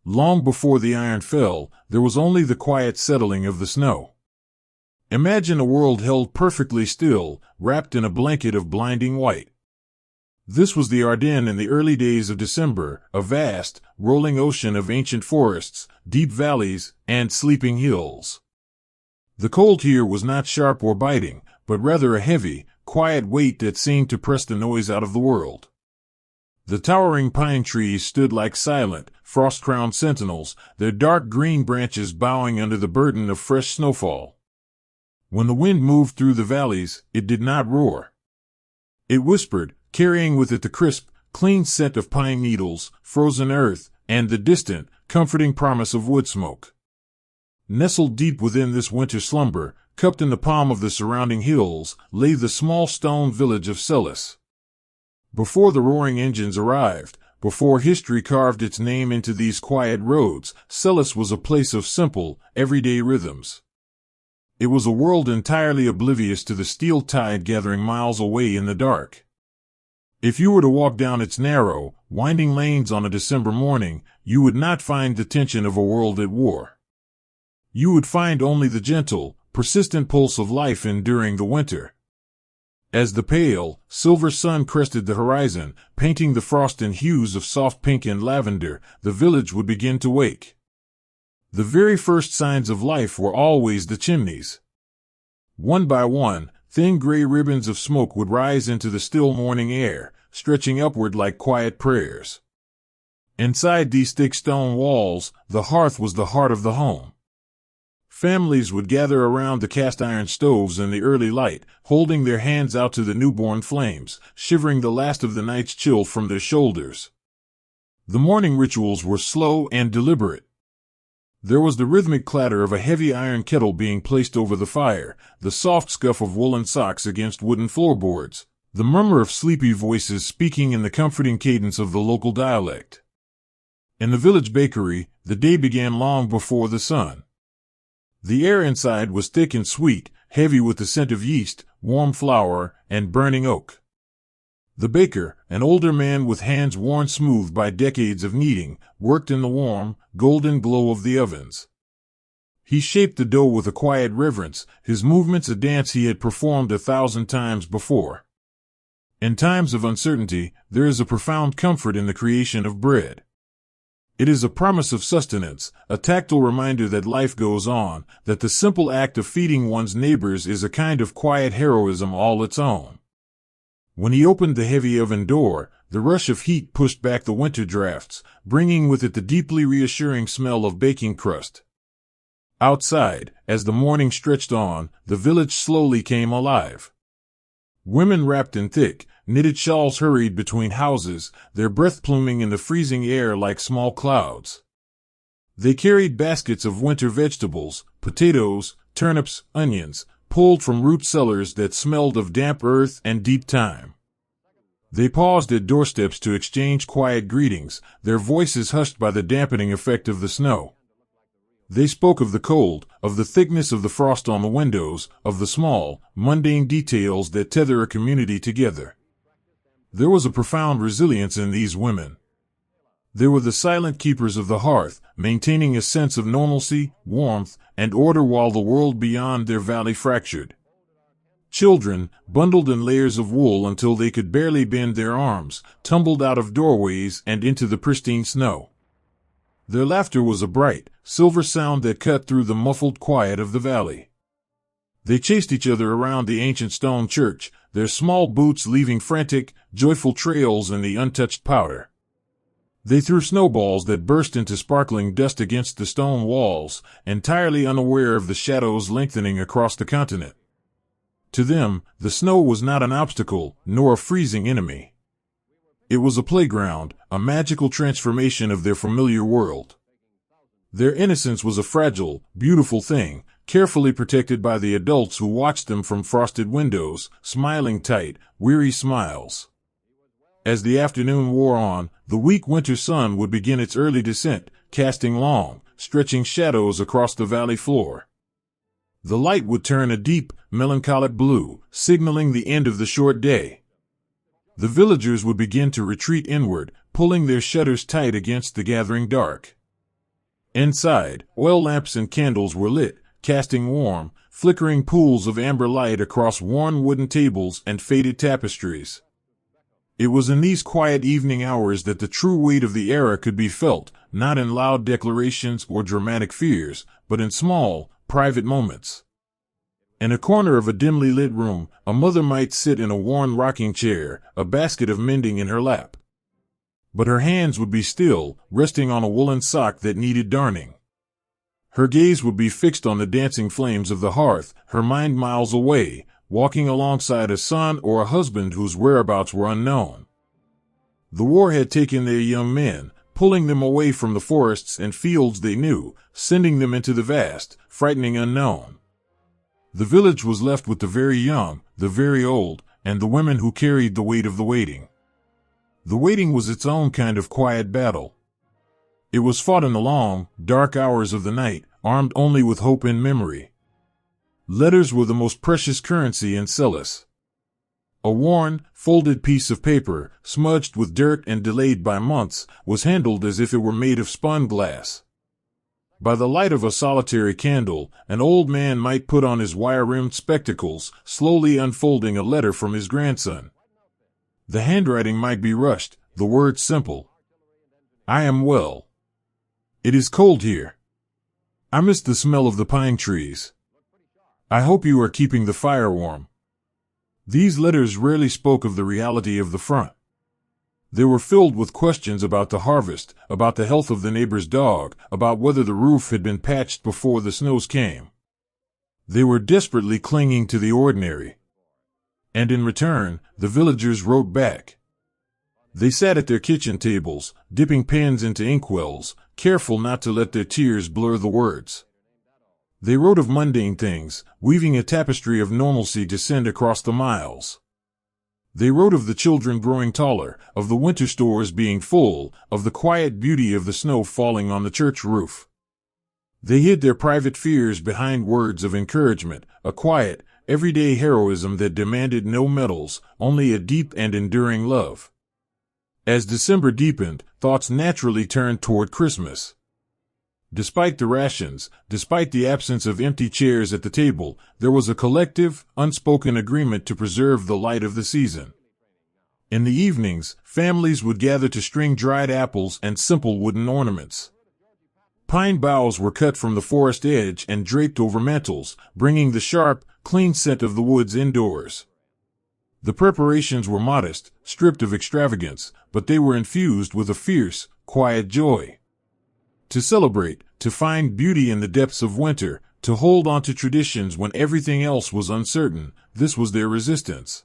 Long before the iron fell, there was only the quiet settling of the snow. Imagine a world held perfectly still, wrapped in a blanket of blinding white. This was the Ardennes in the early days of December, a vast, rolling ocean of ancient forests, deep valleys, and sleeping hills. The cold here was not sharp or biting, but rather a heavy, quiet weight that seemed to press the noise out of the world. The towering pine trees stood like silent, frost-crowned sentinels, their dark green branches bowing under the burden of fresh snowfall. When the wind moved through the valleys, it did not roar. It whispered, carrying with it the crisp, clean scent of pine needles, frozen earth, and the distant, comforting promise of wood smoke. Nestled deep within this winter slumber, cupped in the palm of the surrounding hills, lay the small stone village of Celles. Before the roaring engines arrived, before history carved its name into these quiet roads, Celles was a place of simple, everyday rhythms. It was a world entirely oblivious to the steel tide gathering miles away in the dark. If you were to walk down its narrow, winding lanes on a December morning, you would not find the tension of a world at war. You would find only the gentle, persistent pulse of life enduring the winter. As the pale, silver sun crested the horizon, painting the frost in hues of soft pink and lavender, the village would begin to wake. The very first signs of life were always the chimneys. One by one, thin gray ribbons of smoke would rise into the still morning air, stretching upward like quiet prayers. Inside these thick stone walls, the hearth was the heart of the home. Families would gather around the cast-iron stoves in the early light, holding their hands out to the newborn flames, shivering the last of the night's chill from their shoulders. The morning rituals were slow and deliberate. There was the rhythmic clatter of a heavy iron kettle being placed over the fire, the soft scuff of woolen socks against wooden floorboards, the murmur of sleepy voices speaking in the comforting cadence of the local dialect. In the village bakery, the day began long before the sun. The air inside was thick and sweet, heavy with the scent of yeast, warm flour, and burning oak. The baker, an older man with hands worn smooth by decades of kneading, worked in the warm, golden glow of the ovens. He shaped the dough with a quiet reverence, his movements a dance he had performed 1,000 times before. In times of uncertainty, there is a profound comfort in the creation of bread. It is a promise of sustenance, a tactile reminder that life goes on, that the simple act of feeding one's neighbors is a kind of quiet heroism all its own. When he opened the heavy oven door, the rush of heat pushed back the winter drafts, bringing with it the deeply reassuring smell of baking crust. Outside, as the morning stretched on, the village slowly came alive. Women wrapped in thick, knitted shawls hurried between houses, their breath pluming in the freezing air like small clouds. They carried baskets of winter vegetables, potatoes, turnips, onions, pulled from root cellars that smelled of damp earth and deep thyme. They paused at doorsteps to exchange quiet greetings, their voices hushed by the dampening effect of the snow. They spoke of the cold, of the thickness of the frost on the windows, of the small, mundane details that tether a community together. There was a profound resilience in these women. They were the silent keepers of the hearth, maintaining a sense of normalcy, warmth, and order while the world beyond their valley fractured. Children, bundled in layers of wool until they could barely bend their arms, tumbled out of doorways and into the pristine snow. Their laughter was a bright, silver sound that cut through the muffled quiet of the valley. They chased each other around the ancient stone church, their small boots leaving frantic, joyful trails in the untouched powder. They threw snowballs that burst into sparkling dust against the stone walls, entirely unaware of the shadows lengthening across the continent. To them, the snow was not an obstacle, nor a freezing enemy. It was a playground, a magical transformation of their familiar world. Their innocence was a fragile, beautiful thing, carefully protected by the adults who watched them from frosted windows, smiling tight, weary smiles. As the afternoon wore on, the weak winter sun would begin its early descent, casting long, stretching shadows across the valley floor. The light would turn a deep, melancholic blue, signaling the end of the short day. The villagers would begin to retreat inward, pulling their shutters tight against the gathering dark. Inside, oil lamps and candles were lit, casting warm, flickering pools of amber light across worn wooden tables and faded tapestries. It was in these quiet evening hours that the true weight of the era could be felt, not in loud declarations or dramatic fears, but in small, private moments. In a corner of a dimly lit room, a mother might sit in a worn rocking chair, a basket of mending in her lap. But her hands would be still, resting on a woolen sock that needed darning. Her gaze would be fixed on the dancing flames of the hearth, her mind miles away, walking alongside a son or a husband whose whereabouts were unknown. The war had taken their young men, pulling them away from the forests and fields they knew, sending them into the vast, frightening unknown. The village was left with the very young, the very old, and the women who carried the weight of the waiting. The waiting was its own kind of quiet battle. It was fought in the long, dark hours of the night, armed only with hope and memory. Letters were the most precious currency in Celis. A worn, folded piece of paper, smudged with dirt and delayed by months, was handled as if it were made of spun glass. By the light of a solitary candle, an old man might put on his wire-rimmed spectacles, slowly unfolding a letter from his grandson. The handwriting might be rushed, the words simple. I am well. It is cold here. I miss the smell of the pine trees. I hope you are keeping the fire warm. These letters rarely spoke of the reality of the front. They were filled with questions about the harvest, about the health of the neighbor's dog, about whether the roof had been patched before the snows came. They were desperately clinging to the ordinary. And in return, the villagers wrote back. They sat at their kitchen tables, dipping pens into inkwells, careful not to let their tears blur the words. They wrote of mundane things, weaving a tapestry of normalcy to send across the miles. They wrote of the children growing taller, of the winter stores being full, of the quiet beauty of the snow falling on the church roof. They hid their private fears behind words of encouragement, a quiet, everyday heroism that demanded no medals, only a deep and enduring love. As December deepened, thoughts naturally turned toward Christmas. Despite the rations, despite the absence of empty chairs at the table, there was a collective, unspoken agreement to preserve the light of the season. In the evenings, families would gather to string dried apples and simple wooden ornaments. Pine boughs were cut from the forest edge and draped over mantels, bringing the sharp, clean scent of the woods indoors. The preparations were modest, stripped of extravagance, but they were infused with a fierce, quiet joy. To celebrate, to find beauty in the depths of winter, to hold on to traditions when everything else was uncertain, this was their resistance.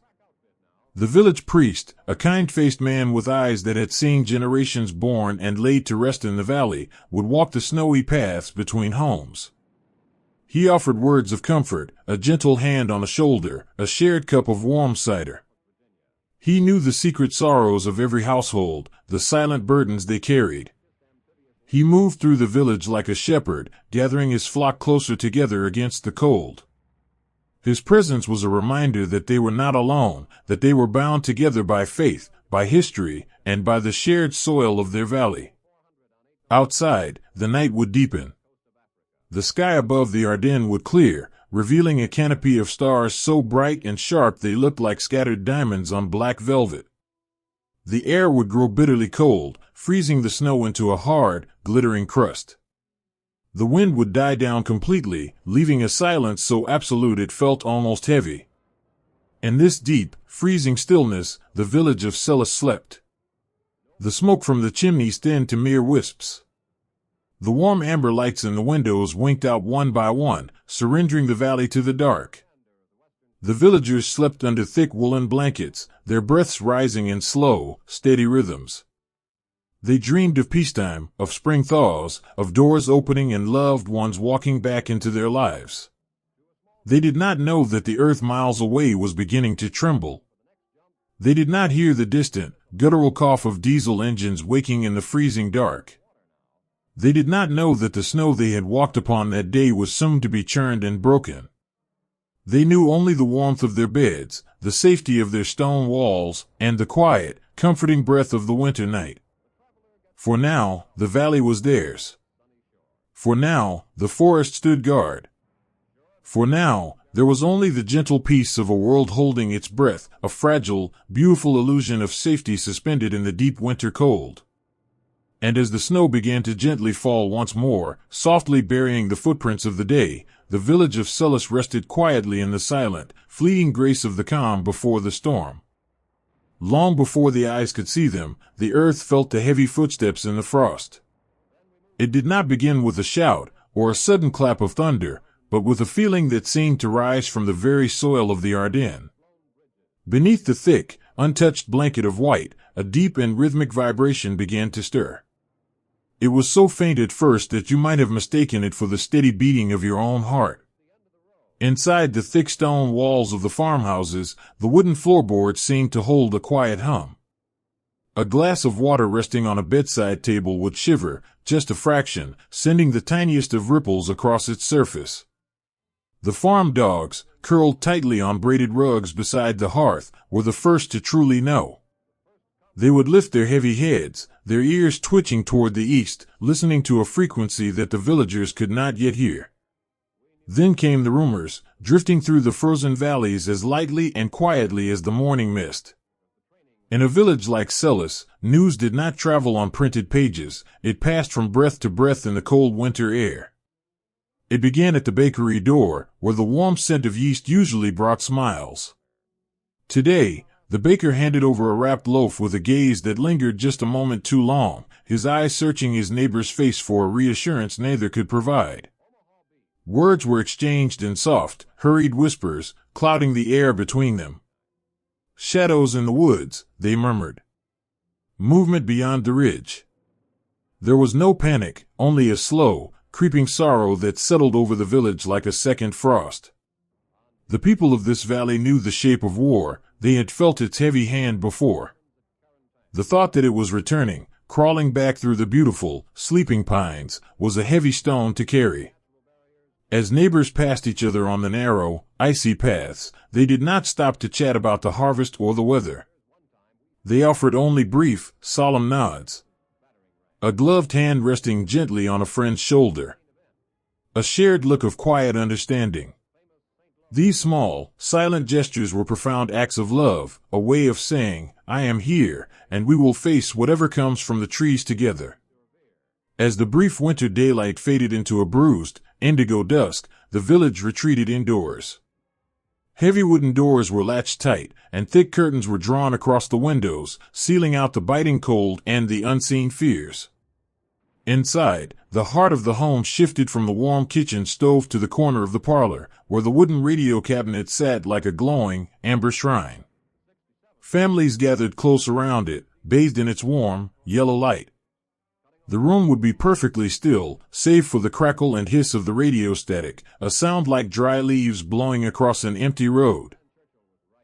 The village priest, a kind-faced man with eyes that had seen generations born and laid to rest in the valley, would walk the snowy paths between homes. He offered words of comfort, a gentle hand on the shoulder, a shared cup of warm cider. He knew the secret sorrows of every household, the silent burdens they carried. He moved through the village like a shepherd, gathering his flock closer together against the cold. His presence was a reminder that they were not alone, that they were bound together by faith, by history, and by the shared soil of their valley. Outside, the night would deepen. The sky above the Ardennes would clear, revealing a canopy of stars so bright and sharp they looked like scattered diamonds on black velvet. The air would grow bitterly cold, freezing the snow into a hard, glittering crust. The wind would die down completely, leaving a silence so absolute it felt almost heavy. In this deep, freezing stillness, the village of Celis slept. The smoke from the chimneys thinned to mere wisps. The warm amber lights in the windows winked out one by one, surrendering the valley to the dark. The villagers slept under thick woolen blankets, their breaths rising in slow, steady rhythms. They dreamed of peacetime, of spring thaws, of doors opening and loved ones walking back into their lives. They did not know that the earth miles away was beginning to tremble. They did not hear the distant, guttural cough of diesel engines waking in the freezing dark. They did not know that the snow they had walked upon that day was soon to be churned and broken. They knew only the warmth of their beds, the safety of their stone walls, and the quiet, comforting breath of the winter night. For now, the valley was theirs. For now, the forest stood guard. For now, there was only the gentle peace of a world holding its breath, a fragile, beautiful illusion of safety suspended in the deep winter cold. And as the snow began to gently fall once more, softly burying the footprints of the day, the village of Celis rested quietly in the silent, fleeting grace of the calm before the storm. Long before the eyes could see them, the earth felt the heavy footsteps in the frost. It did not begin with a shout or a sudden clap of thunder, but with a feeling that seemed to rise from the very soil of the Ardennes. Beneath the thick, untouched blanket of white, a deep and rhythmic vibration began to stir. It was so faint at first that you might have mistaken it for the steady beating of your own heart. Inside the thick stone walls of the farmhouses, the wooden floorboards seemed to hold a quiet hum. A glass of water resting on a bedside table would shiver, just a fraction, sending the tiniest of ripples across its surface. The farm dogs, curled tightly on braided rugs beside the hearth, were the first to truly know. They would lift their heavy heads, their ears twitching toward the east, listening to a frequency that the villagers could not yet hear. Then came the rumors, drifting through the frozen valleys as lightly and quietly as the morning mist. In a village like Celis, news did not travel on printed pages, it passed from breath to breath in the cold winter air. It began at the bakery door, where the warm scent of yeast usually brought smiles. Today, the baker handed over a wrapped loaf with a gaze that lingered just a moment too long, his eyes searching his neighbor's face for a reassurance neither could provide. Words were exchanged in soft, hurried whispers, clouding the air between them. Shadows in the woods, they murmured. Movement beyond the ridge. There was no panic, only a slow, creeping sorrow that settled over the village like a second frost. The people of this valley knew the shape of war, they had felt its heavy hand before. The thought that it was returning, crawling back through the beautiful, sleeping pines, was a heavy stone to carry. As neighbors passed each other on the narrow, icy paths, they did not stop to chat about the harvest or the weather. They offered only brief, solemn nods. A gloved hand resting gently on a friend's shoulder. A shared look of quiet understanding. These small, silent gestures were profound acts of love, a way of saying, I am here, and we will face whatever comes from the trees together. As the brief winter daylight faded into a bruised, indigo dusk, the village retreated indoors. Heavy wooden doors were latched tight, and thick curtains were drawn across the windows, sealing out the biting cold and the unseen fears. Inside, the heart of the home shifted from the warm kitchen stove to the corner of the parlor, where the wooden radio cabinet sat like a glowing, amber shrine. Families gathered close around it, bathed in its warm, yellow light. The room would be perfectly still, save for the crackle and hiss of the radio static, a sound like dry leaves blowing across an empty road.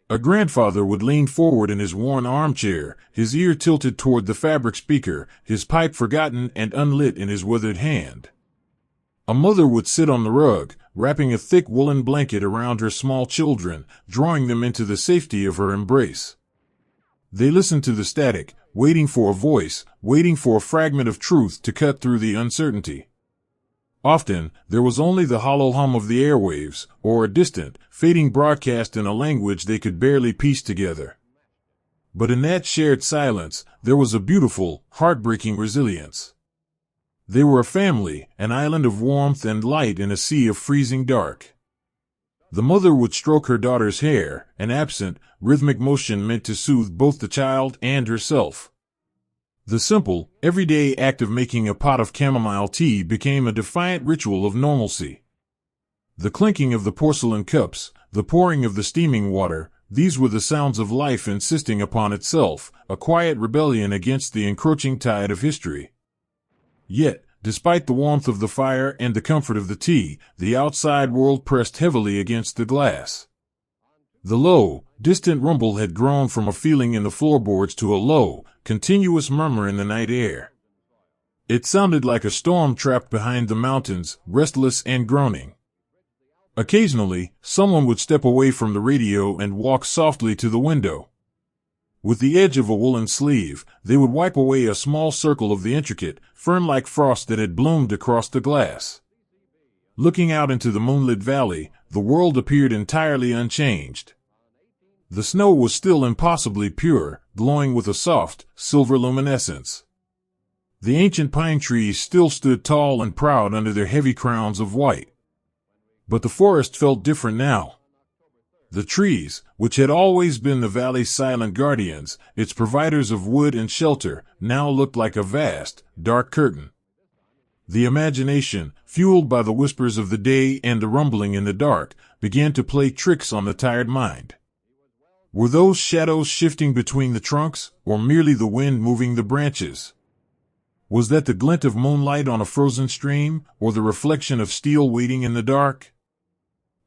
A grandfather would lean forward in his worn armchair, his ear tilted toward the fabric speaker, his pipe forgotten and unlit in his withered hand. A mother would sit on the rug, wrapping a thick woolen blanket around her small children, drawing them into the safety of her embrace. They listened to the static, waiting for a voice, waiting for a fragment of truth to cut through the uncertainty. Often, there was only the hollow hum of the airwaves, or a distant, fading broadcast in a language they could barely piece together. But in that shared silence, there was a beautiful, heartbreaking resilience. They were a family, an island of warmth and light in a sea of freezing dark. The mother would stroke her daughter's hair, an absent, rhythmic motion meant to soothe both the child and herself. The simple, everyday act of making a pot of chamomile tea became a defiant ritual of normalcy. The clinking of the porcelain cups, the pouring of the steaming water, these were the sounds of life insisting upon itself, a quiet rebellion against the encroaching tide of history. Yet, despite the warmth of the fire and the comfort of the tea, the outside world pressed heavily against the glass. The low, distant rumble had grown from a feeling in the floorboards to a low, continuous murmur in the night air. It sounded like a storm trapped behind the mountains, restless and groaning. Occasionally, someone would step away from the radio and walk softly to the window. With the edge of a woolen sleeve, they would wipe away a small circle of the intricate, fern-like frost that had bloomed across the glass. Looking out into the moonlit valley, the world appeared entirely unchanged. The snow was still impossibly pure, glowing with a soft, silver luminescence. The ancient pine trees still stood tall and proud under their heavy crowns of white. But the forest felt different now. The trees, which had always been the valley's silent guardians, its providers of wood and shelter, now looked like a vast, dark curtain. The imagination, fueled by the whispers of the day and the rumbling in the dark, began to play tricks on the tired mind. Were those shadows shifting between the trunks, or merely the wind moving the branches? Was that the glint of moonlight on a frozen stream, or the reflection of steel waiting in the dark?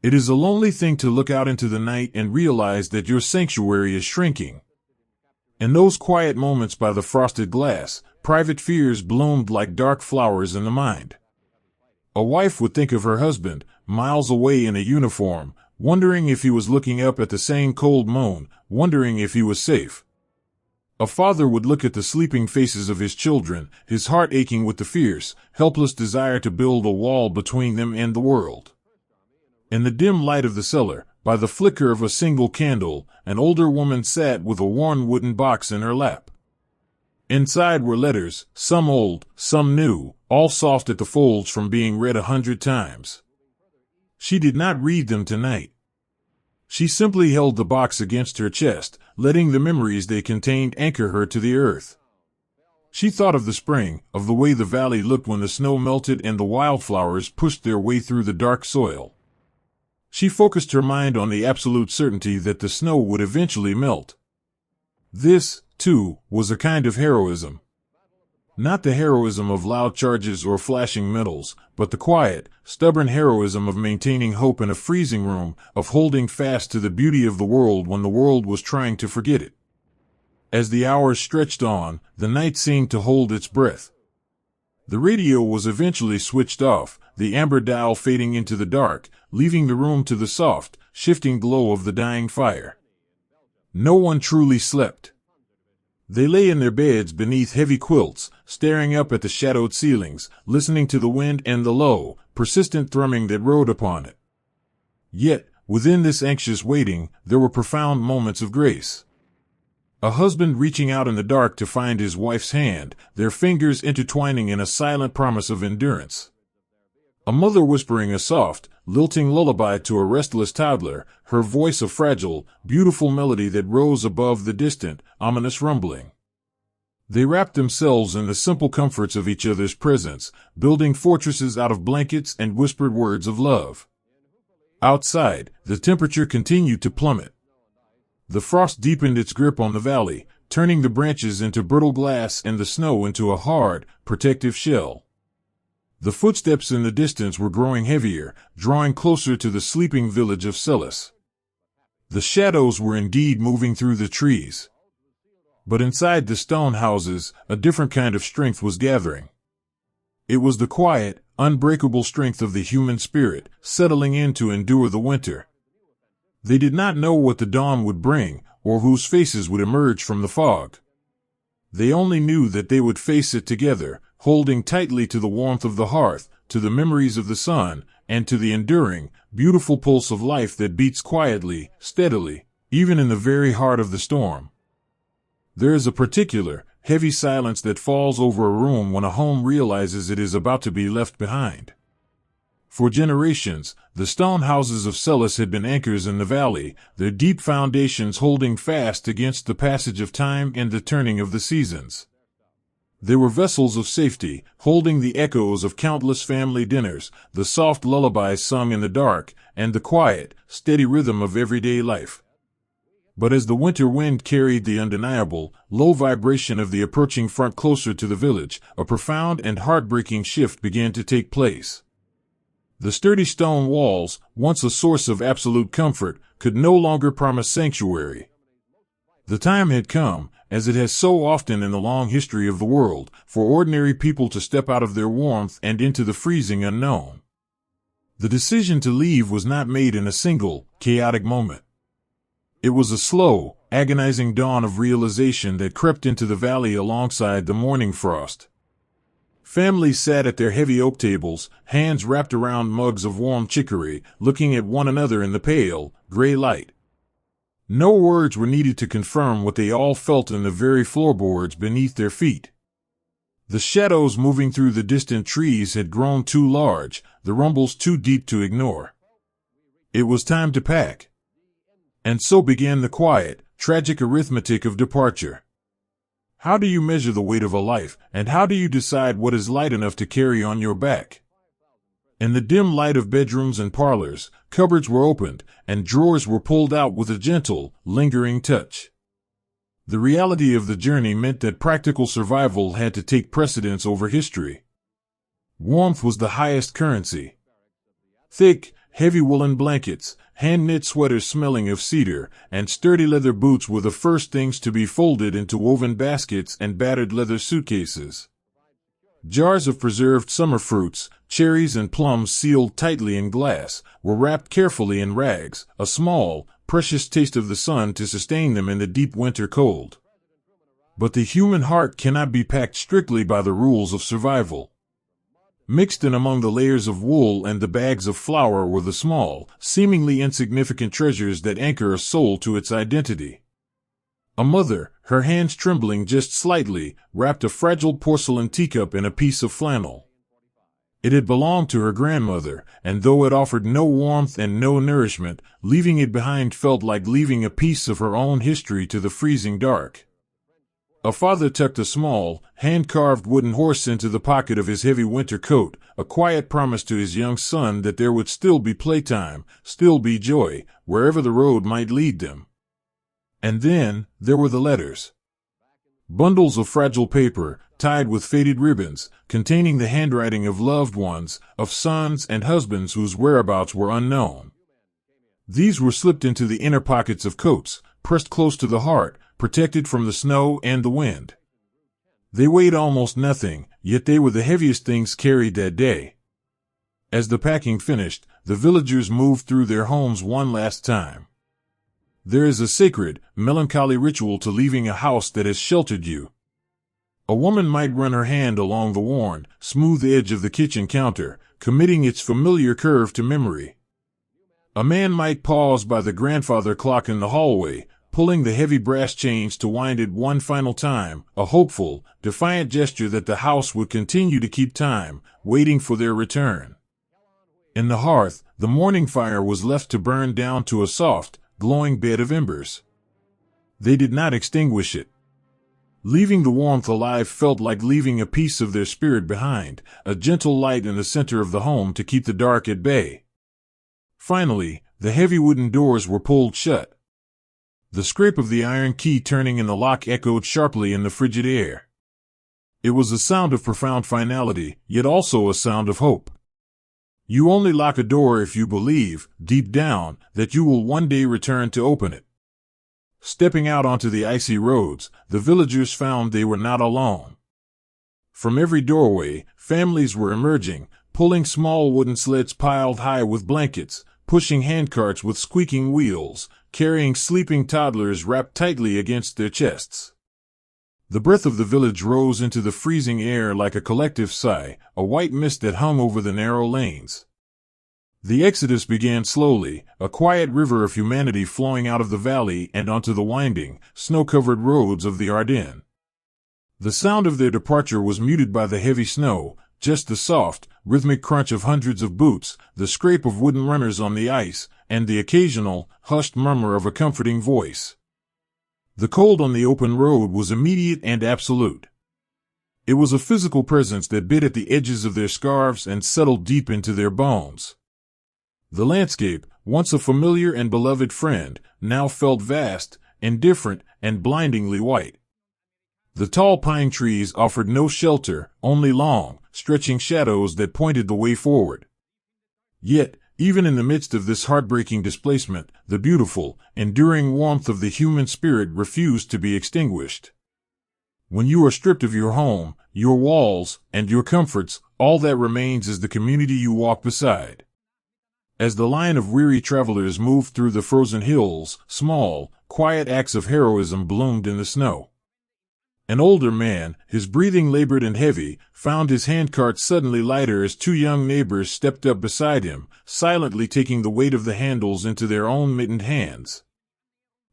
It is a lonely thing to look out into the night and realize that your sanctuary is shrinking. In those quiet moments by the frosted glass, private fears bloomed like dark flowers in the mind. A wife would think of her husband, miles away in a uniform, wondering if he was looking up at the same cold moon, wondering if he was safe. A father would look at the sleeping faces of his children, his heart aching with the fierce, helpless desire to build a wall between them and the world. In the dim light of the cellar, by the flicker of a single candle, an older woman sat with a worn wooden box in her lap. Inside were letters, some old, some new, all soft at the folds from being read 100 times. She did not read them tonight. She simply held the box against her chest, letting the memories they contained anchor her to the earth. She thought of the spring, of the way the valley looked when the snow melted and the wildflowers pushed their way through the dark soil. She focused her mind on the absolute certainty that the snow would eventually melt. This, too, was a kind of heroism. Not the heroism of loud charges or flashing medals, but the quiet, stubborn heroism of maintaining hope in a freezing room, of holding fast to the beauty of the world when the world was trying to forget it. As the hours stretched on, the night seemed to hold its breath. The radio was eventually switched off, the amber dial fading into the dark, leaving the room to the soft, shifting glow of the dying fire. No one truly slept. They lay in their beds beneath heavy quilts, staring up at the shadowed ceilings, listening to the wind and the low, persistent thrumming that rode upon it. Yet, within this anxious waiting, there were profound moments of grace. A husband reaching out in the dark to find his wife's hand, their fingers intertwining in a silent promise of endurance. A mother whispering a soft, lilting lullaby to a restless toddler, her voice a fragile, beautiful melody that rose above the distant, ominous rumbling. They wrapped themselves in the simple comforts of each other's presence, building fortresses out of blankets and whispered words of love. Outside, the temperature continued to plummet. The frost deepened its grip on the valley, turning the branches into brittle glass and the snow into a hard, protective shell. The footsteps in the distance were growing heavier, drawing closer to the sleeping village of Celis. The shadows were indeed moving through the trees. But inside the stone houses, a different kind of strength was gathering. It was the quiet, unbreakable strength of the human spirit, settling in to endure the winter. They did not know what the dawn would bring, or whose faces would emerge from the fog. They only knew that they would face it together, holding tightly to the warmth of the hearth, to the memories of the sun, and to the enduring, beautiful pulse of life that beats quietly, steadily, even in the very heart of the storm. There is a particular, heavy silence that falls over a room when a home realizes it is about to be left behind. For generations, the stone houses of Celis had been anchors in the valley, their deep foundations holding fast against the passage of time and the turning of the seasons. They were vessels of safety, holding the echoes of countless family dinners, the soft lullabies sung in the dark, and the quiet, steady rhythm of everyday life. But as the winter wind carried the undeniable, low vibration of the approaching front closer to the village, a profound and heartbreaking shift began to take place. The sturdy stone walls, once a source of absolute comfort, could no longer promise sanctuary. The time had come, as it has so often in the long history of the world, for ordinary people to step out of their warmth and into the freezing unknown. The decision to leave was not made in a single, chaotic moment. It was a slow, agonizing dawn of realization that crept into the valley alongside the morning frost. Families sat at their heavy oak tables, hands wrapped around mugs of warm chicory, looking at one another in the pale, gray light. No words were needed to confirm what they all felt in the very floorboards beneath their feet. The shadows moving through the distant trees had grown too large, the rumbles too deep to ignore. It was time to pack. And so began the quiet, tragic arithmetic of departure. How do you measure the weight of a life, and how do you decide what is light enough to carry on your back? In the dim light of bedrooms and parlors, cupboards were opened, and drawers were pulled out with a gentle, lingering touch. The reality of the journey meant that practical survival had to take precedence over history. Warmth was the highest currency. Thick, heavy woolen blankets, hand-knit sweaters smelling of cedar, and sturdy leather boots were the first things to be folded into woven baskets and battered leather suitcases. Jars of preserved summer fruits, cherries and plums sealed tightly in glass, were wrapped carefully in rags, a small, precious taste of the sun to sustain them in the deep winter cold. But the human heart cannot be packed strictly by the rules of survival. Mixed in among the layers of wool and the bags of flour were the small, seemingly insignificant treasures that anchor a soul to its identity. A mother, her hands trembling just slightly, wrapped a fragile porcelain teacup in a piece of flannel. It had belonged to her grandmother, and though it offered no warmth and no nourishment, leaving it behind felt like leaving a piece of her own history to the freezing dark. A father tucked a small, hand-carved wooden horse into the pocket of his heavy winter coat, a quiet promise to his young son that there would still be playtime, still be joy, wherever the road might lead them. And then, there were the letters. Bundles of fragile paper, tied with faded ribbons, containing the handwriting of loved ones, of sons and husbands whose whereabouts were unknown. These were slipped into the inner pockets of coats, pressed close to the heart, protected from the snow and the wind. They weighed almost nothing, yet they were the heaviest things carried that day. As the packing finished, the villagers moved through their homes one last time. There is a sacred, melancholy ritual to leaving a house that has sheltered you. A woman might run her hand along the worn, smooth edge of the kitchen counter, committing its familiar curve to memory. A man might pause by the grandfather clock in the hallway, pulling the heavy brass chains to wind it one final time, a hopeful, defiant gesture that the house would continue to keep time, waiting for their return. In the hearth, the morning fire was left to burn down to a soft, glowing bed of embers. They did not extinguish it. Leaving the warmth alive felt like leaving a piece of their spirit behind, a gentle light in the center of the home to keep the dark at bay. Finally, the heavy wooden doors were pulled shut. The scrape of the iron key turning in the lock echoed sharply in the frigid air. It was a sound of profound finality, yet also a sound of hope. You only lock a door if you believe, deep down, that you will one day return to open it. Stepping out onto the icy roads, the villagers found they were not alone. From every doorway, families were emerging, pulling small wooden sleds piled high with blankets, pushing handcarts with squeaking wheels, carrying sleeping toddlers wrapped tightly against their chests. The breath of the village rose into the freezing air like a collective sigh, a white mist that hung over the narrow lanes. The exodus began slowly, a quiet river of humanity flowing out of the valley and onto the winding, snow-covered roads of the Ardennes. The sound of their departure was muted by the heavy snow, just the soft, rhythmic crunch of hundreds of boots, the scrape of wooden runners on the ice, and the occasional, hushed murmur of a comforting voice. The cold on the open road was immediate and absolute. It was a physical presence that bit at the edges of their scarves and settled deep into their bones. The landscape, once a familiar and beloved friend, now felt vast, indifferent, and blindingly white. The tall pine trees offered no shelter, only long, stretching shadows that pointed the way forward. Yet, even in the midst of this heartbreaking displacement, the beautiful, enduring warmth of the human spirit refused to be extinguished. When you are stripped of your home, your walls, and your comforts, all that remains is the community you walk beside. As the line of weary travelers moved through the frozen hills, small, quiet acts of heroism bloomed in the snow. An older man, his breathing labored and heavy, found his handcart suddenly lighter as two young neighbors stepped up beside him, silently taking the weight of the handles into their own mittened hands.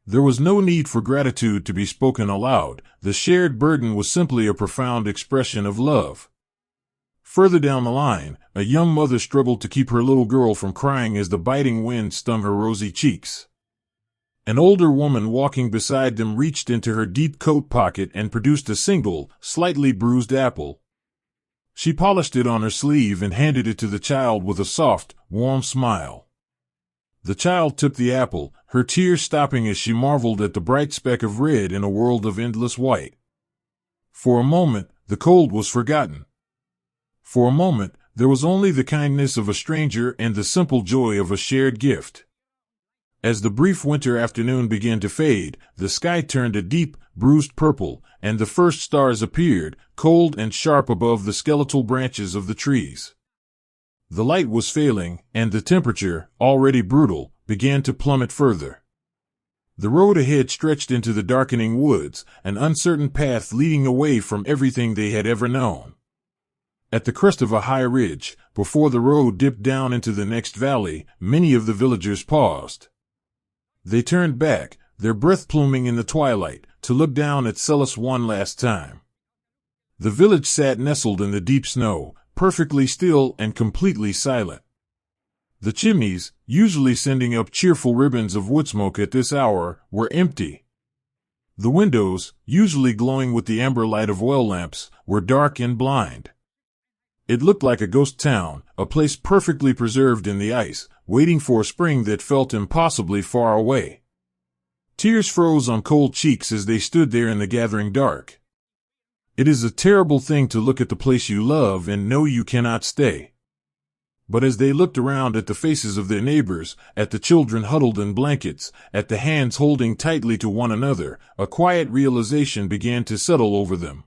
There was no need for gratitude to be spoken aloud. The shared burden was simply a profound expression of love. Further down the line, a young mother struggled to keep her little girl from crying as the biting wind stung her rosy cheeks. An older woman walking beside them reached into her deep coat pocket and produced a single, slightly bruised apple. She polished it on her sleeve and handed it to the child with a soft, warm smile. The child took the apple, her tears stopping as she marveled at the bright speck of red in a world of endless white. For a moment, the cold was forgotten. For a moment, there was only the kindness of a stranger and the simple joy of a shared gift. As the brief winter afternoon began to fade, the sky turned a deep, bruised purple, and the first stars appeared, cold and sharp above the skeletal branches of the trees. The light was failing, and the temperature, already brutal, began to plummet further. The road ahead stretched into the darkening woods, an uncertain path leading away from everything they had ever known. At the crest of a high ridge, before the road dipped down into the next valley, many of the villagers paused. They turned back, their breath pluming in the twilight, to look down at Celis one last time. The village sat nestled in the deep snow, perfectly still and completely silent. The chimneys, usually sending up cheerful ribbons of wood smoke at this hour, were empty. The windows, usually glowing with the amber light of oil lamps, were dark and blind. It looked like a ghost town, a place perfectly preserved in the ice, waiting for a spring that felt impossibly far away. Tears froze on cold cheeks as they stood there in the gathering dark. It is a terrible thing to look at the place you love and know you cannot stay. But as they looked around at the faces of their neighbors, at the children huddled in blankets, at the hands holding tightly to one another, a quiet realization began to settle over them.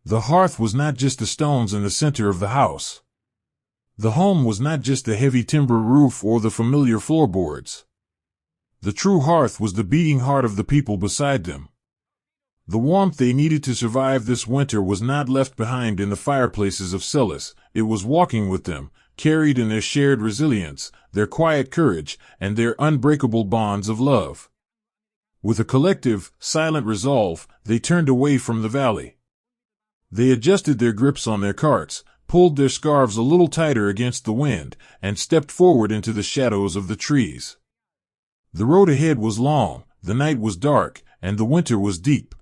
The hearth was not just the stones in the center of the house. The home was not just the heavy timber roof or the familiar floorboards. The true hearth was the beating heart of the people beside them. The warmth they needed to survive this winter was not left behind in the fireplaces of Celis. It was walking with them, carried in their shared resilience, their quiet courage, and their unbreakable bonds of love. With a collective, silent resolve, they turned away from the valley. They adjusted their grips on their carts, pulled their scarves a little tighter against the wind, and stepped forward into the shadows of the trees. The road ahead was long, the night was dark, and the winter was deep.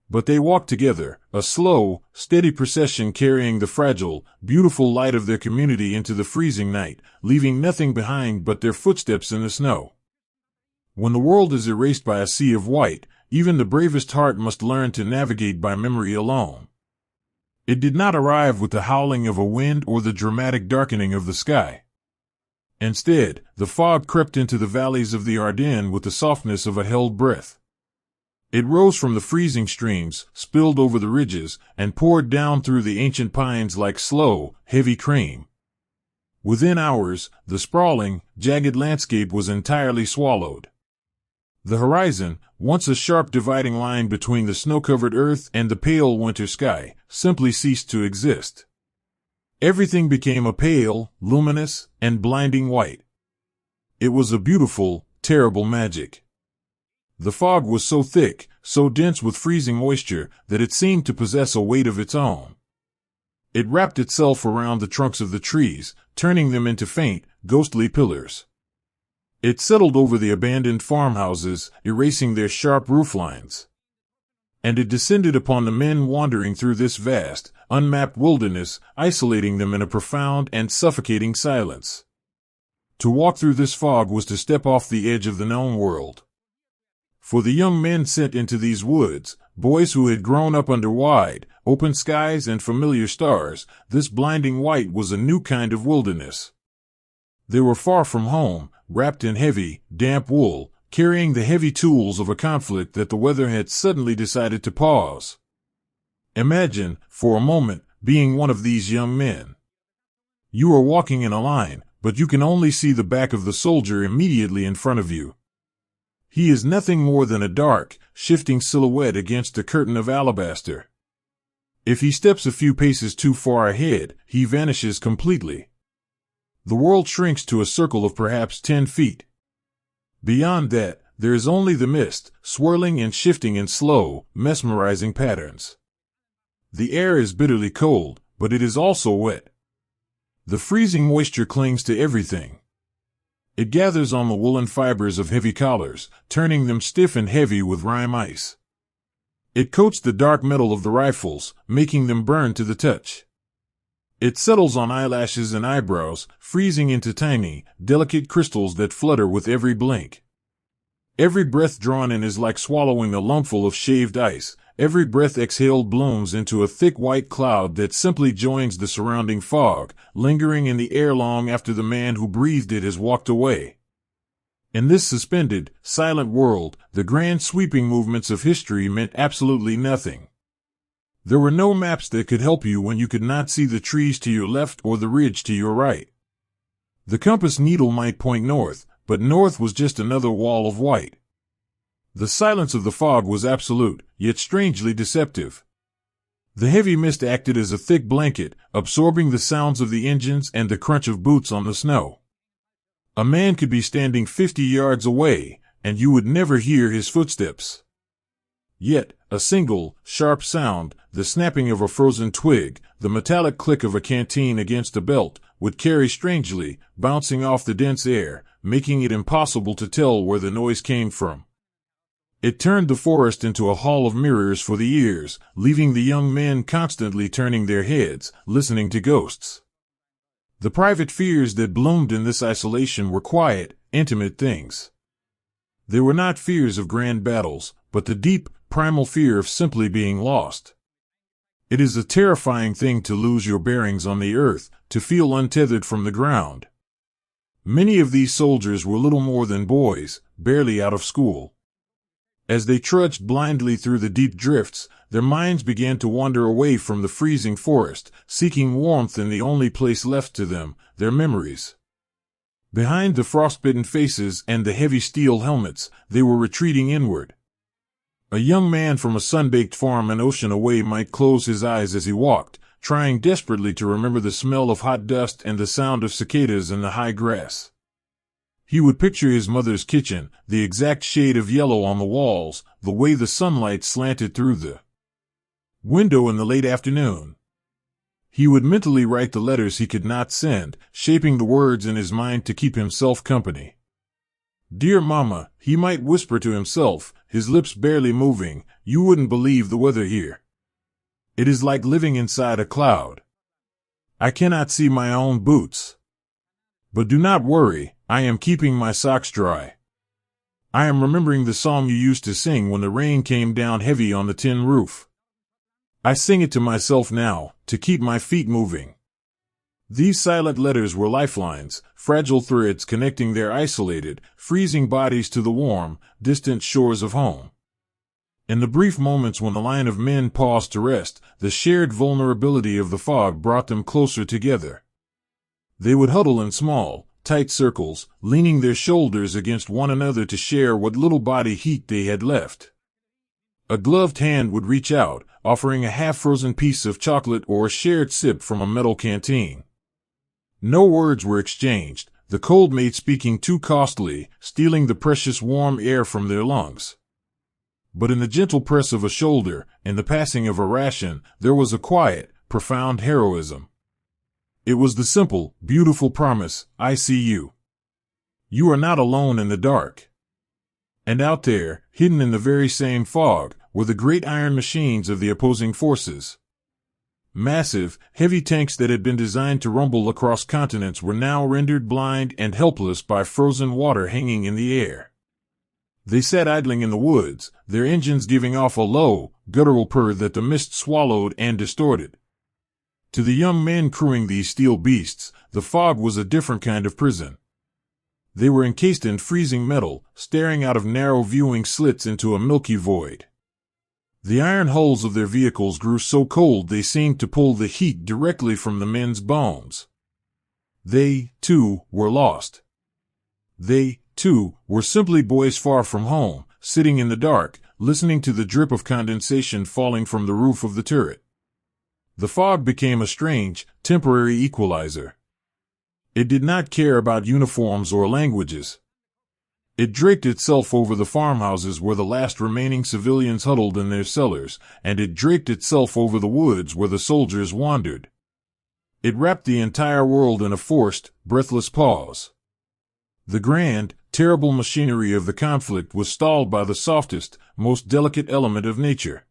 But they walked together, a slow, steady procession carrying the fragile, beautiful light of their community into the freezing night, leaving nothing behind but their footsteps in the snow. When the world is erased by a sea of white, even the bravest heart must learn to navigate by memory alone. It did not arrive with the howling of a wind or the dramatic darkening of the sky. Instead, the fog crept into the valleys of the Ardennes with the softness of a held breath. It rose from the freezing streams, spilled over the ridges, and poured down through the ancient pines like slow, heavy cream. Within hours, the sprawling, jagged landscape was entirely swallowed. The horizon, once a sharp dividing line between the snow-covered earth and the pale winter sky, simply ceased to exist. Everything became a pale, luminous, and blinding white. It was a beautiful, terrible magic. The fog was so thick, so dense with freezing moisture, that it seemed to possess a weight of its own. It wrapped itself around the trunks of the trees, turning them into faint, ghostly pillars. It settled over the abandoned farmhouses, erasing their sharp rooflines. And it descended upon the men wandering through this vast, unmapped wilderness, isolating them in a profound and suffocating silence. To walk through this fog was to step off the edge of the known world. For the young men sent into these woods, boys who had grown up under wide, open skies and familiar stars, this blinding white was a new kind of wilderness. They were far from home, wrapped in heavy, damp wool, carrying the heavy tools of a conflict that the weather had suddenly decided to pause. Imagine, for a moment, being one of these young men. You are walking in a line, but you can only see the back of the soldier immediately in front of you. He is nothing more than a dark, shifting silhouette against a curtain of alabaster. If he steps a few paces too far ahead, he vanishes completely. The world shrinks to a circle of perhaps 10 feet. Beyond that, there is only the mist, swirling and shifting in slow, mesmerizing patterns. The air is bitterly cold, but it is also wet. The freezing moisture clings to everything. It gathers on the woolen fibers of heavy collars, turning them stiff and heavy with rime ice. It coats the dark metal of the rifles, making them burn to the touch. It settles on eyelashes and eyebrows, freezing into tiny, delicate crystals that flutter with every blink. Every breath drawn in is like swallowing a lumpful of shaved ice. Every breath exhaled blooms into a thick white cloud that simply joins the surrounding fog, lingering in the air long after the man who breathed it has walked away. In this suspended, silent world, the grand sweeping movements of history meant absolutely nothing. There were no maps that could help you when you could not see the trees to your left or the ridge to your right. The compass needle might point north, but north was just another wall of white. The silence of the fog was absolute, yet strangely deceptive. The heavy mist acted as a thick blanket, absorbing the sounds of the engines and the crunch of boots on the snow. A man could be standing 50 yards away, and you would never hear his footsteps. Yet, a single, sharp sound, the snapping of a frozen twig, the metallic click of a canteen against a belt, would carry strangely, bouncing off the dense air, making it impossible to tell where the noise came from. It turned the forest into a hall of mirrors for the ears, leaving the young men constantly turning their heads, listening to ghosts. The private fears that bloomed in this isolation were quiet, intimate things. They were not fears of grand battles, but the deep, primal fear of simply being lost. It is a terrifying thing to lose your bearings on the earth, to feel untethered from the ground. Many of these soldiers were little more than boys, barely out of school. As they trudged blindly through the deep drifts, their minds began to wander away from the freezing forest, seeking warmth in the only place left to them, their memories. Behind the frostbitten faces and the heavy steel helmets, they were retreating inward. A young man from a sun-baked farm an ocean away might close his eyes as he walked, trying desperately to remember the smell of hot dust and the sound of cicadas in the high grass. He would picture his mother's kitchen, the exact shade of yellow on the walls, the way the sunlight slanted through the window in the late afternoon. He would mentally write the letters he could not send, shaping the words in his mind to keep himself company. "Dear Mama," he might whisper to himself, his lips barely moving, "you wouldn't believe the weather here. It is like living inside a cloud. I cannot see my own boots. But do not worry, I am keeping my socks dry. I am remembering the song you used to sing when the rain came down heavy on the tin roof. I sing it to myself now, to keep my feet moving." These silent letters were lifelines, fragile threads connecting their isolated, freezing bodies to the warm, distant shores of home. In the brief moments when the line of men paused to rest, the shared vulnerability of the fog brought them closer together. They would huddle in small, tight circles, leaning their shoulders against one another to share what little body heat they had left. A gloved hand would reach out, offering a half-frozen piece of chocolate or a shared sip from a metal canteen. No words were exchanged, the cold made speaking too costly, stealing the precious warm air from their lungs. But in the gentle press of a shoulder, in the passing of a ration, there was a quiet, profound heroism. It was the simple, beautiful promise, "I see you. You are not alone in the dark." And out there, hidden in the very same fog, were the great iron machines of the opposing forces. Massive, heavy tanks that had been designed to rumble across continents were now rendered blind and helpless by frozen water hanging in the air. They sat idling in the woods, their engines giving off a low, guttural purr that the mist swallowed and distorted. To the young men crewing these steel beasts, the fog was a different kind of prison. They were encased in freezing metal, staring out of narrow viewing slits into a milky void. The iron hulls of their vehicles grew so cold they seemed to pull the heat directly from the men's bones. They, too, were lost. They, too, were simply boys far from home, sitting in the dark, listening to the drip of condensation falling from the roof of the turret. The fog became a strange, temporary equalizer. It did not care about uniforms or languages. It draped itself over the farmhouses where the last remaining civilians huddled in their cellars, and it draped itself over the woods where the soldiers wandered. It wrapped the entire world in a forced, breathless pause. The grand, terrible machinery of the conflict was stalled by the softest, most delicate element of nature.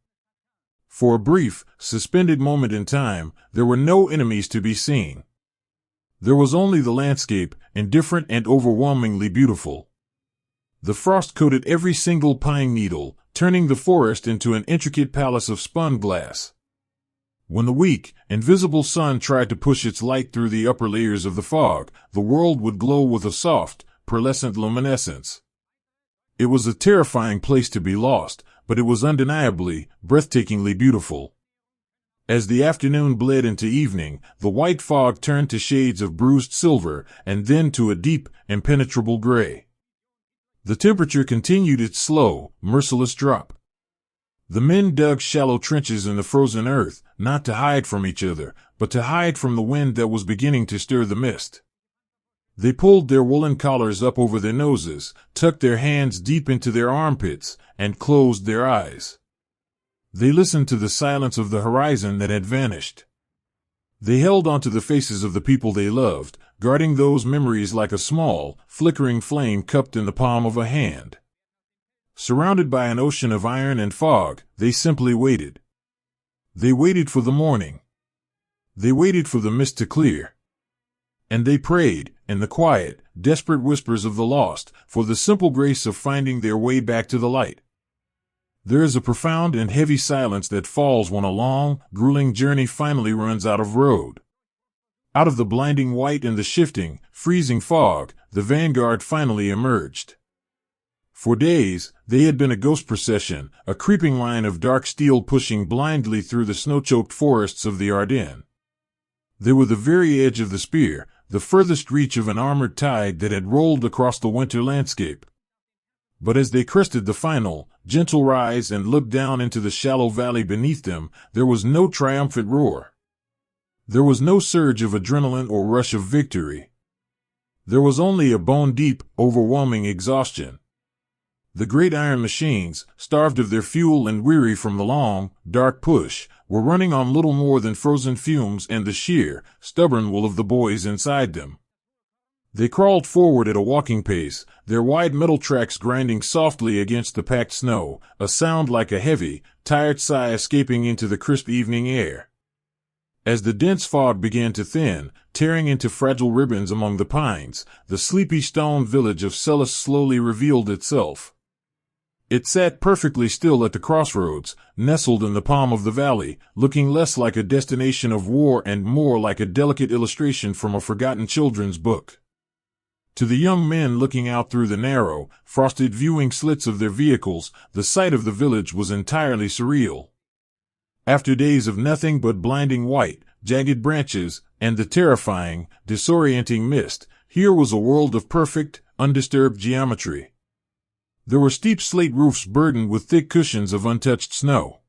For a brief, suspended moment in time, there were no enemies to be seen. There was only the landscape, indifferent and overwhelmingly beautiful. The frost coated every single pine needle, turning the forest into an intricate palace of spun glass. When the weak, invisible sun tried to push its light through the upper layers of the fog, the world would glow with a soft, pearlescent luminescence. It was a terrifying place to be lost, but it was undeniably, breathtakingly beautiful. As the afternoon bled into evening, the white fog turned to shades of bruised silver, and then to a deep, impenetrable gray. The temperature continued its slow, merciless drop. The men dug shallow trenches in the frozen earth, not to hide from each other, but to hide from the wind that was beginning to stir the mist. They pulled their woolen collars up over their noses, tucked their hands deep into their armpits, and closed their eyes. They listened to the silence of the horizon that had vanished. They held onto the faces of the people they loved, guarding those memories like a small, flickering flame cupped in the palm of a hand. Surrounded by an ocean of iron and fog, they simply waited. They waited for the morning. They waited for the mist to clear. And they prayed, in the quiet, desperate whispers of the lost, for the simple grace of finding their way back to the light. There is a profound and heavy silence that falls when a long, grueling journey finally runs out of road. Out of the blinding white and the shifting, freezing fog, the vanguard finally emerged. For days, they had been a ghost procession, a creeping line of dark steel pushing blindly through the snow-choked forests of the Ardennes. They were the very edge of the spear, the furthest reach of an armored tide that had rolled across the winter landscape. But as they crested the final, gentle rise and looked down into the shallow valley beneath them, there was no triumphant roar. There was no surge of adrenaline or rush of victory. There was only a bone-deep, overwhelming exhaustion. The great iron machines, starved of their fuel and weary from the long, dark push, were running on little more than frozen fumes and the sheer, stubborn will of the boys inside them. They crawled forward at a walking pace, their wide metal tracks grinding softly against the packed snow, a sound like a heavy, tired sigh escaping into the crisp evening air. As the dense fog began to thin, tearing into fragile ribbons among the pines, the sleepy stone village of Celis slowly revealed itself. It sat perfectly still at the crossroads, nestled in the palm of the valley, looking less like a destination of war and more like a delicate illustration from a forgotten children's book. To the young men looking out through the narrow, frosted viewing slits of their vehicles, the sight of the village was entirely surreal. After days of nothing but blinding white, jagged branches, and the terrifying, disorienting mist, here was a world of perfect, undisturbed geometry. There were steep slate roofs burdened with thick cushions of untouched snow.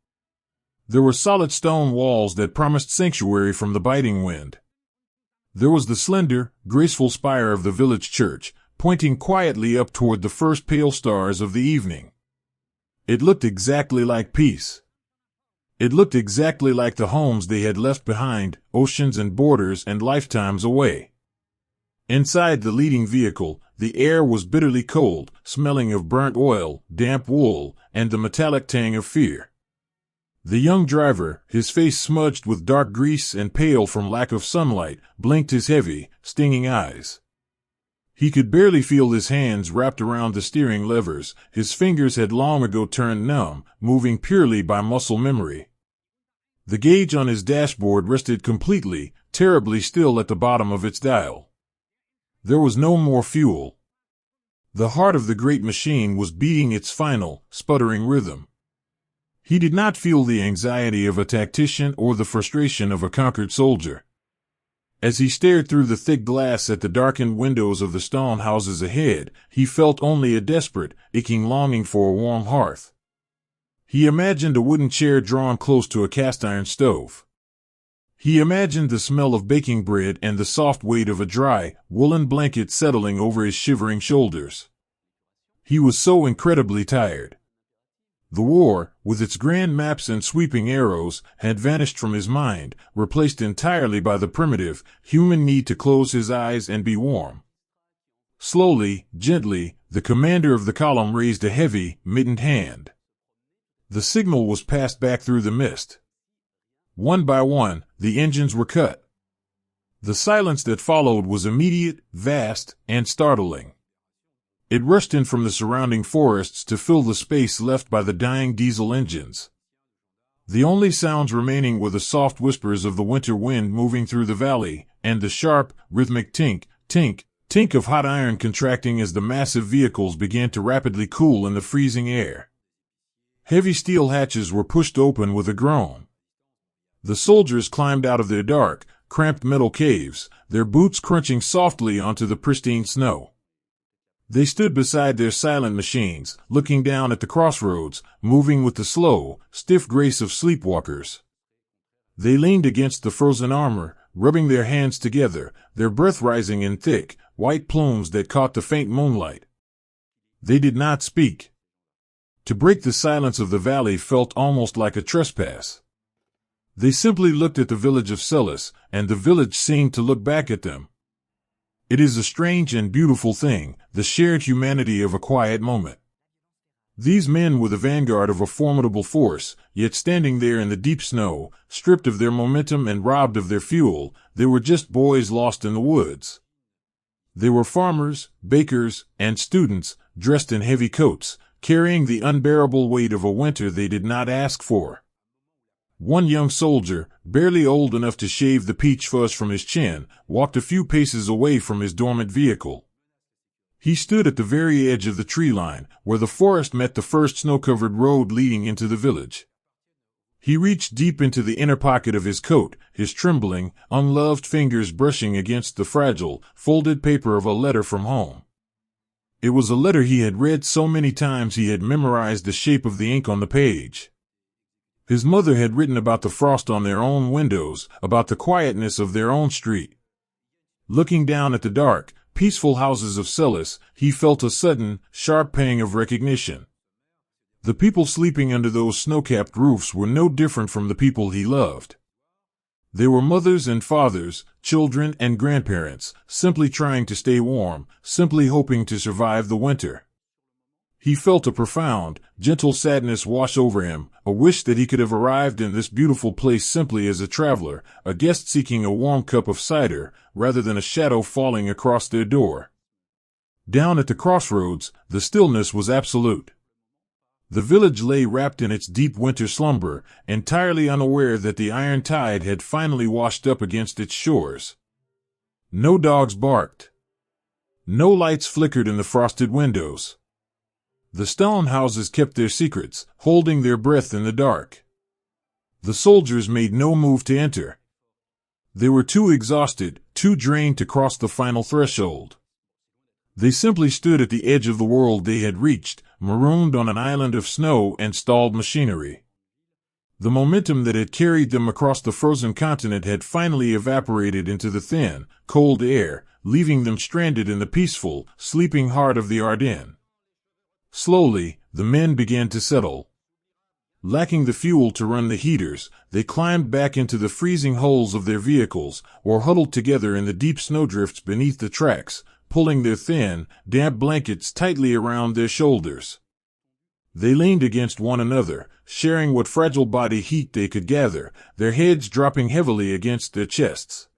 There were solid stone walls that promised sanctuary from the biting wind. There was the slender, graceful spire of the village church, pointing quietly up toward the first pale stars of the evening. It looked exactly like peace. It looked exactly like the homes they had left behind, oceans and borders and lifetimes away. Inside the leading vehicle, the air was bitterly cold, smelling of burnt oil, damp wool, and the metallic tang of fear. The young driver, his face smudged with dark grease and pale from lack of sunlight, blinked his heavy, stinging eyes. He could barely feel his hands wrapped around the steering levers, his fingers had long ago turned numb, moving purely by muscle memory. The gauge on his dashboard rested completely, terribly still at the bottom of its dial. There was no more fuel. The heart of the great machine was beating its final, sputtering rhythm. He did not feel the anxiety of a tactician or the frustration of a conquered soldier. As he stared through the thick glass at the darkened windows of the stone houses ahead, he felt only a desperate, aching longing for a warm hearth. He imagined a wooden chair drawn close to a cast-iron stove. He imagined the smell of baking bread and the soft weight of a dry, woolen blanket settling over his shivering shoulders. He was so incredibly tired. The war, with its grand maps and sweeping arrows, had vanished from his mind, replaced entirely by the primitive, human need to close his eyes and be warm. Slowly, gently, the commander of the column raised a heavy, mittened hand. The signal was passed back through the mist. One by one, the engines were cut. The silence that followed was immediate, vast, and startling. It rushed in from the surrounding forests to fill the space left by the dying diesel engines. The only sounds remaining were the soft whispers of the winter wind moving through the valley, and the sharp, rhythmic tink, tink, tink of hot iron contracting as the massive vehicles began to rapidly cool in the freezing air. Heavy steel hatches were pushed open with a groan. The soldiers climbed out of their dark, cramped metal caves, their boots crunching softly onto the pristine snow. They stood beside their silent machines, looking down at the crossroads, moving with the slow, stiff grace of sleepwalkers. They leaned against the frozen armor, rubbing their hands together, their breath rising in thick, white plumes that caught the faint moonlight. They did not speak. To break the silence of the valley felt almost like a trespass. They simply looked at the village of Celis, and the village seemed to look back at them. It is a strange and beautiful thing, the shared humanity of a quiet moment. These men were the vanguard of a formidable force, yet standing there in the deep snow, stripped of their momentum and robbed of their fuel, they were just boys lost in the woods. They were farmers, bakers, and students, dressed in heavy coats, carrying the unbearable weight of a winter they did not ask for. One young soldier, barely old enough to shave the peach fuzz from his chin, walked a few paces away from his dormant vehicle. He stood at the very edge of the tree line, where the forest met the first snow-covered road leading into the village. He reached deep into the inner pocket of his coat, his trembling, unloved fingers brushing against the fragile, folded paper of a letter from home. It was a letter he had read so many times he had memorized the shape of the ink on the page. His mother had written about the frost on their own windows, about the quietness of their own street. Looking down at the dark, peaceful houses of Celis, he felt a sudden, sharp pang of recognition. The people sleeping under those snow-capped roofs were no different from the people he loved. They were mothers and fathers, children and grandparents, simply trying to stay warm, simply hoping to survive the winter. He felt a profound, gentle sadness wash over him, a wish that he could have arrived in this beautiful place simply as a traveler, a guest seeking a warm cup of cider, rather than a shadow falling across their door. Down at the crossroads, the stillness was absolute. The village lay wrapped in its deep winter slumber, entirely unaware that the iron tide had finally washed up against its shores. No dogs barked. No lights flickered in the frosted windows. The stone houses kept their secrets, holding their breath in the dark. The soldiers made no move to enter. They were too exhausted, too drained to cross the final threshold. They simply stood at the edge of the world they had reached, marooned on an island of snow and stalled machinery. The momentum that had carried them across the frozen continent had finally evaporated into the thin, cold air, leaving them stranded in the peaceful, sleeping heart of the Ardennes. Slowly, the men began to settle. Lacking the fuel to run the heaters, they climbed back into the freezing holes of their vehicles, or huddled together in the deep snowdrifts beneath the tracks, pulling their thin, damp blankets tightly around their shoulders. They leaned against one another, sharing what fragile body heat they could gather, their heads dropping heavily against their chests.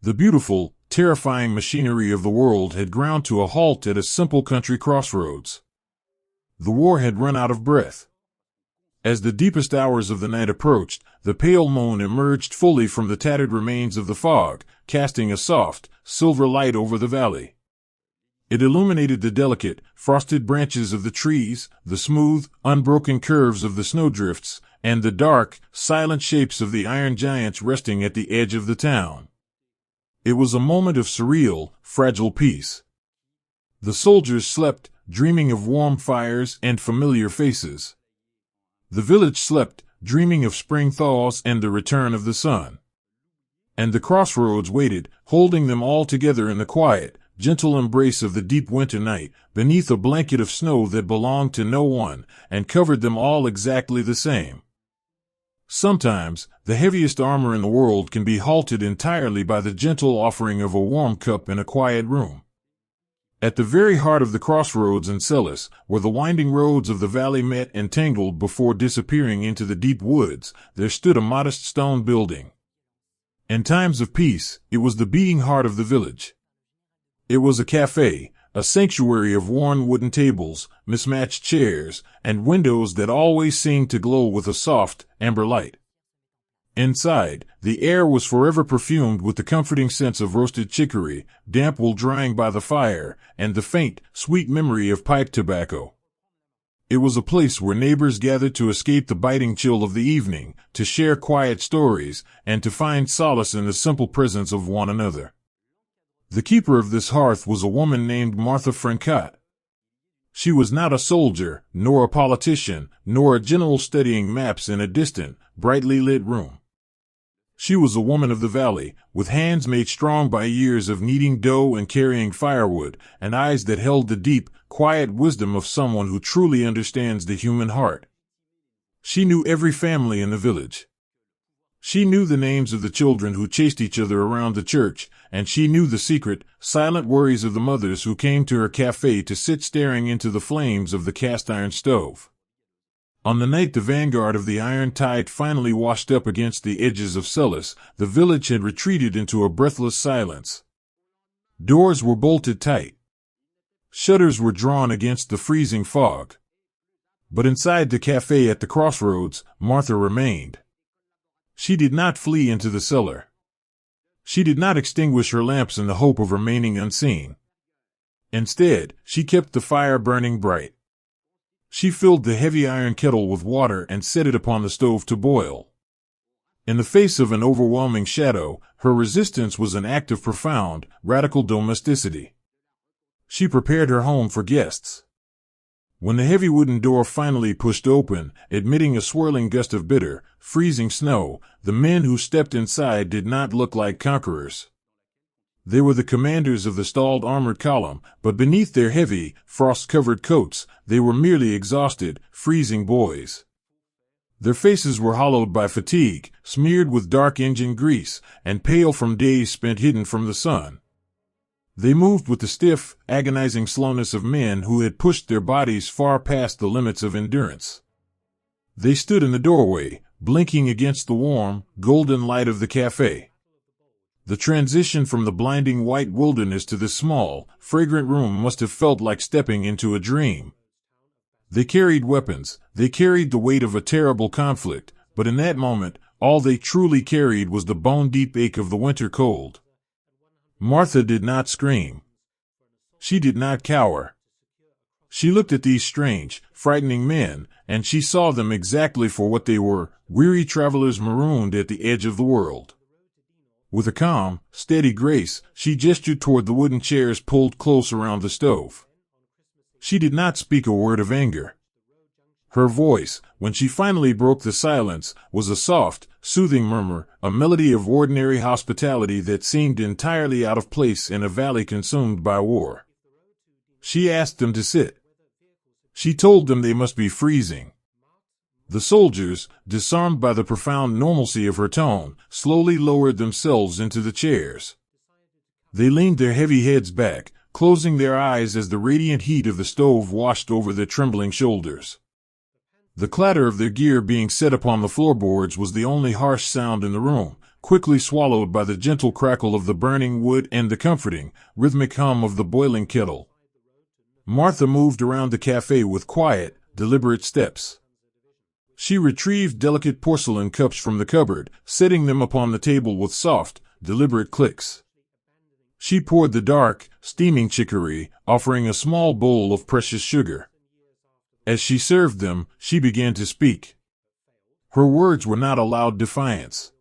The beautiful, terrifying machinery of the world had ground to a halt at a simple country crossroads. The war had run out of breath. As the deepest hours of the night approached, the pale moon emerged fully from the tattered remains of the fog, casting a soft, silver light over the valley. It illuminated the delicate, frosted branches of the trees, the smooth, unbroken curves of the snowdrifts, and the dark, silent shapes of the iron giants resting at the edge of the town. It was a moment of surreal, fragile peace. The soldiers slept, dreaming of warm fires and familiar faces. The village slept, dreaming of spring thaws and the return of the sun. And the crossroads waited, holding them all together in the quiet, gentle embrace of the deep winter night, beneath a blanket of snow that belonged to no one, and covered them all exactly the same. Sometimes, the heaviest armor in the world can be halted entirely by the gentle offering of a warm cup in a quiet room. At the very heart of the crossroads in Celis, where the winding roads of the valley met and tangled before disappearing into the deep woods, there stood a modest stone building. In times of peace, it was the beating heart of the village. It was a cafe, a sanctuary of worn wooden tables, mismatched chairs, and windows that always seemed to glow with a soft, amber light. Inside, the air was forever perfumed with the comforting sense of roasted chicory, damp wool drying by the fire, and the faint, sweet memory of pipe tobacco. It was a place where neighbors gathered to escape the biting chill of the evening, to share quiet stories, and to find solace in the simple presence of one another. The keeper of this hearth was a woman named Martha Francotte. She was not a soldier, nor a politician, nor a general studying maps in a distant, brightly lit room. She was a woman of the valley, with hands made strong by years of kneading dough and carrying firewood, and eyes that held the deep, quiet wisdom of someone who truly understands the human heart. She knew every family in the village. She knew the names of the children who chased each other around the church, and she knew the secret, silent worries of the mothers who came to her cafe to sit staring into the flames of the cast-iron stove. On the night the vanguard of the iron tide finally washed up against the edges of Celis, the village had retreated into a breathless silence. Doors were bolted tight. Shutters were drawn against the freezing fog. But inside the cafe at the crossroads, Martha remained. She did not flee into the cellar. She did not extinguish her lamps in the hope of remaining unseen. Instead, she kept the fire burning bright. She filled the heavy iron kettle with water and set it upon the stove to boil. In the face of an overwhelming shadow, her resistance was an act of profound, radical domesticity. She prepared her home for guests. When the heavy wooden door finally pushed open, admitting a swirling gust of bitter, freezing snow, the men who stepped inside did not look like conquerors. They were the commanders of the stalled armored column, but beneath their heavy, frost-covered coats, they were merely exhausted, freezing boys. Their faces were hollowed by fatigue, smeared with dark engine grease, and pale from days spent hidden from the sun. They moved with the stiff, agonizing slowness of men who had pushed their bodies far past the limits of endurance. They stood in the doorway, blinking against the warm, golden light of the cafe. The transition from the blinding white wilderness to this small, fragrant room must have felt like stepping into a dream. They carried weapons, they carried the weight of a terrible conflict, but in that moment, all they truly carried was the bone-deep ache of the winter cold. Martha did not scream. She did not cower. She looked at these strange, frightening men, and she saw them exactly for what they were, weary travelers marooned at the edge of the world. With a calm, steady grace, she gestured toward the wooden chairs pulled close around the stove. She did not speak a word of anger. Her voice, when she finally broke the silence, was a soft, soothing murmur, a melody of ordinary hospitality that seemed entirely out of place in a valley consumed by war. She asked them to sit. She told them they must be freezing. The soldiers, disarmed by the profound normalcy of her tone, slowly lowered themselves into the chairs. They leaned their heavy heads back, closing their eyes as the radiant heat of the stove washed over their trembling shoulders. The clatter of their gear being set upon the floorboards was the only harsh sound in the room, quickly swallowed by the gentle crackle of the burning wood and the comforting, rhythmic hum of the boiling kettle. Martha moved around the cafe with quiet, deliberate steps. She retrieved delicate porcelain cups from the cupboard, setting them upon the table with soft, deliberate clicks. She poured the dark, steaming chicory, offering a small bowl of precious sugar. As she served them, she began to speak. Her words were not a loud defiance.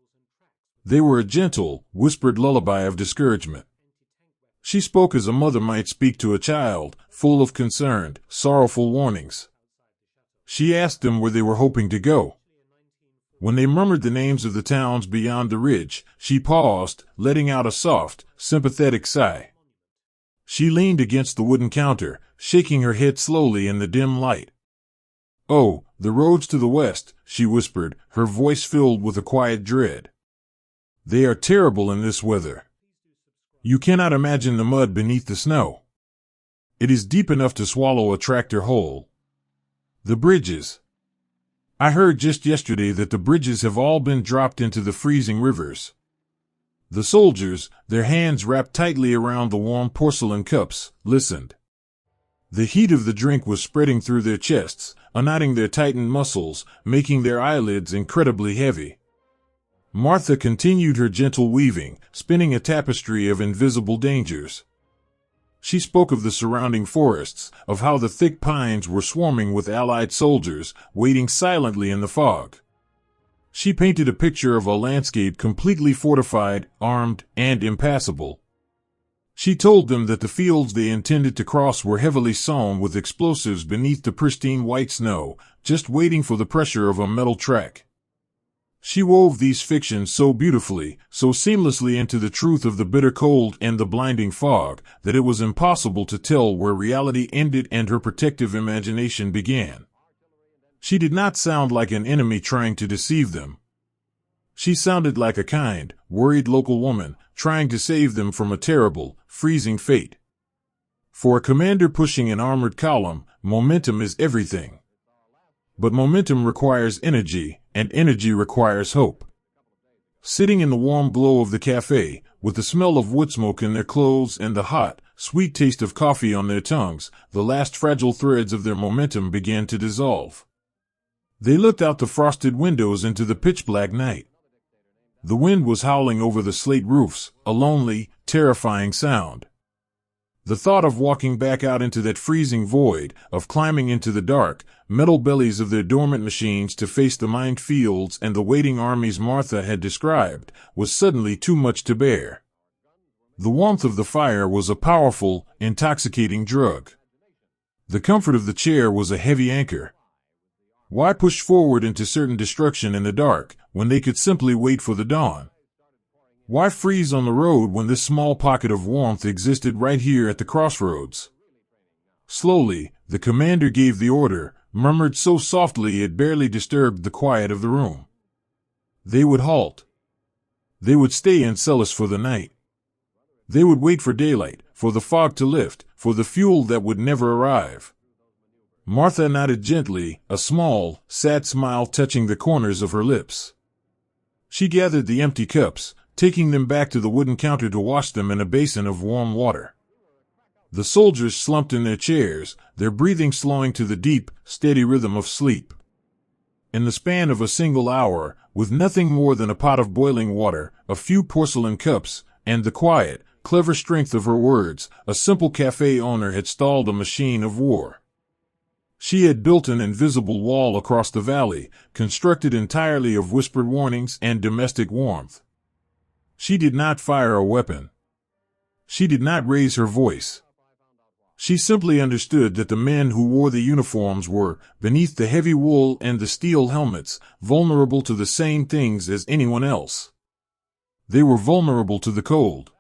They were a gentle, whispered lullaby of discouragement. She spoke as a mother might speak to a child, full of concerned, sorrowful warnings. She asked them where they were hoping to go. When they murmured the names of the towns beyond the ridge, she paused, letting out a soft, sympathetic sigh. She leaned against the wooden counter, shaking her head slowly in the dim light. "Oh, the roads to the west," she whispered, her voice filled with a quiet dread. "They are terrible in this weather. You cannot imagine the mud beneath the snow. It is deep enough to swallow a tractor whole. The bridges. I heard just yesterday that the bridges have all been dropped into the freezing rivers." The soldiers, their hands wrapped tightly around the warm porcelain cups, listened. The heat of the drink was spreading through their chests, unknotting their tightened muscles, making their eyelids incredibly heavy. Martha continued her gentle weaving, spinning a tapestry of invisible dangers. She spoke of the surrounding forests, of how the thick pines were swarming with Allied soldiers, waiting silently in the fog. She painted a picture of a landscape completely fortified, armed, and impassable. She told them that the fields they intended to cross were heavily sown with explosives beneath the pristine white snow, just waiting for the pressure of a metal track. She wove these fictions so beautifully, so seamlessly into the truth of the bitter cold and the blinding fog, that it was impossible to tell where reality ended and her protective imagination began. She did not sound like an enemy trying to deceive them. She sounded like a kind, worried local woman, trying to save them from a terrible, freezing fate. For a commander pushing an armored column, momentum is everything. But momentum requires energy, and energy requires hope. Sitting in the warm glow of the cafe, with the smell of wood smoke in their clothes and the hot, sweet taste of coffee on their tongues, the last fragile threads of their momentum began to dissolve. They looked out the frosted windows into the pitch-black night. The wind was howling over the slate roofs, a lonely, terrifying sound. The thought of walking back out into that freezing void, of climbing into the dark, metal bellies of their dormant machines to face the mined fields and the waiting armies Martha had described, was suddenly too much to bear. The warmth of the fire was a powerful, intoxicating drug. The comfort of the chair was a heavy anchor. Why push forward into certain destruction in the dark, when they could simply wait for the dawn? Why freeze on the road when this small pocket of warmth existed right here at the crossroads? Slowly, the commander gave the order, murmured so softly it barely disturbed the quiet of the room. They would halt. They would stay in Celis for the night. They would wait for daylight, for the fog to lift, for the fuel that would never arrive. Martha nodded gently, a small, sad smile touching the corners of her lips. She gathered the empty cups, taking them back to the wooden counter to wash them in a basin of warm water. The soldiers slumped in their chairs, their breathing slowing to the deep, steady rhythm of sleep. In the span of a single hour, with nothing more than a pot of boiling water, a few porcelain cups, and the quiet, clever strength of her words, a simple cafe owner had stalled a machine of war. She had built an invisible wall across the valley, constructed entirely of whispered warnings and domestic warmth. She did not fire a weapon. She did not raise her voice. She simply understood that the men who wore the uniforms were, beneath the heavy wool and the steel helmets, vulnerable to the same things as anyone else. They were vulnerable to the cold.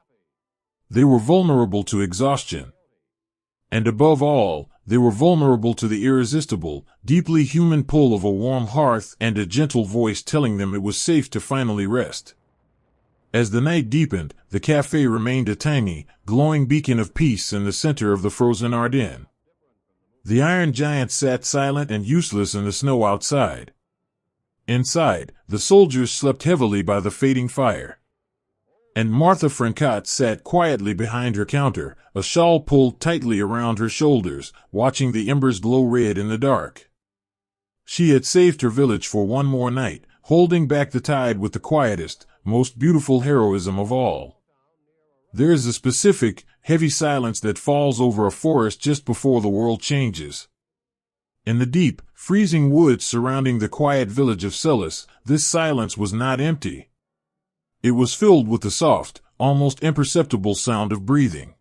They were vulnerable to exhaustion. And above all, they were vulnerable to the irresistible, deeply human pull of a warm hearth and a gentle voice telling them it was safe to finally rest. As the night deepened, the cafe remained a tiny, glowing beacon of peace in the center of the frozen Ardennes. The Iron Giant sat silent and useless in the snow outside. Inside, the soldiers slept heavily by the fading fire. And Martha Francotte sat quietly behind her counter, a shawl pulled tightly around her shoulders, watching the embers glow red in the dark. She had saved her village for one more night, holding back the tide with the quietest, most beautiful heroism of all. There is a specific, heavy silence that falls over a forest just before the world changes. In the deep, freezing woods surrounding the quiet village of Celis, this silence was not empty. It was filled with the soft, almost imperceptible sound of breathing.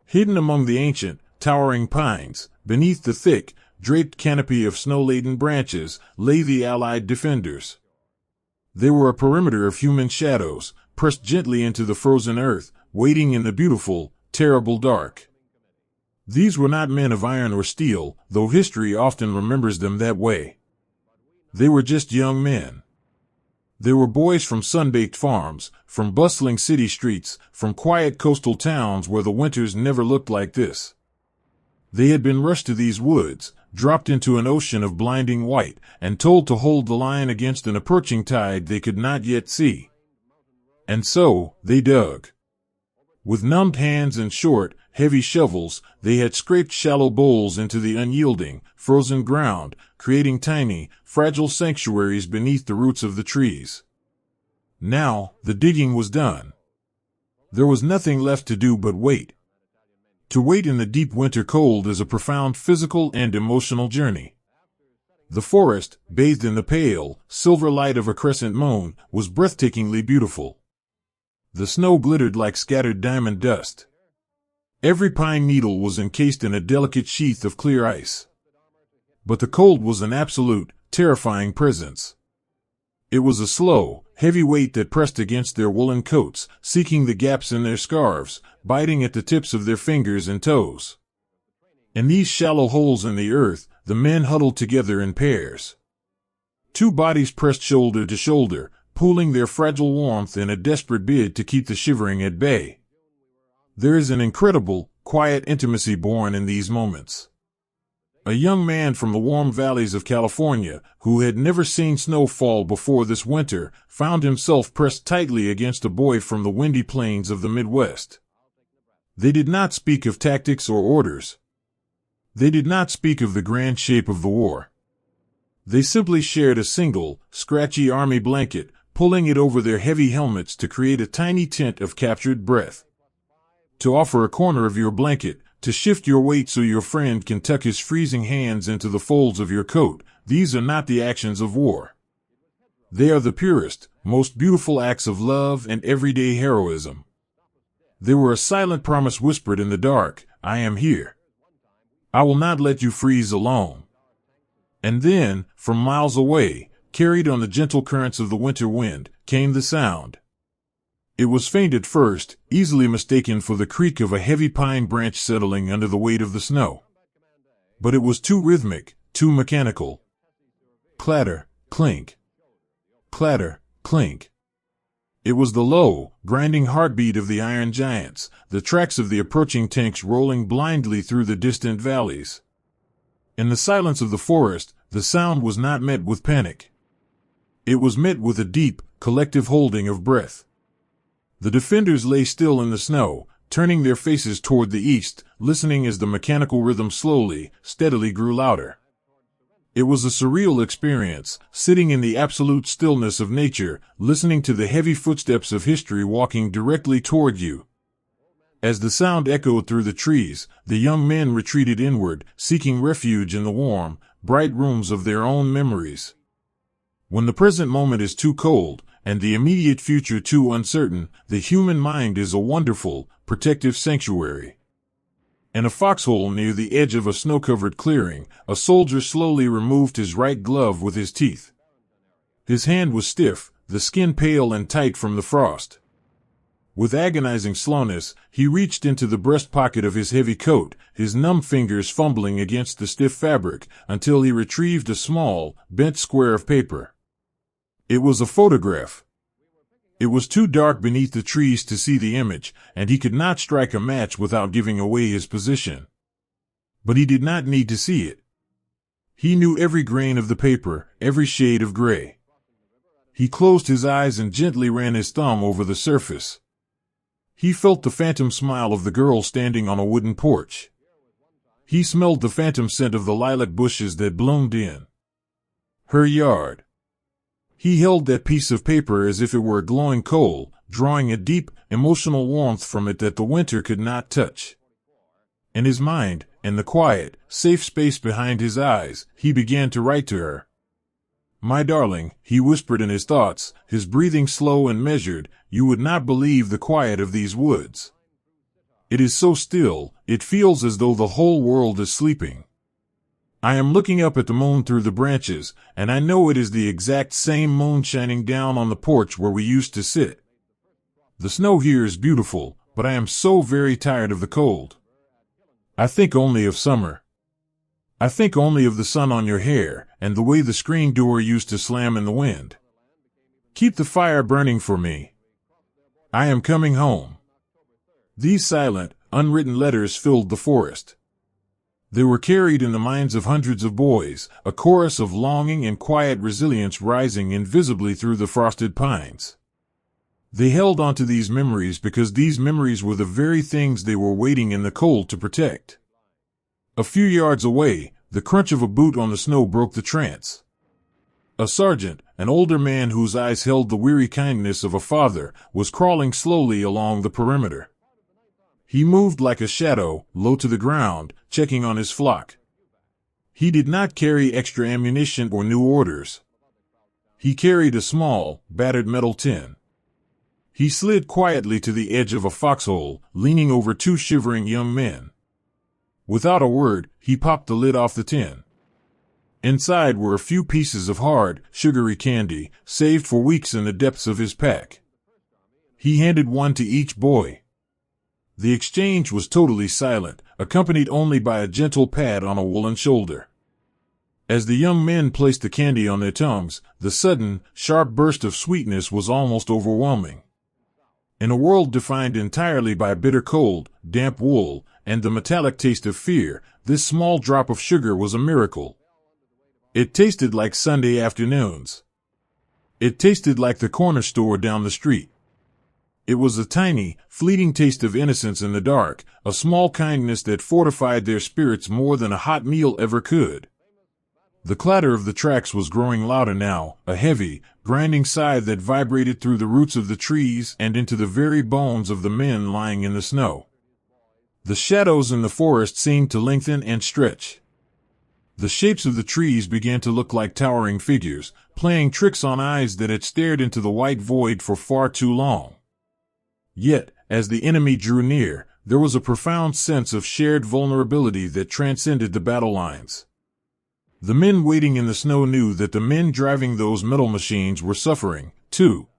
Hidden among the ancient, towering pines, beneath the thick, draped canopy of snow-laden branches, lay the Allied defenders. They were a perimeter of human shadows, pressed gently into the frozen earth, waiting in the beautiful, terrible dark. These were not men of iron or steel, though history often remembers them that way. They were just young men. They were boys from sun-baked farms, from bustling city streets, from quiet coastal towns where the winters never looked like this. They had been rushed to these woods, dropped into an ocean of blinding white, and told to hold the line against an approaching tide they could not yet see. And so, they dug. With numbed hands and short, heavy shovels, they had scraped shallow bowls into the unyielding, frozen ground, creating tiny, fragile sanctuaries beneath the roots of the trees. Now, the digging was done. There was nothing left to do but wait. To wait in the deep winter cold is a profound physical and emotional journey. The forest, bathed in the pale, silver light of a crescent moon, was breathtakingly beautiful. The snow glittered like scattered diamond dust. Every pine needle was encased in a delicate sheath of clear ice. But the cold was an absolute, terrifying presence. It was a slow, heavy weight that pressed against their woolen coats, seeking the gaps in their scarves, biting at the tips of their fingers and toes. In these shallow holes in the earth, the men huddled together in pairs. Two bodies pressed shoulder to shoulder, pooling their fragile warmth in a desperate bid to keep the shivering at bay. There is an incredible, quiet intimacy born in these moments. A young man from the warm valleys of California, who had never seen snow fall before this winter, found himself pressed tightly against a boy from the windy plains of the Midwest. They did not speak of tactics or orders. They did not speak of the grand shape of the war. They simply shared a single, scratchy army blanket, pulling it over their heavy helmets to create a tiny tent of captured breath. To offer a corner of your blanket, to shift your weight so your friend can tuck his freezing hands into the folds of your coat, these are not the actions of war. They are the purest, most beautiful acts of love and everyday heroism. They were a silent promise whispered in the dark, I am here. I will not let you freeze alone. And then, from miles away, carried on the gentle currents of the winter wind, came the sound. It was faint at first, easily mistaken for the creak of a heavy pine branch settling under the weight of the snow. But it was too rhythmic, too mechanical. Clatter, clink. Clatter, clink. It was the low, grinding heartbeat of the iron giants, the tracks of the approaching tanks rolling blindly through the distant valleys. In the silence of the forest, the sound was not met with panic. It was met with a deep, collective holding of breath. The defenders lay still in the snow, turning their faces toward the east, listening as the mechanical rhythm slowly, steadily grew louder. It was a surreal experience, sitting in the absolute stillness of nature, listening to the heavy footsteps of history walking directly toward you. As the sound echoed through the trees, the young men retreated inward, seeking refuge in the warm, bright rooms of their own memories. When the present moment is too cold, and the immediate future too uncertain, the human mind is a wonderful, protective sanctuary. In a foxhole near the edge of a snow-covered clearing, a soldier slowly removed his right glove with his teeth. His hand was stiff, the skin pale and tight from the frost. With agonizing slowness, he reached into the breast pocket of his heavy coat, his numb fingers fumbling against the stiff fabric, until he retrieved a small, bent square of paper. It was a photograph. It was too dark beneath the trees to see the image, and he could not strike a match without giving away his position. But he did not need to see it. He knew every grain of the paper, every shade of gray. He closed his eyes and gently ran his thumb over the surface. He felt the phantom smile of the girl standing on a wooden porch. He smelled the phantom scent of the lilac bushes that bloomed in her yard. He held that piece of paper as if it were a glowing coal, drawing a deep, emotional warmth from it that the winter could not touch. In his mind, in the quiet, safe space behind his eyes, he began to write to her. My darling, he whispered in his thoughts, his breathing slow and measured, you would not believe the quiet of these woods. It is so still, it feels as though the whole world is sleeping. I am looking up at the moon through the branches, and I know it is the exact same moon shining down on the porch where we used to sit. The snow here is beautiful, but I am so very tired of the cold. I think only of summer. I think only of the sun on your hair, and the way the screen door used to slam in the wind. Keep the fire burning for me. I am coming home. These silent, unwritten letters filled the forest. They were carried in the minds of hundreds of boys, a chorus of longing and quiet resilience rising invisibly through the frosted pines. They held on to these memories because these memories were the very things they were waiting in the cold to protect. A few yards away, the crunch of a boot on the snow broke the trance. A sergeant, an older man whose eyes held the weary kindness of a father, was crawling slowly along the perimeter. He moved like a shadow, low to the ground, checking on his flock. He did not carry extra ammunition or new orders. He carried a small, battered metal tin. He slid quietly to the edge of a foxhole, leaning over two shivering young men. Without a word, he popped the lid off the tin. Inside were a few pieces of hard, sugary candy, saved for weeks in the depths of his pack. He handed one to each boy. The exchange was totally silent, accompanied only by a gentle pat on a woolen shoulder. As the young men placed the candy on their tongues, the sudden, sharp burst of sweetness was almost overwhelming. In a world defined entirely by bitter cold, damp wool, and the metallic taste of fear, this small drop of sugar was a miracle. It tasted like Sunday afternoons. It tasted like the corner store down the street. It was a tiny, fleeting taste of innocence in the dark, a small kindness that fortified their spirits more than a hot meal ever could. The clatter of the tracks was growing louder now, a heavy, grinding sigh that vibrated through the roots of the trees and into the very bones of the men lying in the snow. The shadows in the forest seemed to lengthen and stretch. The shapes of the trees began to look like towering figures, playing tricks on eyes that had stared into the white void for far too long. Yet, as the enemy drew near, there was a profound sense of shared vulnerability that transcended the battle lines. The men waiting in the snow knew that the men driving those metal machines were suffering, too.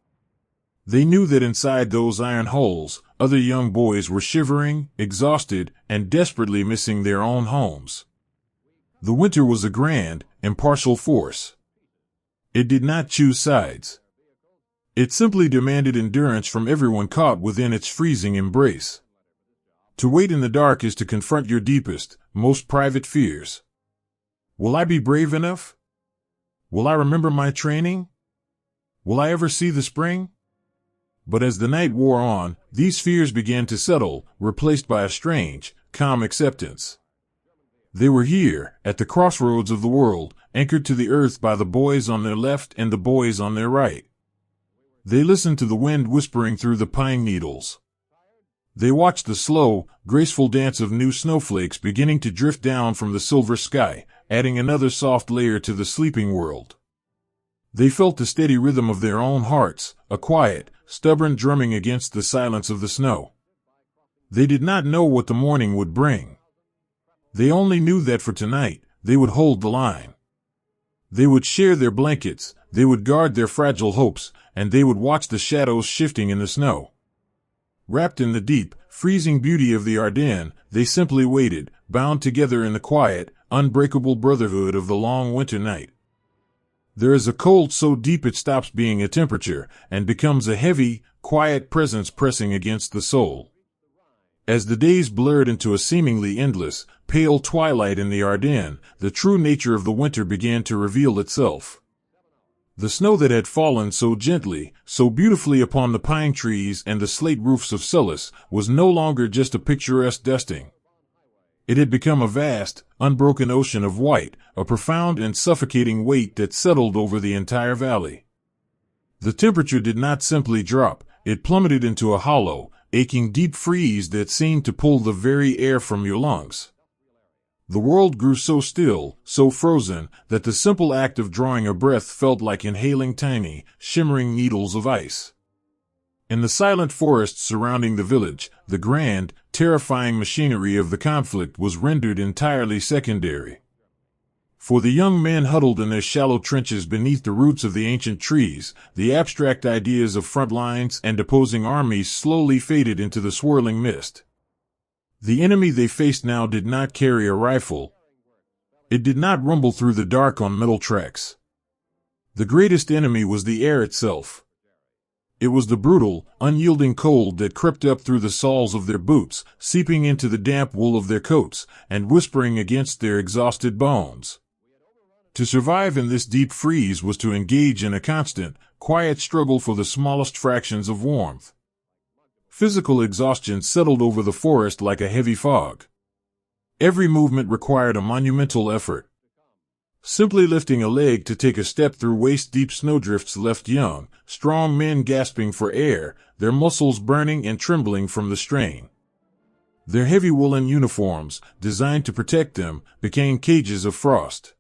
They knew that inside those iron holes, other young boys were shivering, exhausted, and desperately missing their own homes. The winter was a grand, impartial force. It did not choose sides. It simply demanded endurance from everyone caught within its freezing embrace. To wait in the dark is to confront your deepest, most private fears. Will I be brave enough? Will I remember my training? Will I ever see the spring? But as the night wore on, these fears began to settle, replaced by a strange, calm acceptance. They were here, at the crossroads of the world, anchored to the earth by the boys on their left and the boys on their right. They listened to the wind whispering through the pine needles. They watched the slow, graceful dance of new snowflakes beginning to drift down from the silver sky, adding another soft layer to the sleeping world. They felt the steady rhythm of their own hearts, a quiet, stubborn drumming against the silence of the snow. They did not know what the morning would bring. They only knew that for tonight, they would hold the line. They would share their blankets, they would guard their fragile hopes, and they would watch the shadows shifting in the snow. Wrapped in the deep, freezing beauty of the Ardennes, they simply waited, bound together in the quiet, unbreakable brotherhood of the long winter night. There is a cold so deep it stops being a temperature, and becomes a heavy, quiet presence pressing against the soul. As the days blurred into a seemingly endless, pale twilight in the Ardennes, the true nature of the winter began to reveal itself. The snow that had fallen so gently, so beautifully upon the pine trees and the slate roofs of Celis was no longer just a picturesque dusting. It had become a vast, unbroken ocean of white, a profound and suffocating weight that settled over the entire valley. The temperature did not simply drop, it plummeted into a hollow, aching deep freeze that seemed to pull the very air from your lungs. The world grew so still, so frozen, that the simple act of drawing a breath felt like inhaling tiny, shimmering needles of ice. In the silent forests surrounding the village, the grand, terrifying machinery of the conflict was rendered entirely secondary. For the young men huddled in their shallow trenches beneath the roots of the ancient trees, the abstract ideas of front lines and opposing armies slowly faded into the swirling mist. The enemy they faced now did not carry a rifle. It did not rumble through the dark on metal tracks. The greatest enemy was the air itself. It was the brutal, unyielding cold that crept up through the soles of their boots, seeping into the damp wool of their coats, and whispering against their exhausted bones. To survive in this deep freeze was to engage in a constant, quiet struggle for the smallest fractions of warmth. Physical exhaustion settled over the forest like a heavy fog. Every movement required a monumental effort. Simply lifting a leg to take a step through waist-deep snowdrifts left young, strong men gasping for air, their muscles burning and trembling from the strain. Their heavy woolen uniforms, designed to protect them, became cages of frost.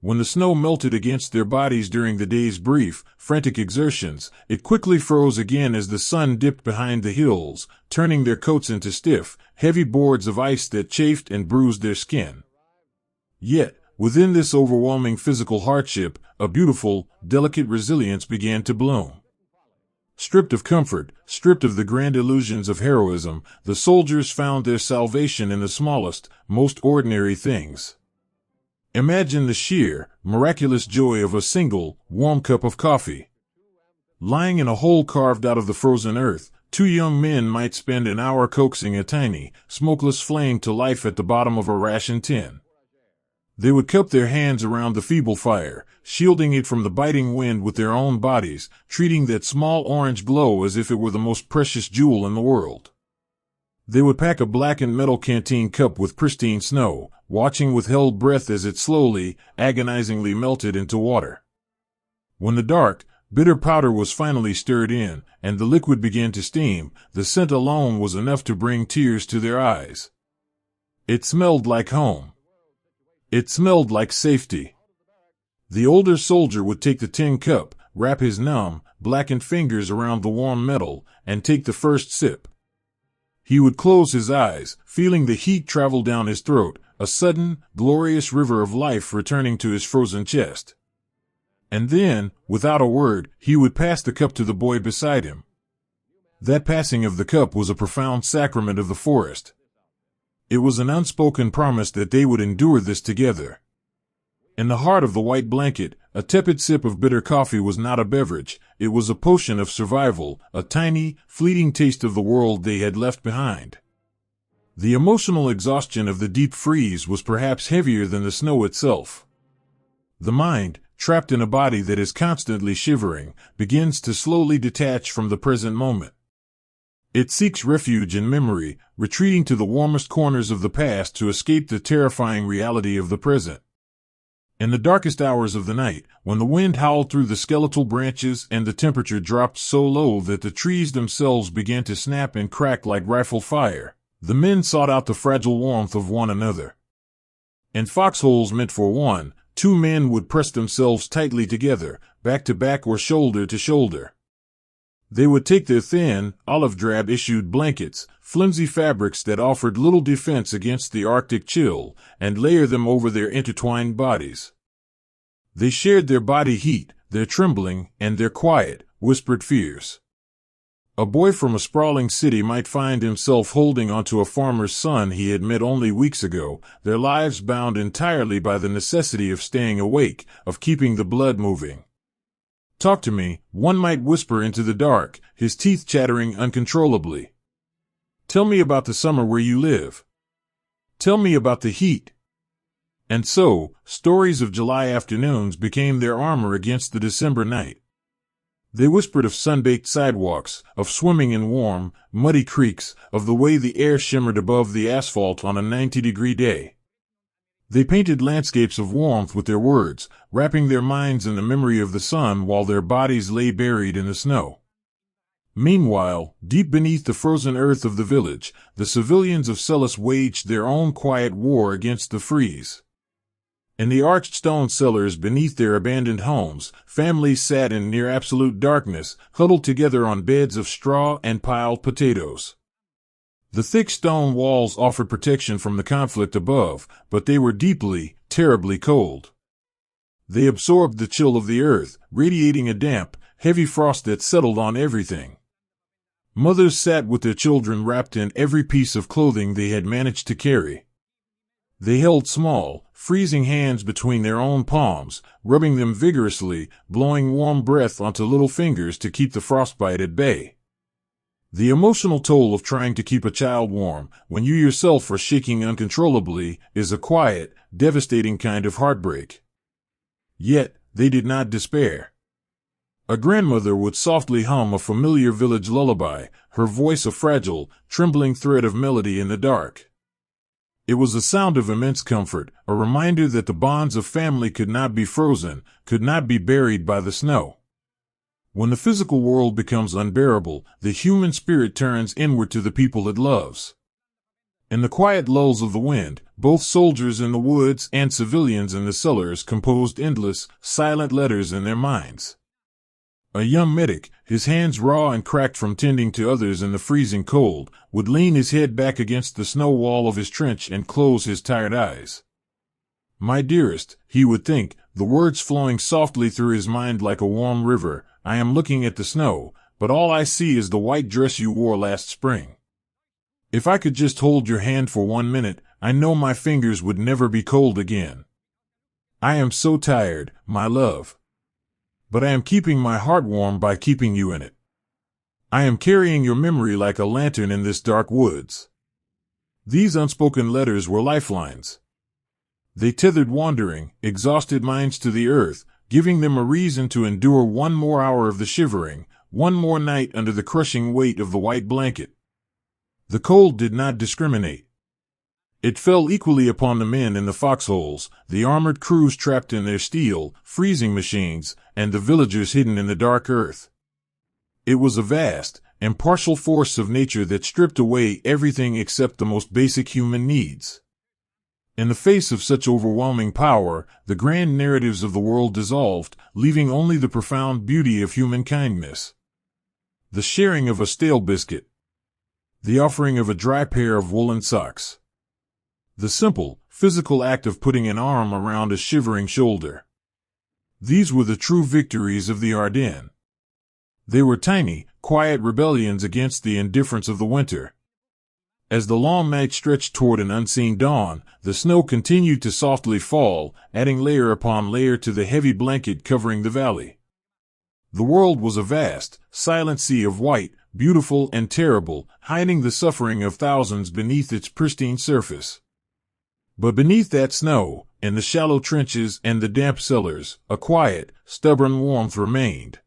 When the snow melted against their bodies during the day's brief, frantic exertions, it quickly froze again as the sun dipped behind the hills, turning their coats into stiff, heavy boards of ice that chafed and bruised their skin. Yet, within this overwhelming physical hardship, a beautiful, delicate resilience began to bloom. Stripped of comfort, stripped of the grand illusions of heroism, the soldiers found their salvation in the smallest, most ordinary things. Imagine the sheer, miraculous joy of a single, warm cup of coffee. Lying in a hole carved out of the frozen earth, two young men might spend an hour coaxing a tiny, smokeless flame to life at the bottom of a ration tin. They would cup their hands around the feeble fire, shielding it from the biting wind with their own bodies, treating that small orange glow as if it were the most precious jewel in the world. They would pack a blackened metal canteen cup with pristine snow, watching with held breath as it slowly, agonizingly melted into water. When the dark, bitter powder was finally stirred in, and the liquid began to steam, the scent alone was enough to bring tears to their eyes. It smelled like home. It smelled like safety. The older soldier would take the tin cup, wrap his numb, blackened fingers around the warm metal, and take the first sip. He would close his eyes, feeling the heat travel down his throat, a sudden, glorious river of life returning to his frozen chest. And then, without a word, he would pass the cup to the boy beside him. That passing of the cup was a profound sacrament of the forest. It was an unspoken promise that they would endure this together. In the heart of the white blanket, a tepid sip of bitter coffee was not a beverage, it was a potion of survival, a tiny, fleeting taste of the world they had left behind. The emotional exhaustion of the deep freeze was perhaps heavier than the snow itself. The mind, trapped in a body that is constantly shivering, begins to slowly detach from the present moment. It seeks refuge in memory, retreating to the warmest corners of the past to escape the terrifying reality of the present. In the darkest hours of the night, when the wind howled through the skeletal branches and the temperature dropped so low that the trees themselves began to snap and crack like rifle fire, the men sought out the fragile warmth of one another. In foxholes meant for one, two men would press themselves tightly together, back to back or shoulder to shoulder. They would take their thin, olive-drab-issued blankets, flimsy fabrics that offered little defense against the Arctic chill, and layer them over their intertwined bodies. They shared their body heat, their trembling, and their quiet, whispered fears. A boy from a sprawling city might find himself holding onto a farmer's son he had met only weeks ago, their lives bound entirely by the necessity of staying awake, of keeping the blood moving. "Talk to me," one might whisper into the dark, his teeth chattering uncontrollably. "Tell me about the summer where you live. Tell me about the heat." And so, stories of July afternoons became their armor against the December night. They whispered of sun-baked sidewalks, of swimming in warm, muddy creeks, of the way the air shimmered above the asphalt on a 90-degree day. They painted landscapes of warmth with their words, wrapping their minds in the memory of the sun while their bodies lay buried in the snow. Meanwhile, deep beneath the frozen earth of the village, the civilians of Celles waged their own quiet war against the freeze. In the arched stone cellars beneath their abandoned homes, families sat in near absolute darkness, huddled together on beds of straw and piled potatoes. The thick stone walls offered protection from the conflict above, but they were deeply, terribly cold. They absorbed the chill of the earth, radiating a damp, heavy frost that settled on everything. Mothers sat with their children wrapped in every piece of clothing they had managed to carry. They held small, freezing hands between their own palms, rubbing them vigorously, blowing warm breath onto little fingers to keep the frostbite at bay. The emotional toll of trying to keep a child warm, when you yourself are shaking uncontrollably, is a quiet, devastating kind of heartbreak. Yet, they did not despair. A grandmother would softly hum a familiar village lullaby, her voice a fragile, trembling thread of melody in the dark. It was a sound of immense comfort, a reminder that the bonds of family could not be frozen, could not be buried by the snow. When the physical world becomes unbearable, the human spirit turns inward to the people it loves. In the quiet lulls of the wind, both soldiers in the woods and civilians in the cellars composed endless, silent letters in their minds. A young medic, his hands raw and cracked from tending to others in the freezing cold, would lean his head back against the snow wall of his trench and close his tired eyes. "My dearest," he would think, the words flowing softly through his mind like a warm river, "I am looking at the snow, but all I see is the white dress you wore last spring. If I could just hold your hand for 1 minute, I know my fingers would never be cold again. I am so tired, my love. But I am keeping my heart warm by keeping you in it. I am carrying your memory like a lantern in this dark woods." These unspoken letters were lifelines. They tethered wandering, exhausted minds to the earth, giving them a reason to endure one more hour of the shivering, one more night under the crushing weight of the white blanket. The cold did not discriminate. It fell equally upon the men in the foxholes, the armored crews trapped in their steel, freezing machines, and the villagers hidden in the dark earth. It was a vast, impartial force of nature that stripped away everything except the most basic human needs. In the face of such overwhelming power, the grand narratives of the world dissolved, leaving only the profound beauty of human kindness. The sharing of a stale biscuit. The offering of a dry pair of woolen socks. The simple, physical act of putting an arm around a shivering shoulder. These were the true victories of the Ardennes. They were tiny, quiet rebellions against the indifference of the winter. As the long night stretched toward an unseen dawn, the snow continued to softly fall, adding layer upon layer to the heavy blanket covering the valley. The world was a vast, silent sea of white, beautiful and terrible, hiding the suffering of thousands beneath its pristine surface. But beneath that snow, in the shallow trenches and the damp cellars, a quiet, stubborn warmth remained.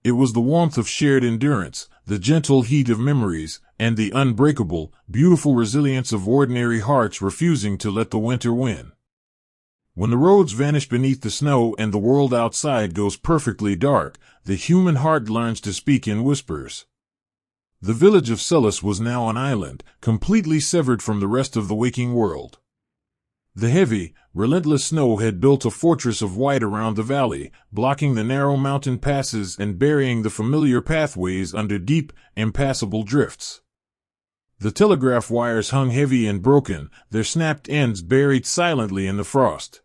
It was the warmth of shared endurance, the gentle heat of memories, and the unbreakable, beautiful resilience of ordinary hearts refusing to let the winter win. When the roads vanish beneath the snow and the world outside goes perfectly dark, the human heart learns to speak in whispers. The village of Celles was now an island, completely severed from the rest of the waking world. The heavy, relentless snow had built a fortress of white around the valley, blocking the narrow mountain passes and burying the familiar pathways under deep, impassable drifts. The telegraph wires hung heavy and broken, their snapped ends buried silently in the frost.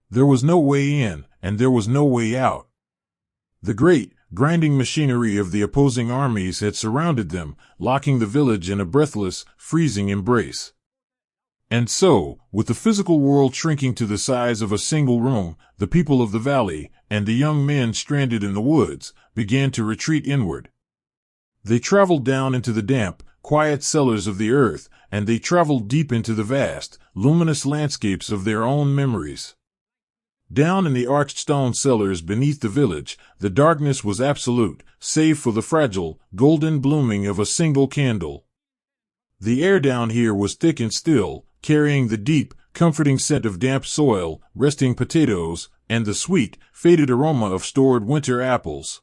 There was no way in, and there was no way out. The great, grinding machinery of the opposing armies had surrounded them, locking the village in a breathless, freezing embrace. And so, with the physical world shrinking to the size of a single room, the people of the valley, and the young men stranded in the woods, began to retreat inward. They traveled down into the damp, quiet cellars of the earth, and they traveled deep into the vast, luminous landscapes of their own memories. Down in the arched stone cellars beneath the village, the darkness was absolute, save for the fragile, golden blooming of a single candle. The air down here was thick and still, carrying the deep, comforting scent of damp soil, resting potatoes, and the sweet, faded aroma of stored winter apples.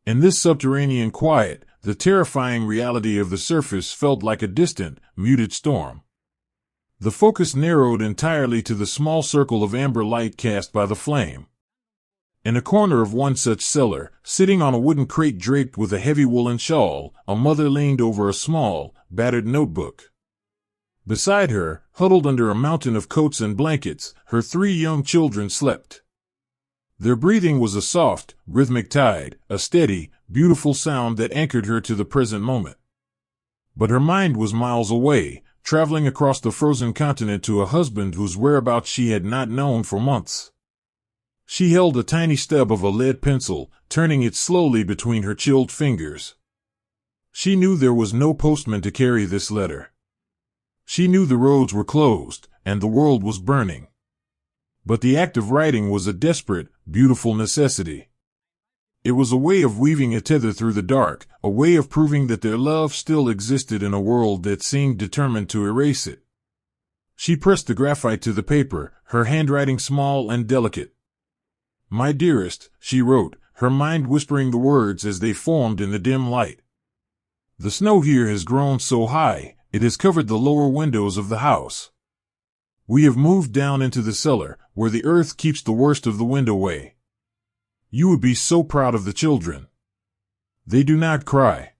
In this subterranean quiet, the terrifying reality of the surface felt like a distant, muted storm. The focus narrowed entirely to the small circle of amber light cast by the flame. In a corner of one such cellar, sitting on a wooden crate draped with a heavy woolen shawl, a mother leaned over a small, battered notebook. Beside her, huddled under a mountain of coats and blankets, her 3 young children slept. Their breathing was a soft, rhythmic tide, a steady, beautiful sound that anchored her to the present moment. But her mind was miles away, traveling across the frozen continent to a husband whose whereabouts she had not known for months. She held a tiny stub of a lead pencil, turning it slowly between her chilled fingers. She knew there was no postman to carry this letter. She knew the roads were closed, and the world was burning. But the act of writing was a desperate, beautiful necessity. It was a way of weaving a tether through the dark, a way of proving that their love still existed in a world that seemed determined to erase it. She pressed the graphite to the paper, her handwriting small and delicate. "My dearest," she wrote, her mind whispering the words as they formed in the dim light. "The snow here has grown so high, it has covered the lower windows of the house. We have moved down into the cellar, where the earth keeps the worst of the wind away. You would be so proud of the children. They do not cry.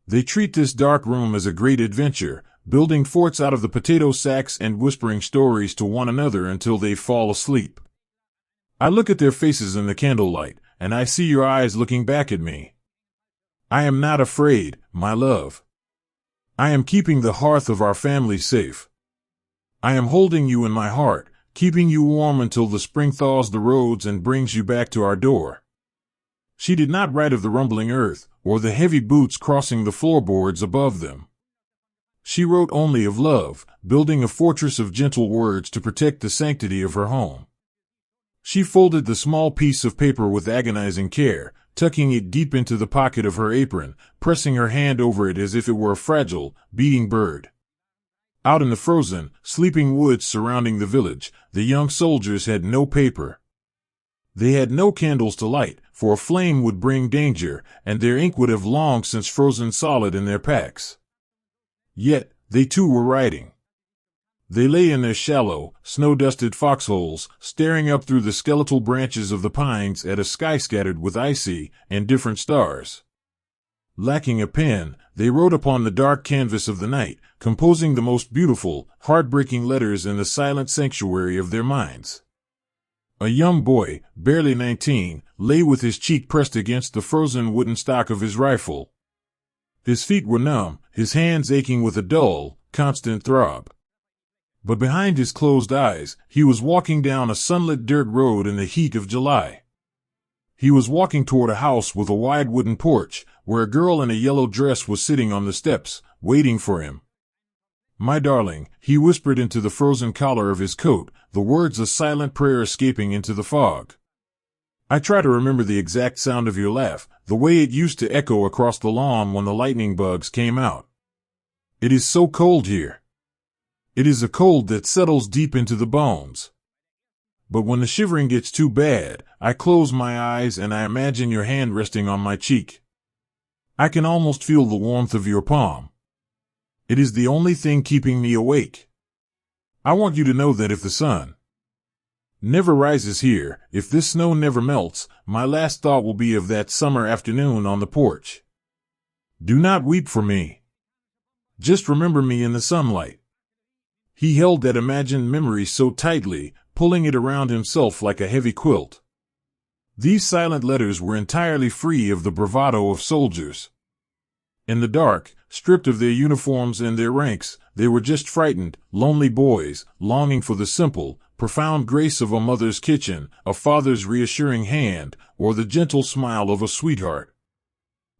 They treat this dark room as a great adventure, building forts out of the potato sacks and whispering stories to one another until they fall asleep. I look at their faces in the candlelight, and I see your eyes looking back at me. I am not afraid, my love. I am keeping the hearth of our family safe. I am holding you in my heart, keeping you warm until the spring thaws the roads and brings you back to our door." She did not write of the rumbling earth, or the heavy boots crossing the floorboards above them. She wrote only of love, building a fortress of gentle words to protect the sanctity of her home. She folded the small piece of paper with agonizing care, tucking it deep into the pocket of her apron, pressing her hand over it as if it were a fragile, beating bird. Out in the frozen, sleeping woods surrounding the village, the young soldiers had no paper. They had no candles to light, for a flame would bring danger, and their ink would have long since frozen solid in their packs. Yet, they too were writing. They lay in their shallow, snow-dusted foxholes, staring up through the skeletal branches of the pines at a sky scattered with icy and different stars. Lacking a pen, they wrote upon the dark canvas of the night, composing the most beautiful, heartbreaking letters in the silent sanctuary of their minds. A young boy, barely 19, lay with his cheek pressed against the frozen wooden stock of his rifle. His feet were numb, his hands aching with a dull, constant throb. But behind his closed eyes, he was walking down a sunlit dirt road in the heat of July. He was walking toward a house with a wide wooden porch, where a girl in a yellow dress was sitting on the steps, waiting for him. "My darling," he whispered into the frozen collar of his coat, the words a silent prayer escaping into the fog. "I try to remember the exact sound of your laugh, the way it used to echo across the lawn when the lightning bugs came out. It is so cold here. It is a cold that settles deep into the bones. But when the shivering gets too bad, I close my eyes and I imagine your hand resting on my cheek. I can almost feel the warmth of your palm. It is the only thing keeping me awake. I want you to know that if the sun never rises here, if this snow never melts, my last thought will be of that summer afternoon on the porch. Do not weep for me. Just remember me in the sunlight." He held that imagined memory so tightly, pulling it around himself like a heavy quilt. These silent letters were entirely free of the bravado of soldiers. In the dark, stripped of their uniforms and their ranks, they were just frightened, lonely boys, longing for the simple, profound grace of a mother's kitchen, a father's reassuring hand, or the gentle smile of a sweetheart.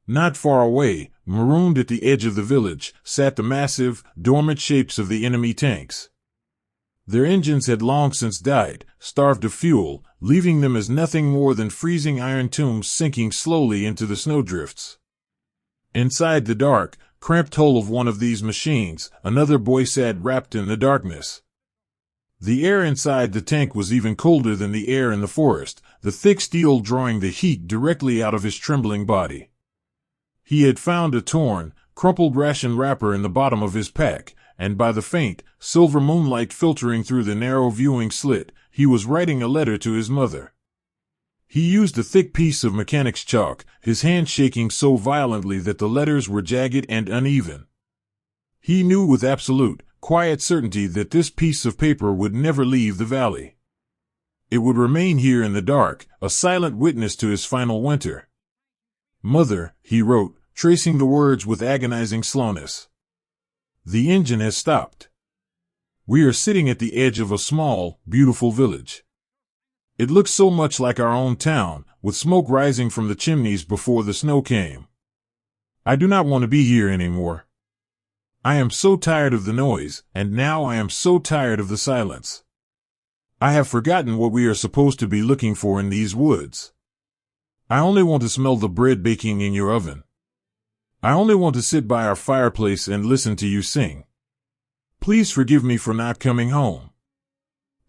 Not far away, marooned at the edge of the village, sat the massive, dormant shapes of the enemy tanks. Their engines had long since died, starved of fuel, leaving them as nothing more than freezing iron tombs sinking slowly into the snowdrifts. Inside the dark, cramped hull of one of these machines, another boy sat wrapped in the darkness. The air inside the tank was even colder than the air in the forest, the thick steel drawing the heat directly out of his trembling body. He had found a torn, crumpled ration wrapper in the bottom of his pack, and by the faint, silver moonlight filtering through the narrow viewing slit, he was writing a letter to his mother. He used a thick piece of mechanic's chalk, his hand shaking so violently that the letters were jagged and uneven. He knew with absolute, quiet certainty that this piece of paper would never leave the valley. It would remain here in the dark, a silent witness to his final winter. "Mother," he wrote, tracing the words with agonizing slowness. "The engine has stopped. We are sitting at the edge of a small, beautiful village. It looks so much like our own town, with smoke rising from the chimneys before the snow came. I do not want to be here anymore. I am so tired of the noise, and now I am so tired of the silence. I have forgotten what we are supposed to be looking for in these woods. I only want to smell the bread baking in your oven. I only want to sit by our fireplace and listen to you sing. Please forgive me for not coming home.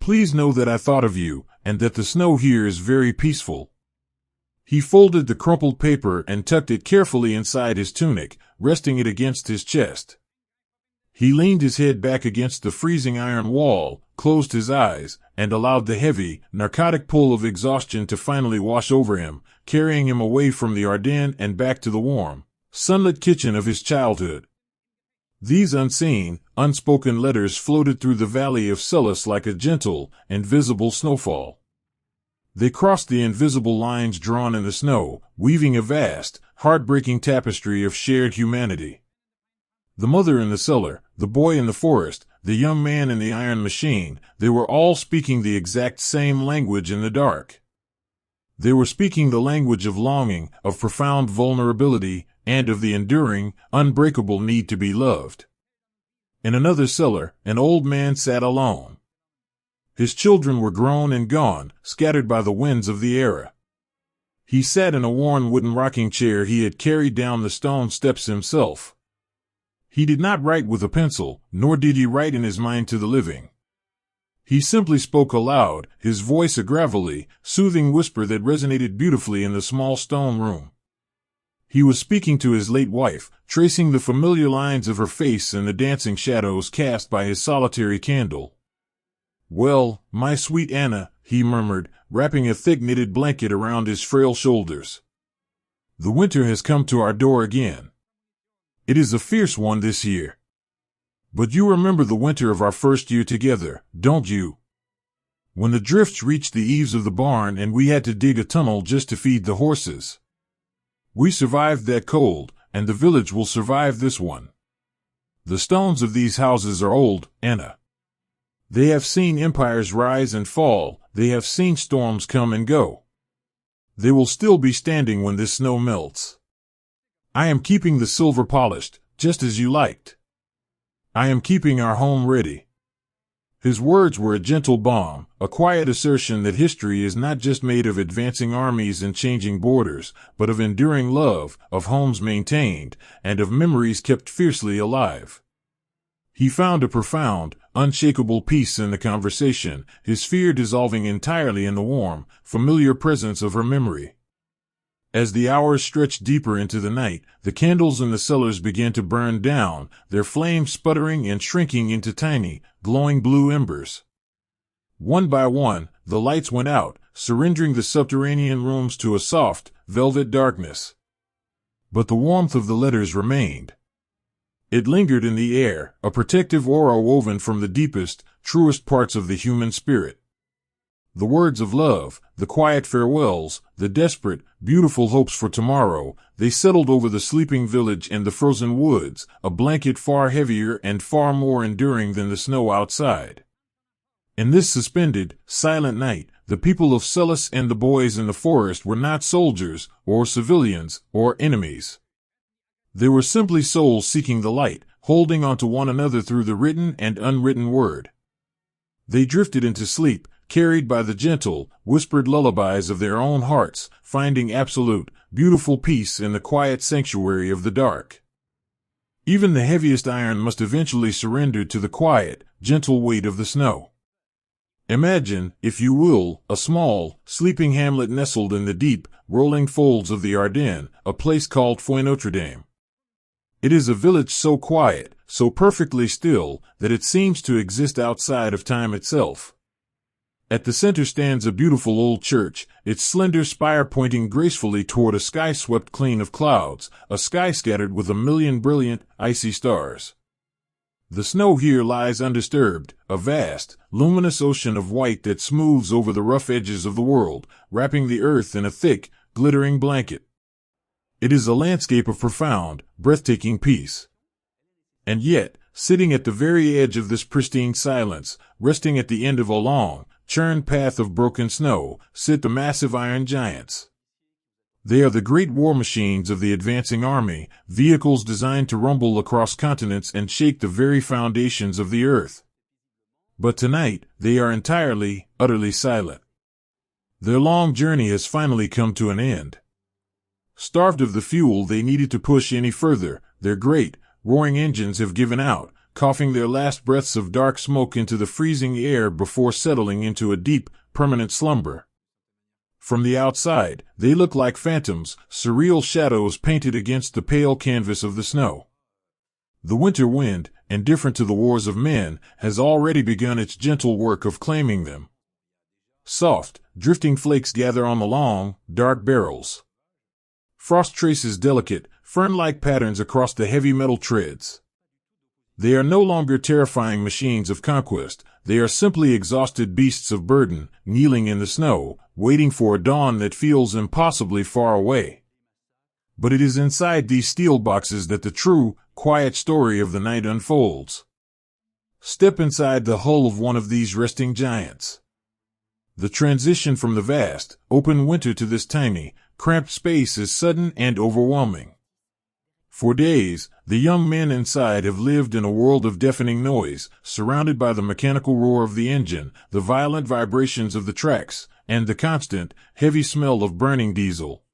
Please know that I thought of you, and that the snow here is very peaceful." He folded the crumpled paper and tucked it carefully inside his tunic, resting it against his chest. He leaned his head back against the freezing iron wall, closed his eyes, and allowed the heavy, narcotic pull of exhaustion to finally wash over him, carrying him away from the Ardennes and back to the warm, sunlit kitchen of his childhood. These unseen, unspoken letters floated through the valley of Celis like a gentle, invisible snowfall. They crossed the invisible lines drawn in the snow, weaving a vast, heartbreaking tapestry of shared humanity. The mother in the cellar, the boy in the forest, the young man in the iron machine, they were all speaking the exact same language in the dark. They were speaking the language of longing, of profound vulnerability, and of the enduring, unbreakable need to be loved. In another cellar, an old man sat alone. His children were grown and gone, scattered by the winds of the era. He sat in a worn wooden rocking chair he had carried down the stone steps himself. He did not write with a pencil, nor did he write in his mind to the living. He simply spoke aloud, his voice a gravelly, soothing whisper that resonated beautifully in the small stone room. He was speaking to his late wife, tracing the familiar lines of her face in the dancing shadows cast by his solitary candle. "Well, my sweet Anna," he murmured, wrapping a thick knitted blanket around his frail shoulders. "The winter has come to our door again. It is a fierce one this year. But you remember the winter of our first year together, don't you? When the drifts reached the eaves of the barn and we had to dig a tunnel just to feed the horses. We survived that cold, and the village will survive this one. The stones of these houses are old, Anna. They have seen empires rise and fall, they have seen storms come and go. They will still be standing when this snow melts. I am keeping the silver polished, just as you liked. I am keeping our home ready." His words were a gentle balm, a quiet assertion that history is not just made of advancing armies and changing borders, but of enduring love, of homes maintained, and of memories kept fiercely alive. He found a profound, unshakable peace in the conversation, his fear dissolving entirely in the warm, familiar presence of her memory. As the hours stretched deeper into the night, the candles in the cellars began to burn down, their flames sputtering and shrinking into tiny, glowing blue embers. One by one, the lights went out, surrendering the subterranean rooms to a soft, velvet darkness. But the warmth of the letters remained. It lingered in the air, a protective aura woven from the deepest, truest parts of the human spirit. The words of love, the quiet farewells, the desperate, beautiful hopes for tomorrow, they settled over the sleeping village and the frozen woods, a blanket far heavier and far more enduring than the snow outside. In this suspended, silent night, the people of Celis and the boys in the forest were not soldiers, or civilians, or enemies. They were simply souls seeking the light, holding on to one another through the written and unwritten word. They drifted into sleep, carried by the gentle, whispered lullabies of their own hearts, finding absolute, beautiful peace in the quiet sanctuary of the dark. Even the heaviest iron must eventually surrender to the quiet, gentle weight of the snow. Imagine, if you will, a small, sleeping hamlet nestled in the deep, rolling folds of the Ardennes, a place called Foy-Notre-Dame. It is a village so quiet, so perfectly still, that it seems to exist outside of time itself. At the center stands a beautiful old church, its slender spire pointing gracefully toward a sky swept clean of clouds, a sky scattered with a million brilliant, icy stars. The snow here lies undisturbed, a vast, luminous ocean of white that smooths over the rough edges of the world, wrapping the earth in a thick, glittering blanket. It is a landscape of profound, breathtaking peace. And yet, sitting at the very edge of this pristine silence, resting at the end of a long, churned path of broken snow, sit the massive iron giants. They are the great war machines of the advancing army, vehicles designed to rumble across continents and shake the very foundations of the earth. But tonight, they are entirely, utterly silent. Their long journey has finally come to an end. Starved of the fuel they needed to push any further, their great, roaring engines have given out, coughing their last breaths of dark smoke into the freezing air before settling into a deep, permanent slumber. From the outside, they look like phantoms, surreal shadows painted against the pale canvas of the snow. The winter wind, indifferent to the wars of men, has already begun its gentle work of claiming them. Soft, drifting flakes gather on the long, dark barrels. Frost traces delicate, fern-like patterns across the heavy metal treads. They are no longer terrifying machines of conquest, they are simply exhausted beasts of burden, kneeling in the snow, waiting for a dawn that feels impossibly far away. But it is inside these steel boxes that the true, quiet story of the night unfolds. Step inside the hull of one of these resting giants. The transition from the vast, open winter to this tiny, cramped space is sudden and overwhelming. For days, the young men inside have lived in a world of deafening noise, surrounded by the mechanical roar of the engine, the violent vibrations of the tracks, and the constant, heavy smell of burning diesel.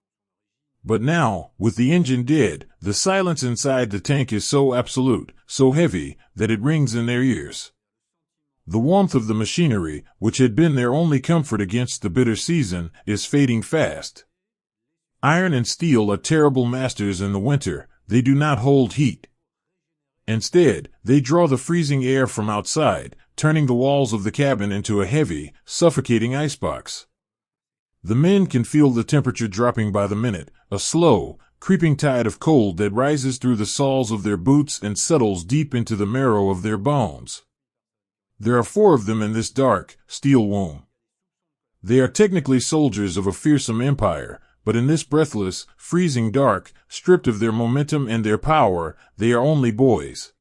But now, with the engine dead, the silence inside the tank is so absolute, so heavy, that it rings in their ears. The warmth of the machinery, which had been their only comfort against the bitter season, is fading fast. Iron and steel are terrible masters in the winter. They do not hold heat. Instead, they draw the freezing air from outside, turning the walls of the cabin into a heavy, suffocating icebox. The men can feel the temperature dropping by the minute, a slow, creeping tide of cold that rises through the soles of their boots and settles deep into the marrow of their bones. There are 4 of them in this dark, steel womb. They are technically soldiers of a fearsome empire, but in this breathless, freezing dark, stripped of their momentum and their power, they are only boys.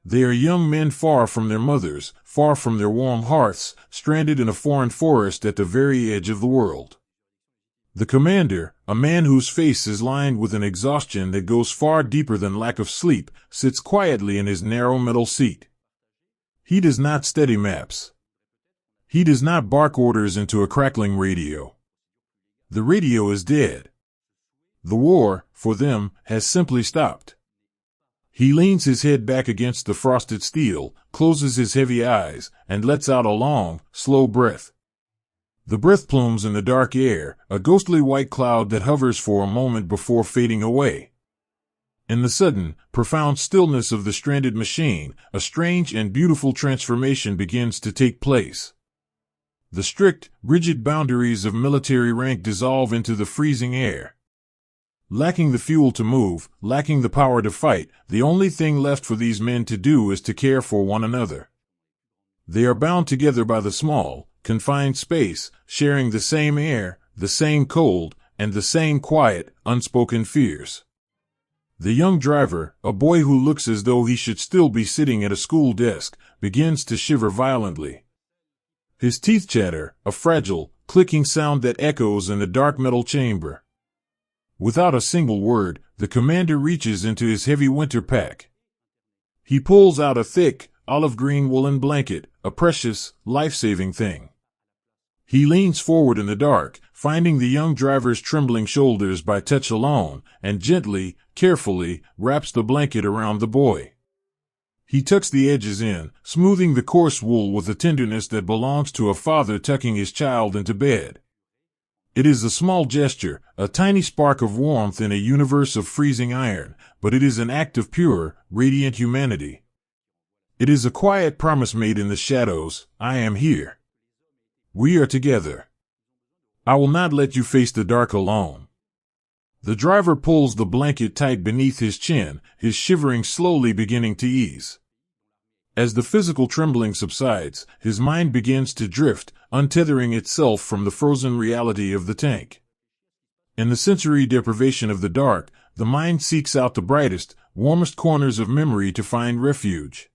They are young men far from their mothers, far from their warm hearths, stranded in a foreign forest at the very edge of the world. The commander, a man whose face is lined with an exhaustion that goes far deeper than lack of sleep, sits quietly in his narrow metal seat. He does not study maps. He does not bark orders into a crackling radio. The radio is dead. The war, for them, has simply stopped. He leans his head back against the frosted steel, closes his heavy eyes, and lets out a long, slow breath. The breath plumes in the dark air, a ghostly white cloud that hovers for a moment before fading away. In the sudden, profound stillness of the stranded machine, a strange and beautiful transformation begins to take place. The strict, rigid boundaries of military rank dissolve into the freezing air. Lacking the fuel to move, lacking the power to fight, the only thing left for these men to do is to care for one another. They are bound together by the small, confined space, sharing the same air, the same cold, and the same quiet, unspoken fears. The young driver, a boy who looks as though he should still be sitting at a school desk, begins to shiver violently. His teeth chatter, a fragile, clicking sound that echoes in the dark metal chamber. Without a single word, the commander reaches into his heavy winter pack. He pulls out a thick, olive-green woolen blanket, a precious, life-saving thing. He leans forward in the dark, finding the young driver's trembling shoulders by touch alone, and gently, carefully, wraps the blanket around the boy. He tucks the edges in, smoothing the coarse wool with the tenderness that belongs to a father tucking his child into bed. It is a small gesture, a tiny spark of warmth in a universe of freezing iron, but it is an act of pure, radiant humanity. It is a quiet promise made in the shadows, I am here. We are together. I will not let you face the dark alone. The driver pulls the blanket tight beneath his chin, his shivering slowly beginning to ease. As the physical trembling subsides, his mind begins to drift, untethering itself from the frozen reality of the tank. In the sensory deprivation of the dark, the mind seeks out the brightest, warmest corners of memory to find refuge.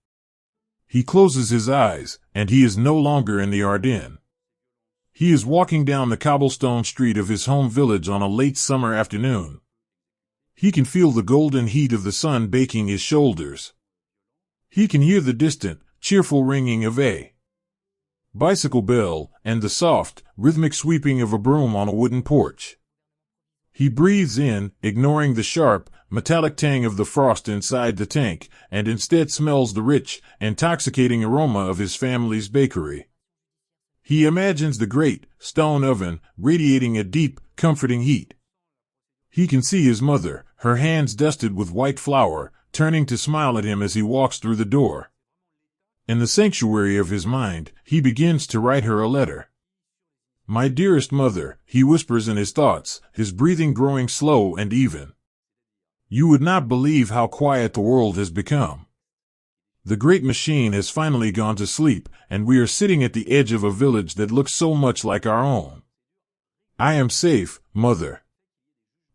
He closes his eyes, and he is no longer in the Ardennes. He is walking down the cobblestone street of his home village on a late summer afternoon. He can feel the golden heat of the sun baking his shoulders. He can hear the distant, cheerful ringing of a bicycle bell and the soft, rhythmic sweeping of a broom on a wooden porch. He breathes in, ignoring the sharp, metallic tang of the frost inside the tank, and instead smells the rich, intoxicating aroma of his family's bakery. He imagines the great, stone oven, radiating a deep, comforting heat. He can see his mother, her hands dusted with white flour, turning to smile at him as he walks through the door. In the sanctuary of his mind, he begins to write her a letter. My dearest mother, he whispers in his thoughts, his breathing growing slow and even. You would not believe how quiet the world has become. The great machine has finally gone to sleep, and we are sitting at the edge of a village that looks so much like our own. I am safe, mother.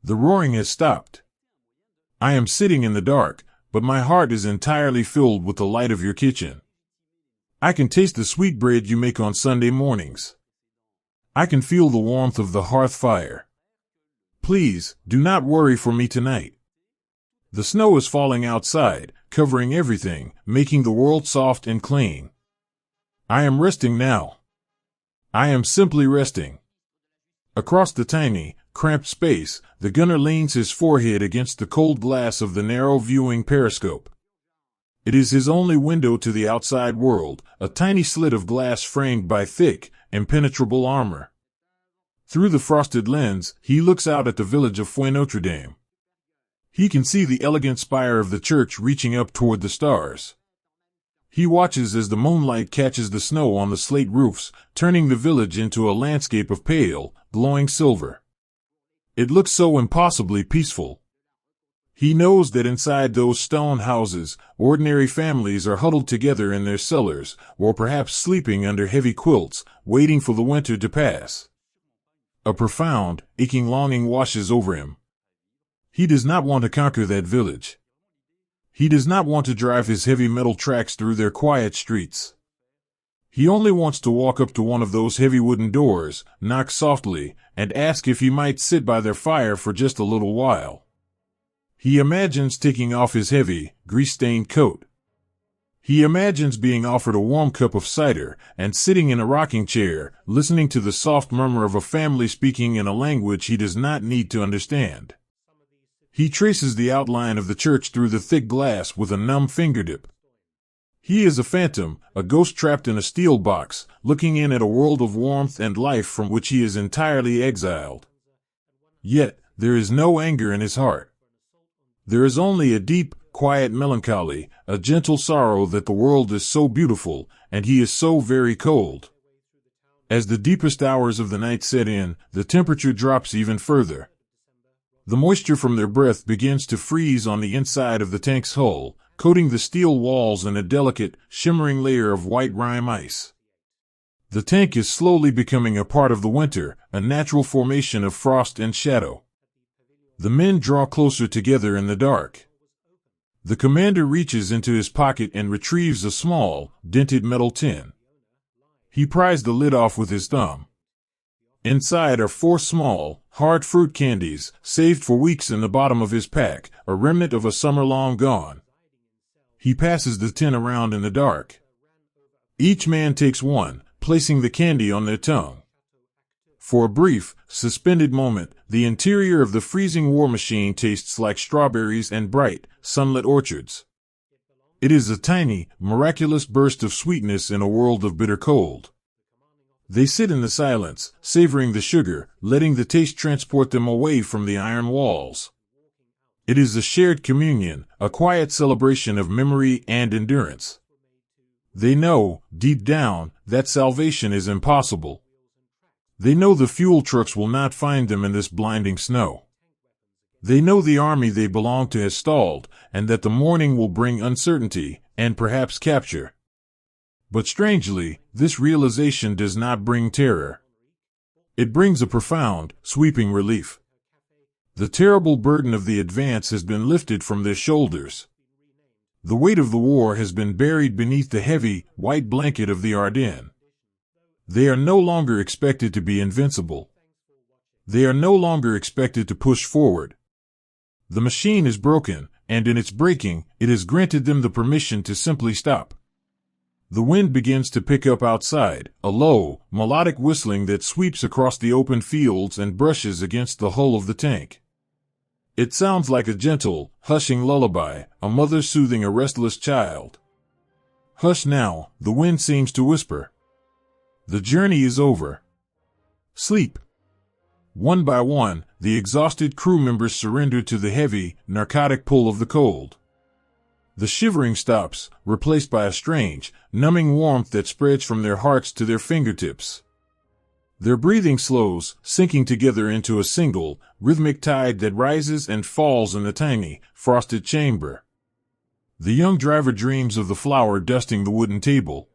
The roaring has stopped. I am sitting in the dark, but my heart is entirely filled with the light of your kitchen. I can taste the sweet bread you make on Sunday mornings. I can feel the warmth of the hearth fire. Please, do not worry for me tonight. The snow is falling outside, covering everything, making the world soft and clean. I am resting now. I am simply resting. Across the tiny, cramped space, the gunner leans his forehead against the cold glass of the narrow viewing periscope. It is his only window to the outside world, a tiny slit of glass framed by thick, impenetrable armor. Through the frosted lens, he looks out at the village of Notre Dame. He can see the elegant spire of the church reaching up toward the stars. He watches as the moonlight catches the snow on the slate roofs, turning the village into a landscape of pale, glowing silver. It looks so impossibly peaceful. He knows that inside those stone houses, ordinary families are huddled together in their cellars, or perhaps sleeping under heavy quilts, waiting for the winter to pass. A profound, aching longing washes over him. He does not want to conquer that village. He does not want to drive his heavy metal tracks through their quiet streets. He only wants to walk up to one of those heavy wooden doors, knock softly, and ask if he might sit by their fire for just a little while. He imagines taking off his heavy, grease-stained coat. He imagines being offered a warm cup of cider and sitting in a rocking chair, listening to the soft murmur of a family speaking in a language he does not need to understand. He traces the outline of the church through the thick glass with a numb fingertip. He is a phantom, a ghost trapped in a steel box, looking in at a world of warmth and life from which he is entirely exiled. Yet, there is no anger in his heart. There is only a deep, quiet melancholy, a gentle sorrow that the world is so beautiful, and he is so very cold. As the deepest hours of the night set in, the temperature drops even further. The moisture from their breath begins to freeze on the inside of the tank's hull, coating the steel walls in a delicate, shimmering layer of white rime ice. The tank is slowly becoming a part of the winter, a natural formation of frost and shadow. The men draw closer together in the dark. The commander reaches into his pocket and retrieves a small, dented metal tin. He pries the lid off with his thumb. Inside are 4 small, hard fruit candies, saved for weeks in the bottom of his pack, a remnant of a summer long gone. He passes the tin around in the dark. Each man takes one, placing the candy on their tongue. For a brief, suspended moment, the interior of the freezing war machine tastes like strawberries and bright, sunlit orchards. It is a tiny, miraculous burst of sweetness in a world of bitter cold. They sit in the silence, savoring the sugar, letting the taste transport them away from the iron walls. It is a shared communion, a quiet celebration of memory and endurance. They know, deep down, that salvation is impossible. They know the fuel trucks will not find them in this blinding snow. They know the army they belong to has stalled, and that the morning will bring uncertainty, and perhaps capture. But strangely, this realization does not bring terror. It brings a profound, sweeping relief. The terrible burden of the advance has been lifted from their shoulders. The weight of the war has been buried beneath the heavy, white blanket of the Ardennes. They are no longer expected to be invincible. They are no longer expected to push forward. The machine is broken, and in its breaking, it has granted them the permission to simply stop. The wind begins to pick up outside, a low, melodic whistling that sweeps across the open fields and brushes against the hull of the tank. It sounds like a gentle, hushing lullaby, a mother soothing a restless child. Hush now, the wind seems to whisper. The journey is over. Sleep. One by one, the exhausted crew members surrender to the heavy, narcotic pull of the cold. The shivering stops, replaced by a strange, numbing warmth that spreads from their hearts to their fingertips. Their breathing slows, sinking together into a single, rhythmic tide that rises and falls in the tiny, frosted chamber. The young driver dreams of the flour dusting the wooden table.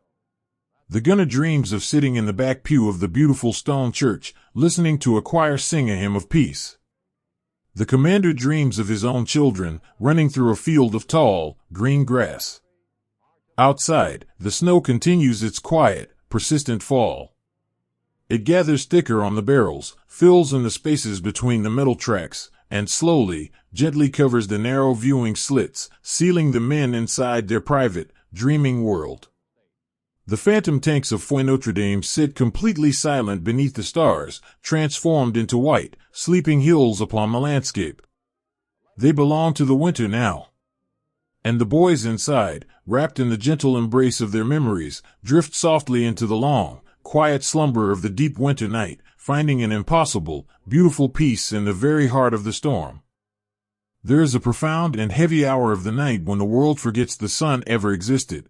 The gunner dreams of sitting in the back pew of the beautiful stone church, listening to a choir sing a hymn of peace. The commander dreams of his own children, running through a field of tall, green grass. Outside, the snow continues its quiet, persistent fall. It gathers thicker on the barrels, fills in the spaces between the metal tracks, and slowly, gently covers the narrow viewing slits, sealing the men inside their private, dreaming world. The phantom tanks of Fort Notre Dame sit completely silent beneath the stars, transformed into white, sleeping hills upon the landscape. They belong to the winter now. And the boys inside, wrapped in the gentle embrace of their memories, drift softly into the long, quiet slumber of the deep winter night, finding an impossible, beautiful peace in the very heart of the storm. There is a profound and heavy hour of the night when the world forgets the sun ever existed.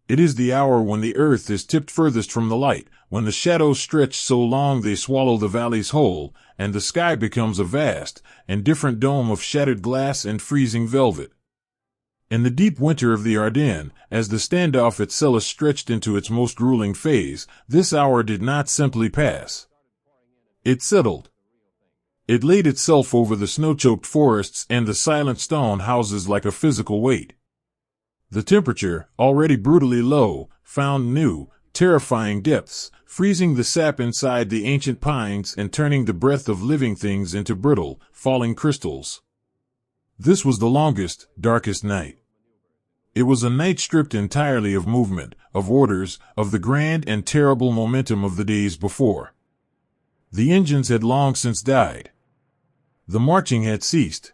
It is the hour when the earth is tipped furthest from the light, when the shadows stretch so long they swallow the valleys whole, and the sky becomes a vast, indifferent dome of shattered glass and freezing velvet. In the deep winter of the Ardennes, as the standoff at Celles stretched into its most grueling phase, this hour did not simply pass. It settled. It laid itself over the snow-choked forests and the silent stone houses like a physical weight. The temperature, already brutally low, found new, terrifying depths, freezing the sap inside the ancient pines and turning the breath of living things into brittle, falling crystals. This was the longest, darkest night. It was a night stripped entirely of movement, of orders, of the grand and terrible momentum of the days before. The engines had long since died. The marching had ceased.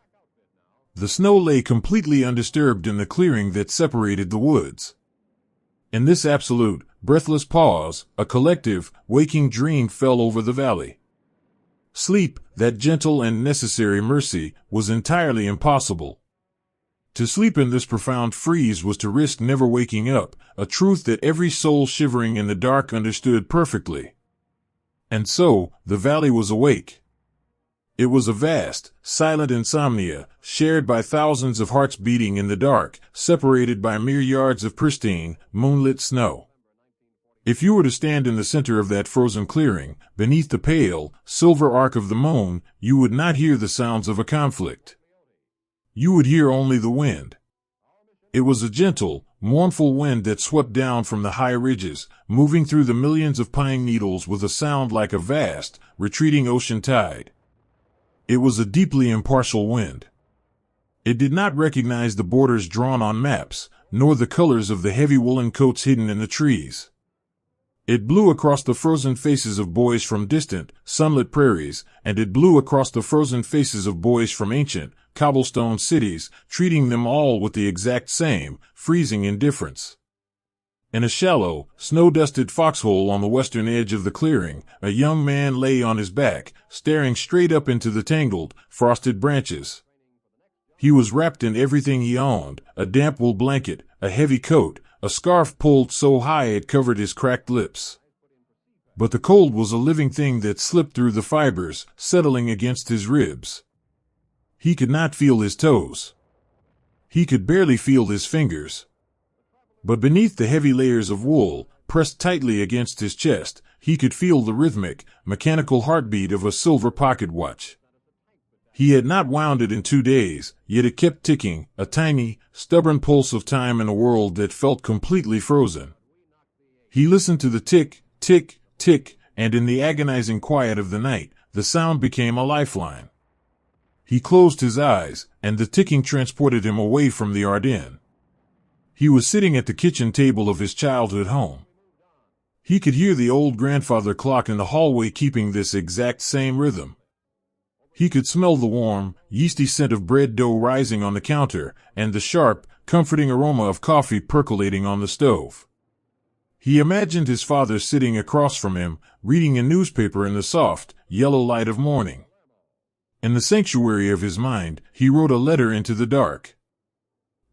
The snow lay completely undisturbed in the clearing that separated the woods. In this absolute, breathless pause, a collective, waking dream fell over the valley. Sleep, that gentle and necessary mercy, was entirely impossible. To sleep in this profound freeze was to risk never waking up, a truth that every soul shivering in the dark understood perfectly. And so, the valley was awake. It was a vast, silent insomnia, shared by thousands of hearts beating in the dark, separated by mere yards of pristine, moonlit snow. If you were to stand in the center of that frozen clearing, beneath the pale, silver arc of the moon, you would not hear the sounds of a conflict. You would hear only the wind. It was a gentle, mournful wind that swept down from the high ridges, moving through the millions of pine needles with a sound like a vast, retreating ocean tide. It was a deeply impartial wind. It did not recognize the borders drawn on maps, nor the colors of the heavy woolen coats hidden in the trees. It blew across the frozen faces of boys from distant, sunlit prairies, and it blew across the frozen faces of boys from ancient, cobblestone cities, treating them all with the exact same, freezing indifference. In a shallow, snow-dusted foxhole on the western edge of the clearing, a young man lay on his back, staring straight up into the tangled, frosted branches. He was wrapped in everything he owned, a damp wool blanket, a heavy coat, a scarf pulled so high it covered his cracked lips. But the cold was a living thing that slipped through the fibers, settling against his ribs. He could not feel his toes. He could barely feel his fingers. But beneath the heavy layers of wool, pressed tightly against his chest, he could feel the rhythmic, mechanical heartbeat of a silver pocket watch. He had not wound it in 2 days, yet it kept ticking, a tiny, stubborn pulse of time in a world that felt completely frozen. He listened to the tick, tick, tick, and in the agonizing quiet of the night, the sound became a lifeline. He closed his eyes, and the ticking transported him away from the Ardennes. He was sitting at the kitchen table of his childhood home. He could hear the old grandfather clock in the hallway keeping this exact same rhythm. He could smell the warm, yeasty scent of bread dough rising on the counter, and the sharp, comforting aroma of coffee percolating on the stove. He imagined his father sitting across from him, reading a newspaper in the soft, yellow light of morning. In the sanctuary of his mind, he wrote a letter into the dark.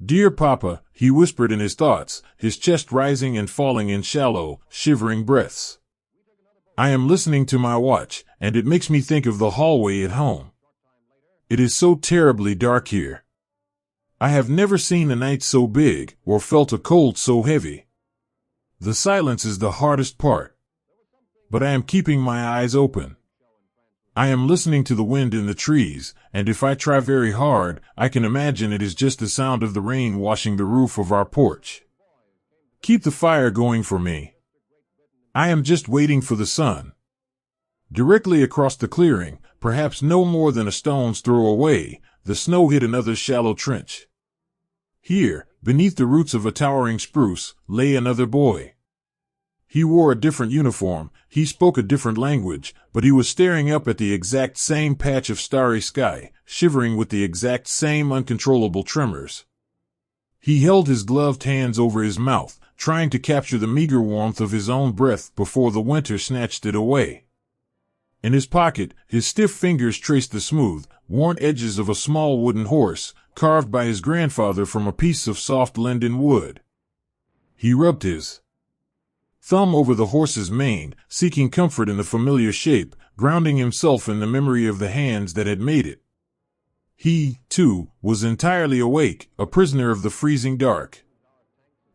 "Dear Papa," he whispered in his thoughts, his chest rising and falling in shallow, shivering breaths. "I am listening to my watch, and it makes me think of the hallway at home. It is so terribly dark here. I have never seen a night so big, or felt a cold so heavy. The silence is the hardest part. But I am keeping my eyes open. I am listening to the wind in the trees, and if I try very hard, I can imagine it is just the sound of the rain washing the roof of our porch. Keep the fire going for me. I am just waiting for the sun." Directly across the clearing, perhaps no more than a stone's throw away, the snow hid another shallow trench. Here, beneath the roots of a towering spruce, lay another boy. He wore a different uniform, he spoke a different language, but he was staring up at the exact same patch of starry sky, shivering with the exact same uncontrollable tremors. He held his gloved hands over his mouth, trying to capture the meager warmth of his own breath before the winter snatched it away. In his pocket, his stiff fingers traced the smooth, worn edges of a small wooden horse, carved by his grandfather from a piece of soft linden wood. He rubbed his thumb over the horse's mane, seeking comfort in the familiar shape, grounding himself in the memory of the hands that had made it. He, too, was entirely awake, a prisoner of the freezing dark.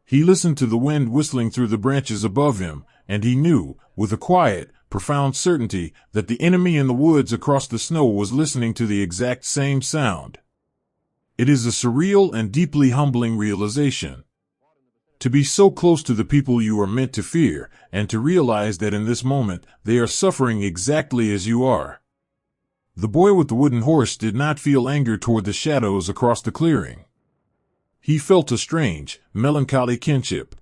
He listened to the wind whistling through the branches above him, and he knew, with a quiet, profound certainty, that the enemy in the woods across the snow was listening to the exact same sound. It is a surreal and deeply humbling realization. To be so close to the people you are meant to fear, and to realize that in this moment they are suffering exactly as you are. The boy with the wooden horse did not feel anger toward the shadows across the clearing. He felt a strange, melancholy kinship.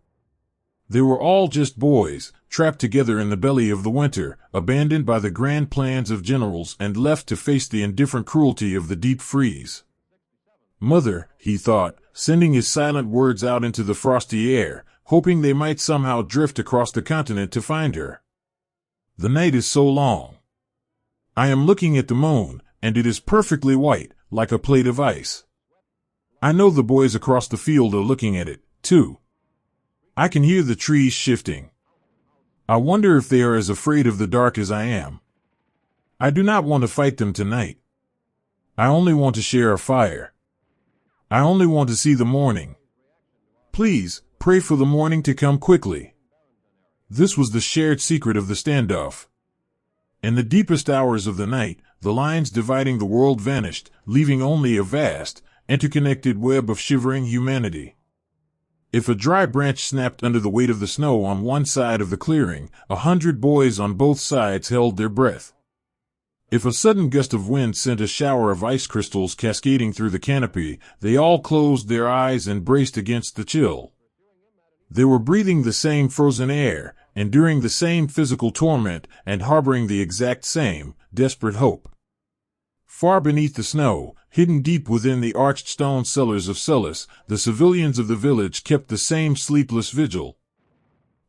They were all just boys, trapped together in the belly of the winter, abandoned by the grand plans of generals and left to face the indifferent cruelty of the deep freeze. "Mother," he thought, sending his silent words out into the frosty air, hoping they might somehow drift across the continent to find her. "The night is so long. I am looking at the moon, and it is perfectly white, like a plate of ice. I know the boys across the field are looking at it, too. I can hear the trees shifting. I wonder if they are as afraid of the dark as I am. I do not want to fight them tonight. I only want to share a fire. I only want to see the morning. Please, pray for the morning to come quickly." This was the shared secret of the standoff. In the deepest hours of the night, the lines dividing the world vanished, leaving only a vast, interconnected web of shivering humanity. If a dry branch snapped under the weight of the snow on one side of the clearing, 100 boys on both sides held their breath. If a sudden gust of wind sent a shower of ice crystals cascading through the canopy, they all closed their eyes and braced against the chill. They were breathing the same frozen air, enduring the same physical torment, and harboring the exact same desperate hope. Far beneath the snow, hidden deep within the arched stone cellars of Celis, the civilians of the village kept the same sleepless vigil.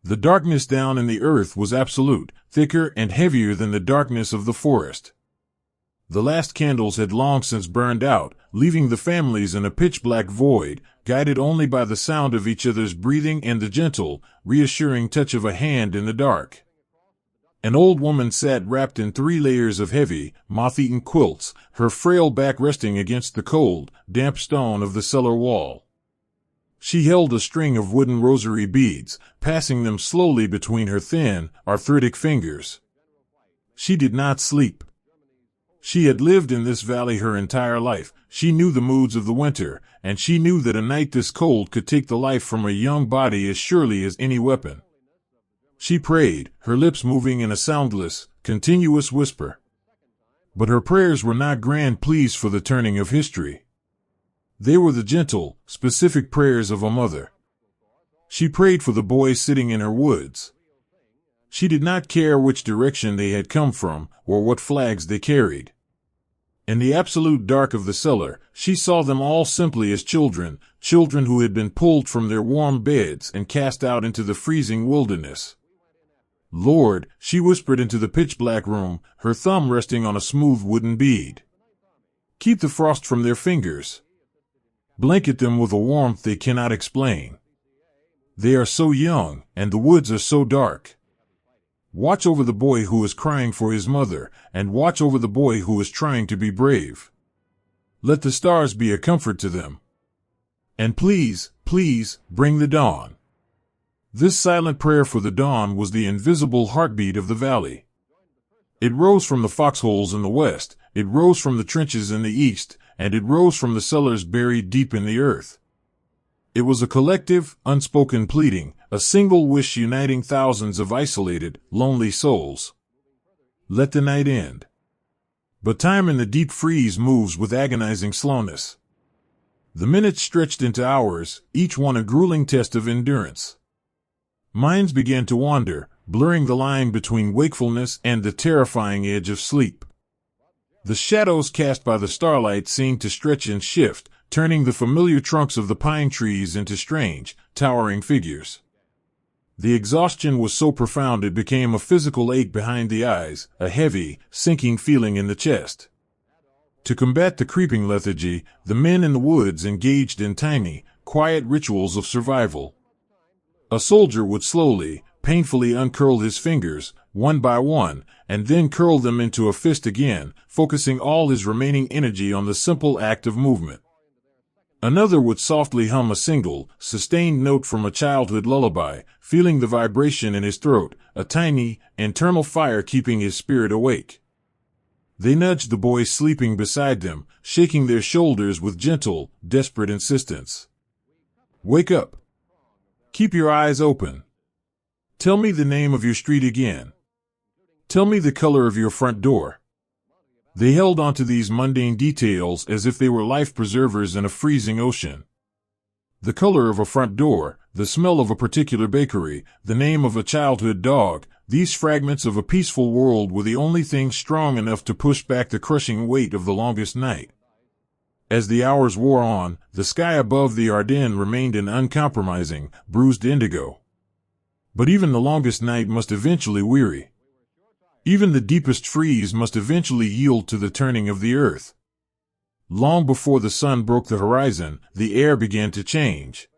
The darkness down in the earth was absolute, thicker and heavier than the darkness of the forest. The last candles had long since burned out, leaving the families in a pitch-black void, guided only by the sound of each other's breathing and the gentle, reassuring touch of a hand in the dark. An old woman sat wrapped in 3 layers of heavy, moth-eaten quilts, her frail back resting against the cold, damp stone of the cellar wall. She held a string of wooden rosary beads, passing them slowly between her thin, arthritic fingers. She did not sleep. She had lived in this valley her entire life. She knew the moods of the winter, and she knew that a night this cold could take the life from a young body as surely as any weapon. She prayed, her lips moving in a soundless, continuous whisper. But her prayers were not grand pleas for the turning of history. They were the gentle, specific prayers of a mother. She prayed for the boys sitting in her woods. She did not care which direction they had come from, or what flags they carried. In the absolute dark of the cellar, she saw them all simply as children, children who had been pulled from their warm beds and cast out into the freezing wilderness. Lord, she whispered into the pitch-black room, her thumb resting on a smooth wooden bead. Keep the frost from their fingers. Blanket them with a warmth they cannot explain. They are so young, and the woods are so dark. Watch over the boy who is crying for his mother, and watch over the boy who is trying to be brave. Let the stars be a comfort to them. And please, please, bring the dawn. This silent prayer for the dawn was the invisible heartbeat of the valley. It rose from the foxholes in the west, it rose from the trenches in the east, and it rose from the cellars buried deep in the earth. It was a collective, unspoken pleading, a single wish uniting thousands of isolated, lonely souls. Let the night end. But time in the deep freeze moves with agonizing slowness. The minutes stretched into hours, each one a grueling test of endurance. Minds began to wander, blurring the line between wakefulness and the terrifying edge of sleep. The shadows cast by the starlight seemed to stretch and shift, turning the familiar trunks of the pine trees into strange, towering figures. The exhaustion was so profound it became a physical ache behind the eyes, a heavy, sinking feeling in the chest. To combat the creeping lethargy, the men in the woods engaged in tiny, quiet rituals of survival. A soldier would slowly, painfully uncurl his fingers, one by one, and then curl them into a fist again, focusing all his remaining energy on the simple act of movement. Another would softly hum a single, sustained note from a childhood lullaby, feeling the vibration in his throat, a tiny, internal fire keeping his spirit awake. They nudged the boys sleeping beside them, shaking their shoulders with gentle, desperate insistence. Wake up. Keep your eyes open. Tell me the name of your street again. Tell me the color of your front door. They held on to these mundane details as if they were life preservers in a freezing ocean. The color of a front door, the smell of a particular bakery, the name of a childhood dog, these fragments of a peaceful world were the only things strong enough to push back the crushing weight of the longest night. As the hours wore on, the sky above the Ardennes remained an uncompromising, bruised indigo. But even the longest night must eventually weary. Even the deepest freeze must eventually yield to the turning of the earth. Long before the sun broke the horizon, the air began to change.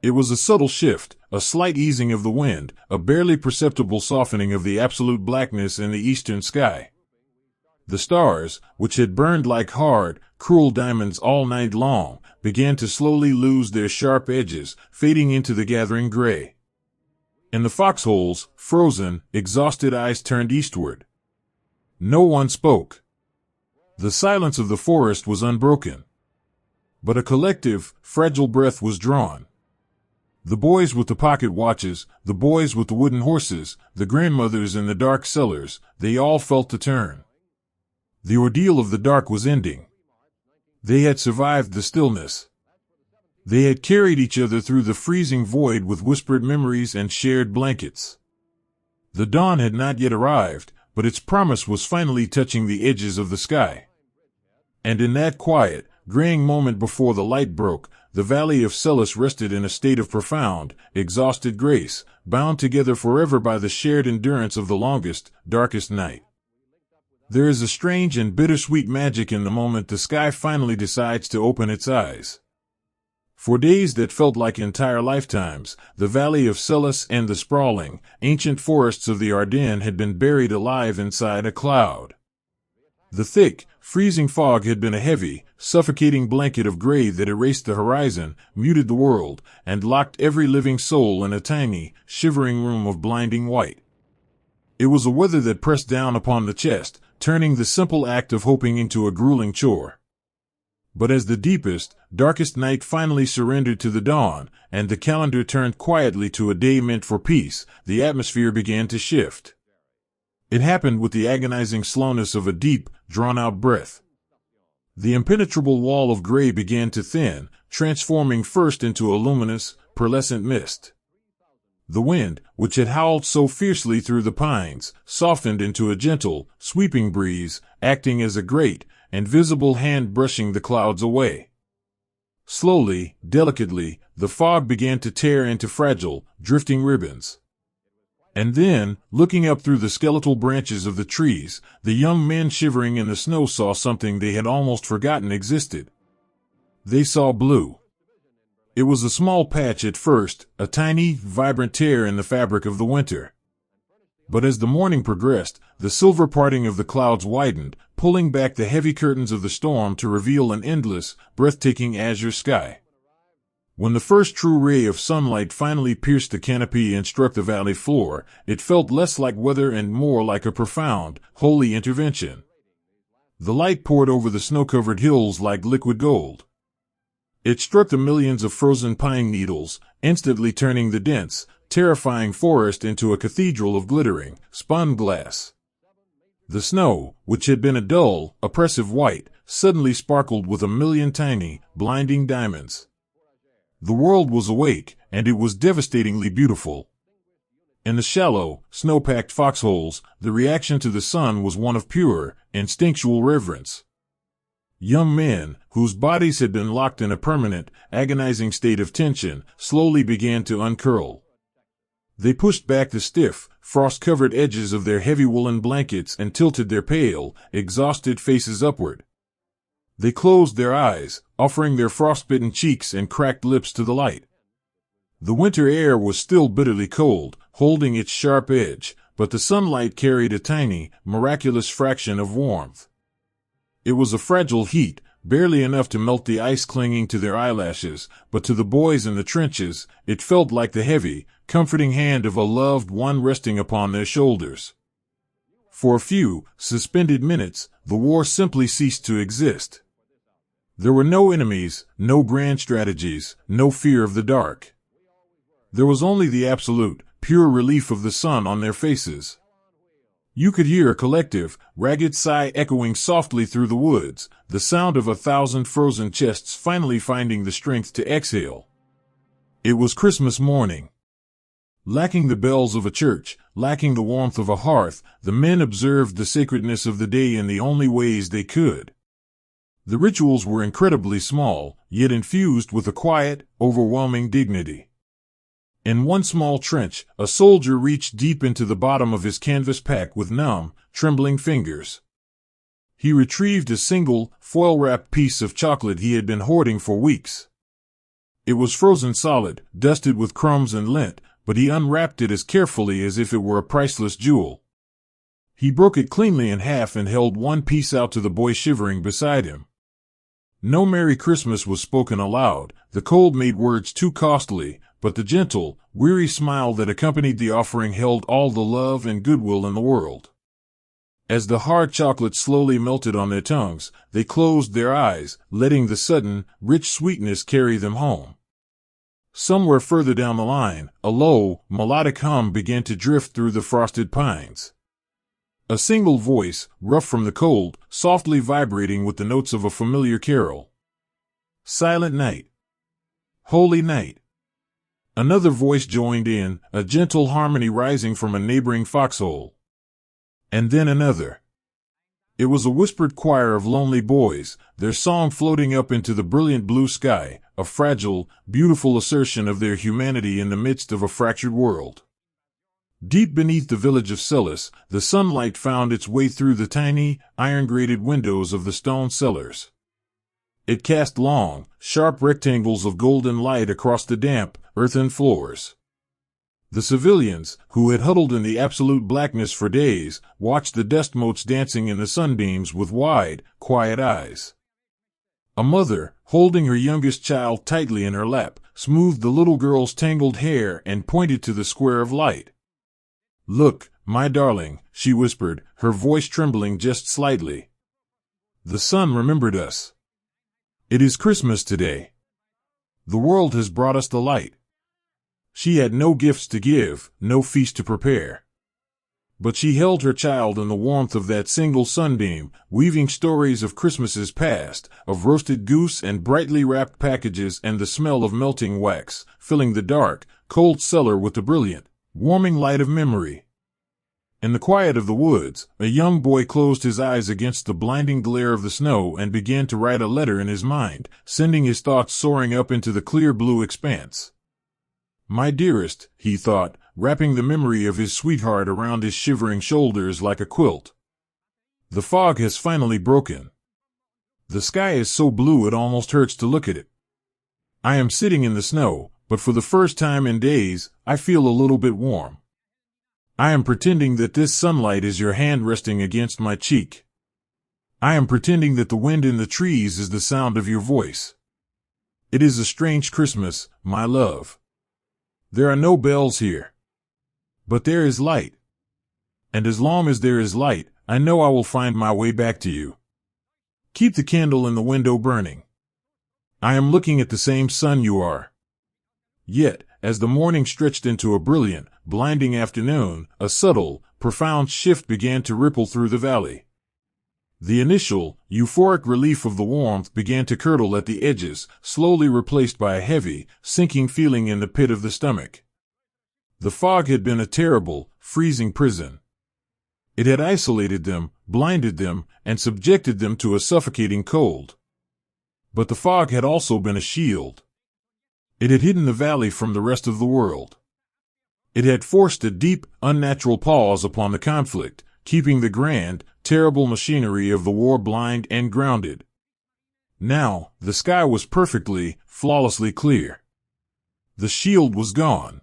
It was a subtle shift, a slight easing of the wind, a barely perceptible softening of the absolute blackness in the eastern sky. The stars, which had burned like hard, cruel diamonds all night long, began to slowly lose their sharp edges, fading into the gathering gray. In the foxholes, frozen, exhausted eyes turned eastward. No one spoke. The silence of the forest was unbroken. But a collective, fragile breath was drawn. The boys with the pocket watches, the boys with the wooden horses, the grandmothers in the dark cellars, they all felt the turn. The ordeal of the dark was ending. They had survived the stillness. They had carried each other through the freezing void with whispered memories and shared blankets. The dawn had not yet arrived, but its promise was finally touching the edges of the sky. And in that quiet, graying moment before the light broke, the valley of Celis rested in a state of profound, exhausted grace, bound together forever by the shared endurance of the longest, darkest night. There is a strange and bittersweet magic in the moment the sky finally decides to open its eyes. For days that felt like entire lifetimes, the valley of Celis and the sprawling, ancient forests of the Ardennes had been buried alive inside a cloud. The thick, freezing fog had been a heavy, suffocating blanket of gray that erased the horizon, muted the world, and locked every living soul in a tiny, shivering room of blinding white. It was a weather that pressed down upon the chest, turning the simple act of hoping into a grueling chore. But as the deepest, darkest night finally surrendered to the dawn, and the calendar turned quietly to a day meant for peace, the atmosphere began to shift. It happened with the agonizing slowness of a deep, drawn-out breath. The impenetrable wall of gray began to thin, transforming first into a luminous, pearlescent mist. The wind, which had howled so fiercely through the pines, softened into a gentle, sweeping breeze, acting as a great, invisible hand brushing the clouds away. Slowly, delicately, the fog began to tear into fragile, drifting ribbons. And then, looking up through the skeletal branches of the trees, the young men shivering in the snow saw something they had almost forgotten existed. They saw blue. It was a small patch at first, a tiny, vibrant tear in the fabric of the winter. But as the morning progressed, the silver parting of the clouds widened, pulling back the heavy curtains of the storm to reveal an endless, breathtaking azure sky. When the first true ray of sunlight finally pierced the canopy and struck the valley floor, it felt less like weather and more like a profound, holy intervention. The light poured over the snow-covered hills like liquid gold. It struck the millions of frozen pine needles, instantly turning the dense, terrifying forest into a cathedral of glittering, spun glass. The snow, which had been a dull, oppressive white, suddenly sparkled with a million tiny, blinding diamonds. The world was awake, and it was devastatingly beautiful. In the shallow, snow-packed foxholes, the reaction to the sun was one of pure, instinctual reverence. Young men, whose bodies had been locked in a permanent, agonizing state of tension, slowly began to uncurl. They pushed back the stiff, frost-covered edges of their heavy woolen blankets and tilted their pale, exhausted faces upward. They closed their eyes, offering their frostbitten cheeks and cracked lips to the light. The winter air was still bitterly cold, holding its sharp edge, but the sunlight carried a tiny, miraculous fraction of warmth. It was a fragile heat, barely enough to melt the ice clinging to their eyelashes, but to the boys in the trenches, it felt like the heavy, comforting hand of a loved one resting upon their shoulders. For a few, suspended minutes, the war simply ceased to exist. There were no enemies, no grand strategies, no fear of the dark. There was only the absolute, pure relief of the sun on their faces. You could hear a collective, ragged sigh echoing softly through the woods, the sound of 1,000 frozen chests finally finding the strength to exhale. It was Christmas morning. Lacking the bells of a church, lacking the warmth of a hearth, the men observed the sacredness of the day in the only ways they could. The rituals were incredibly small, yet infused with a quiet, overwhelming dignity. In one small trench, a soldier reached deep into the bottom of his canvas pack with numb, trembling fingers. He retrieved a single, foil-wrapped piece of chocolate he had been hoarding for weeks. It was frozen solid, dusted with crumbs and lint, but he unwrapped it as carefully as if it were a priceless jewel. He broke it cleanly in half and held one piece out to the boy shivering beside him. No Merry Christmas was spoken aloud, the cold made words too costly, but the gentle, weary smile that accompanied the offering held all the love and goodwill in the world. As the hard chocolate slowly melted on their tongues, they closed their eyes, letting the sudden, rich sweetness carry them home. Somewhere further down the line, a low, melodic hum began to drift through the frosted pines. A single voice, rough from the cold, softly vibrating with the notes of a familiar carol. Silent night. Holy night. Another voice joined in, a gentle harmony rising from a neighboring foxhole. And then another. It was a whispered choir of lonely boys, their song floating up into the brilliant blue sky, a fragile, beautiful assertion of their humanity in the midst of a fractured world. Deep beneath the village of Celis, the sunlight found its way through the tiny, iron-grated windows of the stone cellars. It cast long, sharp rectangles of golden light across the damp, earthen floors. The civilians, who had huddled in the absolute blackness for days, watched the dust motes dancing in the sunbeams with wide, quiet eyes. A mother, holding her youngest child tightly in her lap, smoothed the little girl's tangled hair and pointed to the square of light. "Look, my darling," she whispered, her voice trembling just slightly. "The sun remembered us. It is Christmas today. The world has brought us the light." She had no gifts to give, no feast to prepare. But she held her child in the warmth of that single sunbeam, weaving stories of Christmases past, of roasted goose and brightly wrapped packages and the smell of melting wax, filling the dark, cold cellar with the brilliant, warming light of memory. In the quiet of the woods, a young boy closed his eyes against the blinding glare of the snow and began to write a letter in his mind, sending his thoughts soaring up into the clear blue expanse. "My dearest," he thought, wrapping the memory of his sweetheart around his shivering shoulders like a quilt. "The fog has finally broken. The sky is so blue it almost hurts to look at it. I am sitting in the snow, but for the first time in days, I feel a little bit warm. I am pretending that this sunlight is your hand resting against my cheek. I am pretending that the wind in the trees is the sound of your voice. It is a strange Christmas, my love. There are no bells here. But there is light. And as long as there is light, I know I will find my way back to you. Keep the candle in the window burning. I am looking at the same sun you are." Yet, as the morning stretched into a brilliant, blinding afternoon, a subtle, profound shift began to ripple through the valley. The initial, euphoric relief of the warmth began to curdle at the edges, slowly replaced by a heavy, sinking feeling in the pit of the stomach. The fog had been a terrible, freezing prison. It had isolated them, blinded them, and subjected them to a suffocating cold. But the fog had also been a shield. It had hidden the valley from the rest of the world. It had forced a deep, unnatural pause upon the conflict, keeping the grand, terrible machinery of the war blind and grounded. Now, the sky was perfectly, flawlessly clear. The shield was gone.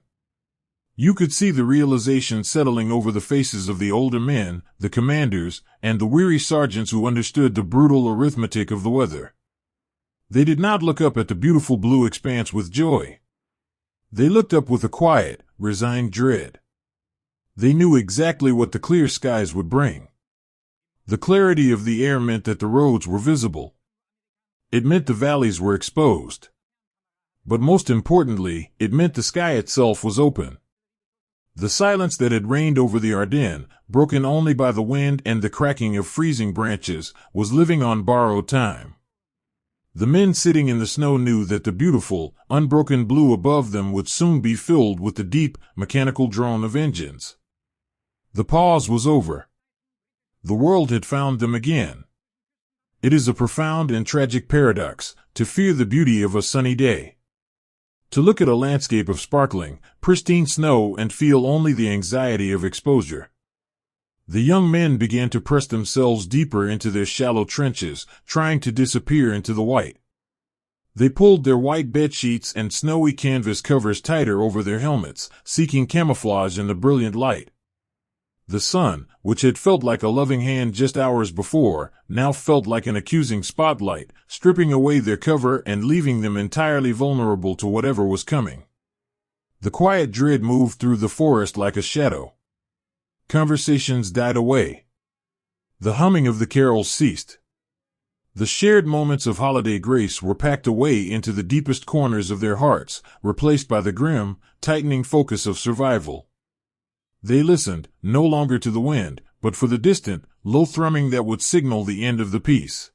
You could see the realization settling over the faces of the older men, the commanders, and the weary sergeants who understood the brutal arithmetic of the weather. They did not look up at the beautiful blue expanse with joy. They looked up with a quiet, resigned dread. They knew exactly what the clear skies would bring. The clarity of the air meant that the roads were visible. It meant the valleys were exposed. But most importantly, it meant the sky itself was open. The silence that had reigned over the Ardennes, broken only by the wind and the cracking of freezing branches, was living on borrowed time. The men sitting in the snow knew that the beautiful, unbroken blue above them would soon be filled with the deep, mechanical drone of engines. The pause was over. The world had found them again. It is a profound and tragic paradox, to fear the beauty of a sunny day. To look at a landscape of sparkling, pristine snow and feel only the anxiety of exposure. The young men began to press themselves deeper into their shallow trenches, trying to disappear into the white. They pulled their white bed sheets and snowy canvas covers tighter over their helmets, seeking camouflage in the brilliant light. The sun, which had felt like a loving hand just hours before, now felt like an accusing spotlight, stripping away their cover and leaving them entirely vulnerable to whatever was coming. The quiet dread moved through the forest like a shadow. Conversations died away. The humming of the carols ceased. The shared moments of holiday grace were packed away into the deepest corners of their hearts, replaced by the grim, tightening focus of survival. They listened, no longer to the wind, but for the distant, low thrumming that would signal the end of the peace.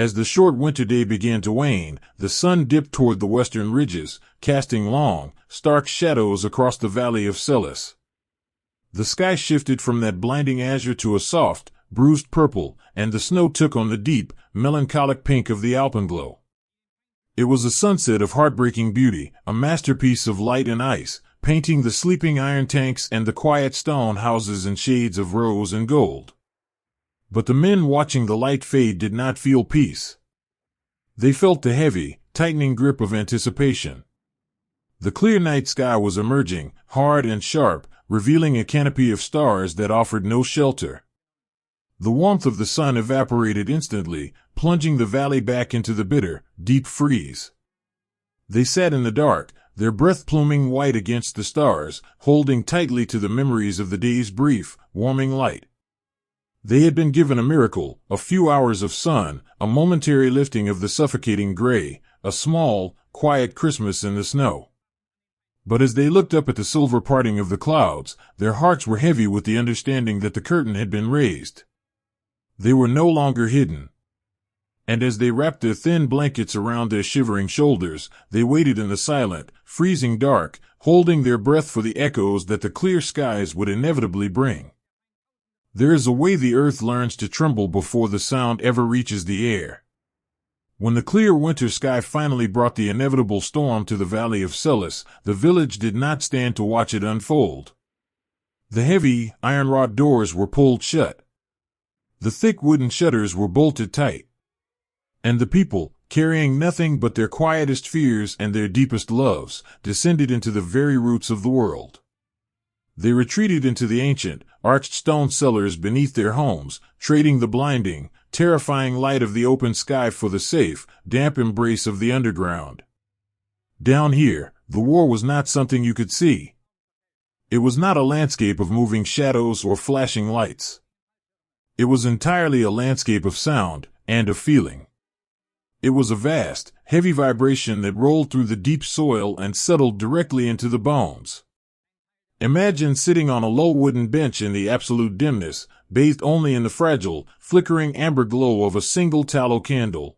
As the short winter day began to wane, the sun dipped toward the western ridges, casting long, stark shadows across the valley of Celis. The sky shifted from that blinding azure to a soft, bruised purple, and the snow took on the deep, melancholic pink of the alpenglow. It was a sunset of heartbreaking beauty, a masterpiece of light and ice, painting the sleeping iron tanks and the quiet stone houses in shades of rose and gold. But the men watching the light fade did not feel peace. They felt the heavy, tightening grip of anticipation. The clear night sky was emerging, hard and sharp, revealing a canopy of stars that offered no shelter. The warmth of the sun evaporated instantly, plunging the valley back into the bitter, deep freeze. They sat in the dark, their breath pluming white against the stars, holding tightly to the memories of the day's brief, warming light. They had been given a miracle, a few hours of sun, a momentary lifting of the suffocating gray, a small, quiet Christmas in the snow. But as they looked up at the silver parting of the clouds, their hearts were heavy with the understanding that the curtain had been raised. They were no longer hidden. And as they wrapped their thin blankets around their shivering shoulders, they waited in the silent, freezing dark, holding their breath for the echoes that the clear skies would inevitably bring. There is a way the earth learns to tremble before the sound ever reaches the air. When the clear winter sky finally brought the inevitable storm to the valley of Celis, the village did not stand to watch it unfold. The heavy, iron-wrought doors were pulled shut. The thick wooden shutters were bolted tight. And the people, carrying nothing but their quietest fears and their deepest loves, descended into the very roots of the world. They retreated into the ancient, arched stone cellars beneath their homes, trading the blinding, terrifying light of the open sky for the safe, damp embrace of the underground. Down here, the war was not something you could see. It was not a landscape of moving shadows or flashing lights. It was entirely a landscape of sound and of feeling. It was a vast, heavy vibration that rolled through the deep soil and settled directly into the bones. Imagine sitting on a low wooden bench in the absolute dimness, bathed only in the fragile, flickering amber glow of a single tallow candle.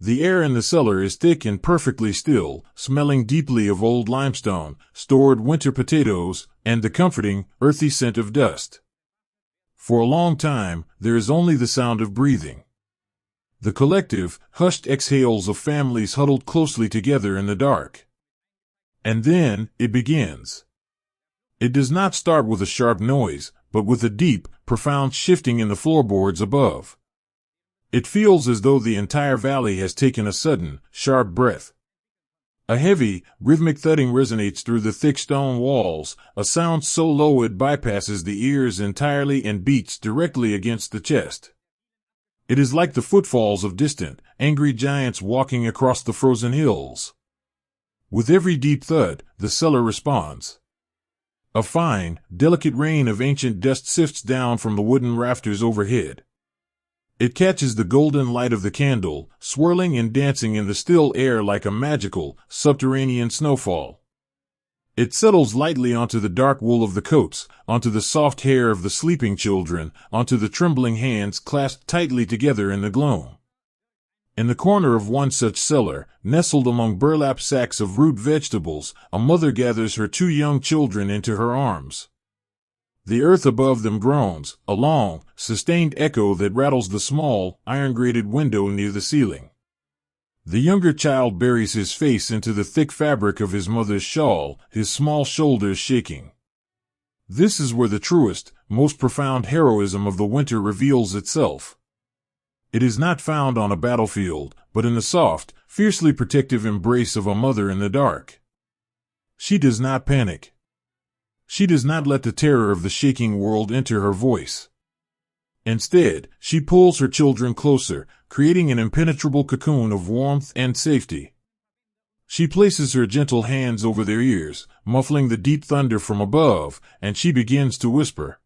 The air in the cellar is thick and perfectly still, smelling deeply of old limestone, stored winter potatoes, and the comforting, earthy scent of dust. For a long time, there is only the sound of breathing. The collective, hushed exhales of families huddled closely together in the dark. And then, it begins. It does not start with a sharp noise, but with a deep, profound shifting in the floorboards above. It feels as though the entire valley has taken a sudden, sharp breath. A heavy, rhythmic thudding resonates through the thick stone walls, a sound so low it bypasses the ears entirely and beats directly against the chest. It is like the footfalls of distant, angry giants walking across the frozen hills. With every deep thud, the cellar responds. A fine, delicate rain of ancient dust sifts down from the wooden rafters overhead. It catches the golden light of the candle, swirling and dancing in the still air like a magical, subterranean snowfall. It settles lightly onto the dark wool of the coats, onto the soft hair of the sleeping children, onto the trembling hands clasped tightly together in the gloom. In the corner of one such cellar, nestled among burlap sacks of root vegetables, a mother gathers her two young children into her arms. The earth above them groans, a long, sustained echo that rattles the small, iron-grated window near the ceiling. The younger child buries his face into the thick fabric of his mother's shawl, his small shoulders shaking. This is where the truest, most profound heroism of the winter reveals itself. It is not found on a battlefield, but in the soft, fiercely protective embrace of a mother in the dark. She does not panic. She does not let the terror of the shaking world enter her voice. Instead, she pulls her children closer, creating an impenetrable cocoon of warmth and safety. She places her gentle hands over their ears, muffling the deep thunder from above, and she begins to whisper.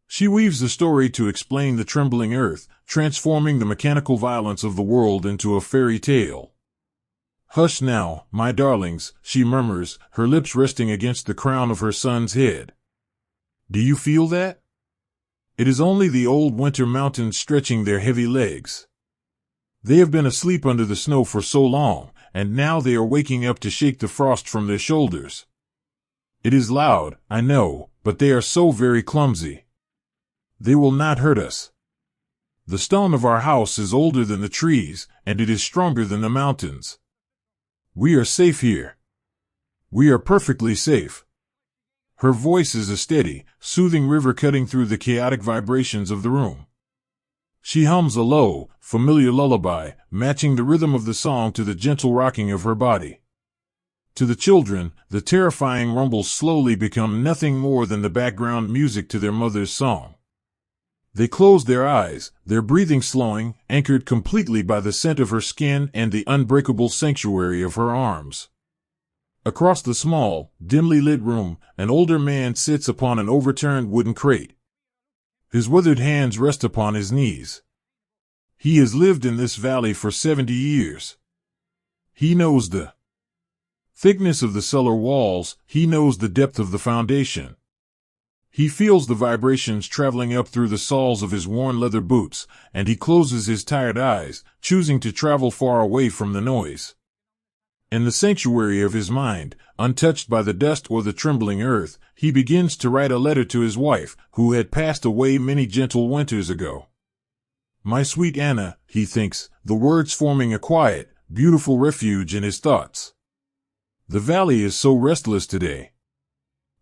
She weaves the story to explain the trembling earth, transforming the mechanical violence of the world into a fairy tale. Hush now, my darlings, she murmurs, her lips resting against the crown of her son's head. Do you feel that? It is only the old winter mountains stretching their heavy legs. They have been asleep under the snow for so long, and now they are waking up to shake the frost from their shoulders. It is loud, I know, but they are so very clumsy. They will not hurt us. The stone of our house is older than the trees, and it is stronger than the mountains. We are safe here. We are perfectly safe. Her voice is a steady, soothing river cutting through the chaotic vibrations of the room. She hums a low, familiar lullaby, matching the rhythm of the song to the gentle rocking of her body. To the children, the terrifying rumbles slowly become nothing more than the background music to their mother's song. They close their eyes, their breathing slowing, anchored completely by the scent of her skin and the unbreakable sanctuary of her arms. Across the small, dimly lit room, an older man sits upon an overturned wooden crate. His withered hands rest upon his knees. He has lived in this valley for 70 years. He knows the thickness of the cellar walls, he knows the depth of the foundation. He feels the vibrations traveling up through the soles of his worn leather boots, and he closes his tired eyes, choosing to travel far away from the noise. In the sanctuary of his mind, untouched by the dust or the trembling earth, he begins to write a letter to his wife, who had passed away many gentle winters ago. My sweet Anna, he thinks, the words forming a quiet, beautiful refuge in his thoughts. The valley is so restless today.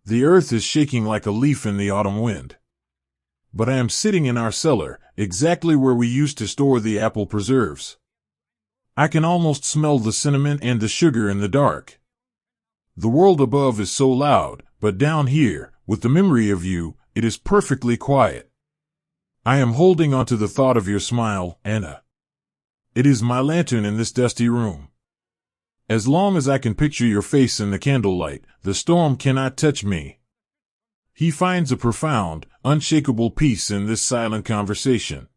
The earth is shaking like a leaf in the autumn wind. But I am sitting in our cellar, exactly where we used to store the apple preserves. I can almost smell the cinnamon and the sugar in the dark. The world above is so loud, but down here, with the memory of you, it is perfectly quiet. I am holding on to the thought of your smile, Anna. It is my lantern in this dusty room. As long as I can picture your face in the candlelight, the storm cannot touch me. He finds a profound, unshakable peace in this silent conversation.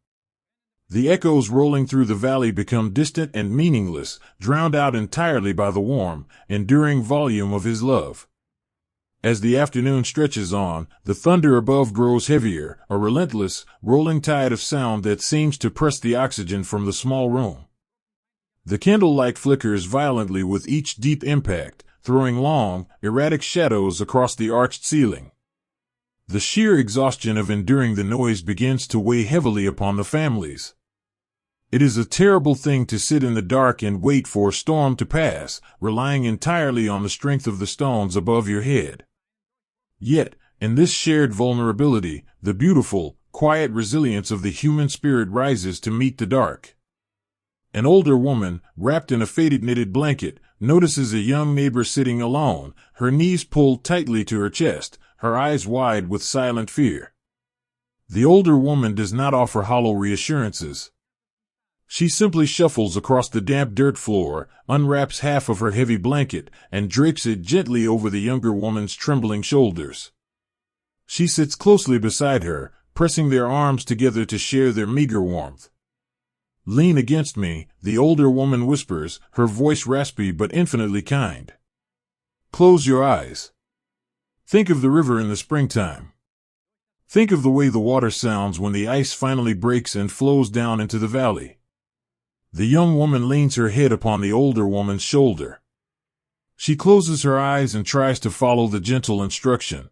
The echoes rolling through the valley become distant and meaningless, drowned out entirely by the warm, enduring volume of his love. As the afternoon stretches on, the thunder above grows heavier, a relentless, rolling tide of sound that seems to press the oxygen from the small room. The candlelight flickers violently with each deep impact, throwing long, erratic shadows across the arched ceiling. The sheer exhaustion of enduring the noise begins to weigh heavily upon the families. It is a terrible thing to sit in the dark and wait for a storm to pass, relying entirely on the strength of the stones above your head. Yet, in this shared vulnerability, the beautiful, quiet resilience of the human spirit rises to meet the dark. An older woman, wrapped in a faded knitted blanket, notices a young neighbor sitting alone, her knees pulled tightly to her chest, her eyes wide with silent fear. The older woman does not offer hollow reassurances. She simply shuffles across the damp dirt floor, unwraps half of her heavy blanket, and drapes it gently over the younger woman's trembling shoulders. She sits closely beside her, pressing their arms together to share their meager warmth. Lean against me, the older woman whispers, her voice raspy but infinitely kind. Close your eyes. Think of the river in the springtime. Think of the way the water sounds when the ice finally breaks and flows down into the valley. The young woman leans her head upon the older woman's shoulder. She closes her eyes and tries to follow the gentle instruction.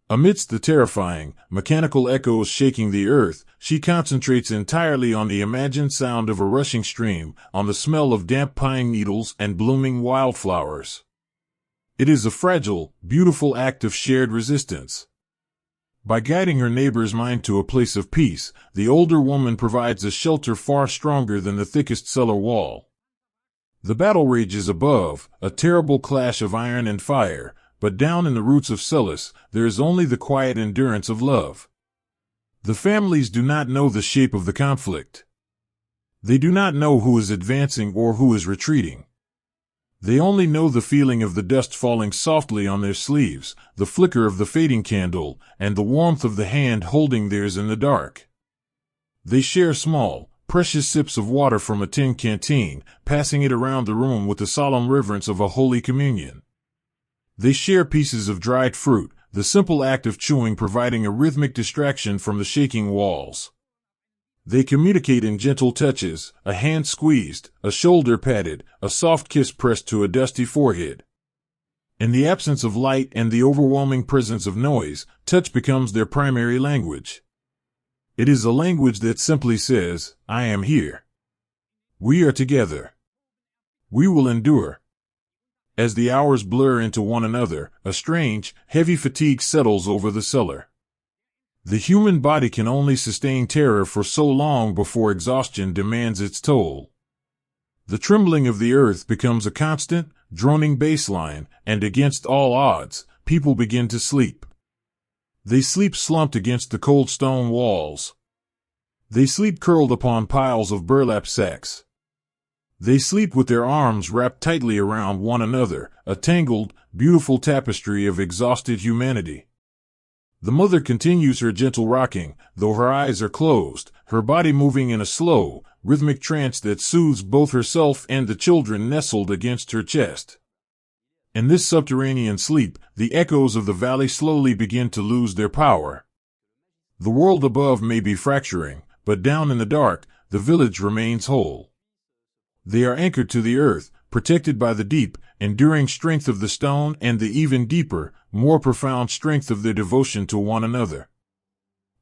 Amidst the terrifying, mechanical echoes shaking the earth, she concentrates entirely on the imagined sound of a rushing stream, on the smell of damp pine needles and blooming wildflowers. It is a fragile, beautiful act of shared resistance. By guiding her neighbor's mind to a place of peace, the older woman provides a shelter far stronger than the thickest cellar wall. The battle rages above, a terrible clash of iron and fire, but down in the roots of Celis, there is only the quiet endurance of love. The families do not know the shape of the conflict. They do not know who is advancing or who is retreating. They only know the feeling of the dust falling softly on their sleeves, the flicker of the fading candle, and the warmth of the hand holding theirs in the dark. They share small, precious sips of water from a tin canteen, passing it around the room with the solemn reverence of a Holy Communion. They share pieces of dried fruit, the simple act of chewing providing a rhythmic distraction from the shaking walls. They communicate in gentle touches, a hand squeezed, a shoulder patted, a soft kiss pressed to a dusty forehead. In the absence of light and the overwhelming presence of noise, touch becomes their primary language. It is a language that simply says, I am here. We are together. We will endure. As the hours blur into one another, a strange, heavy fatigue settles over the cellar. The human body can only sustain terror for so long before exhaustion demands its toll. The trembling of the earth becomes a constant, droning baseline, and against all odds, people begin to sleep. They sleep slumped against the cold stone walls. They sleep curled upon piles of burlap sacks. They sleep with their arms wrapped tightly around one another, a tangled, beautiful tapestry of exhausted humanity. The mother continues her gentle rocking, though her eyes are closed, her body moving in a slow, rhythmic trance that soothes both herself and the children nestled against her chest. In this subterranean sleep, the echoes of the valley slowly begin to lose their power. The world above may be fracturing, but down in the dark, the village remains whole. They are anchored to the earth, protected by the deep, enduring strength of the stone and the even deeper, more profound strength of their devotion to one another.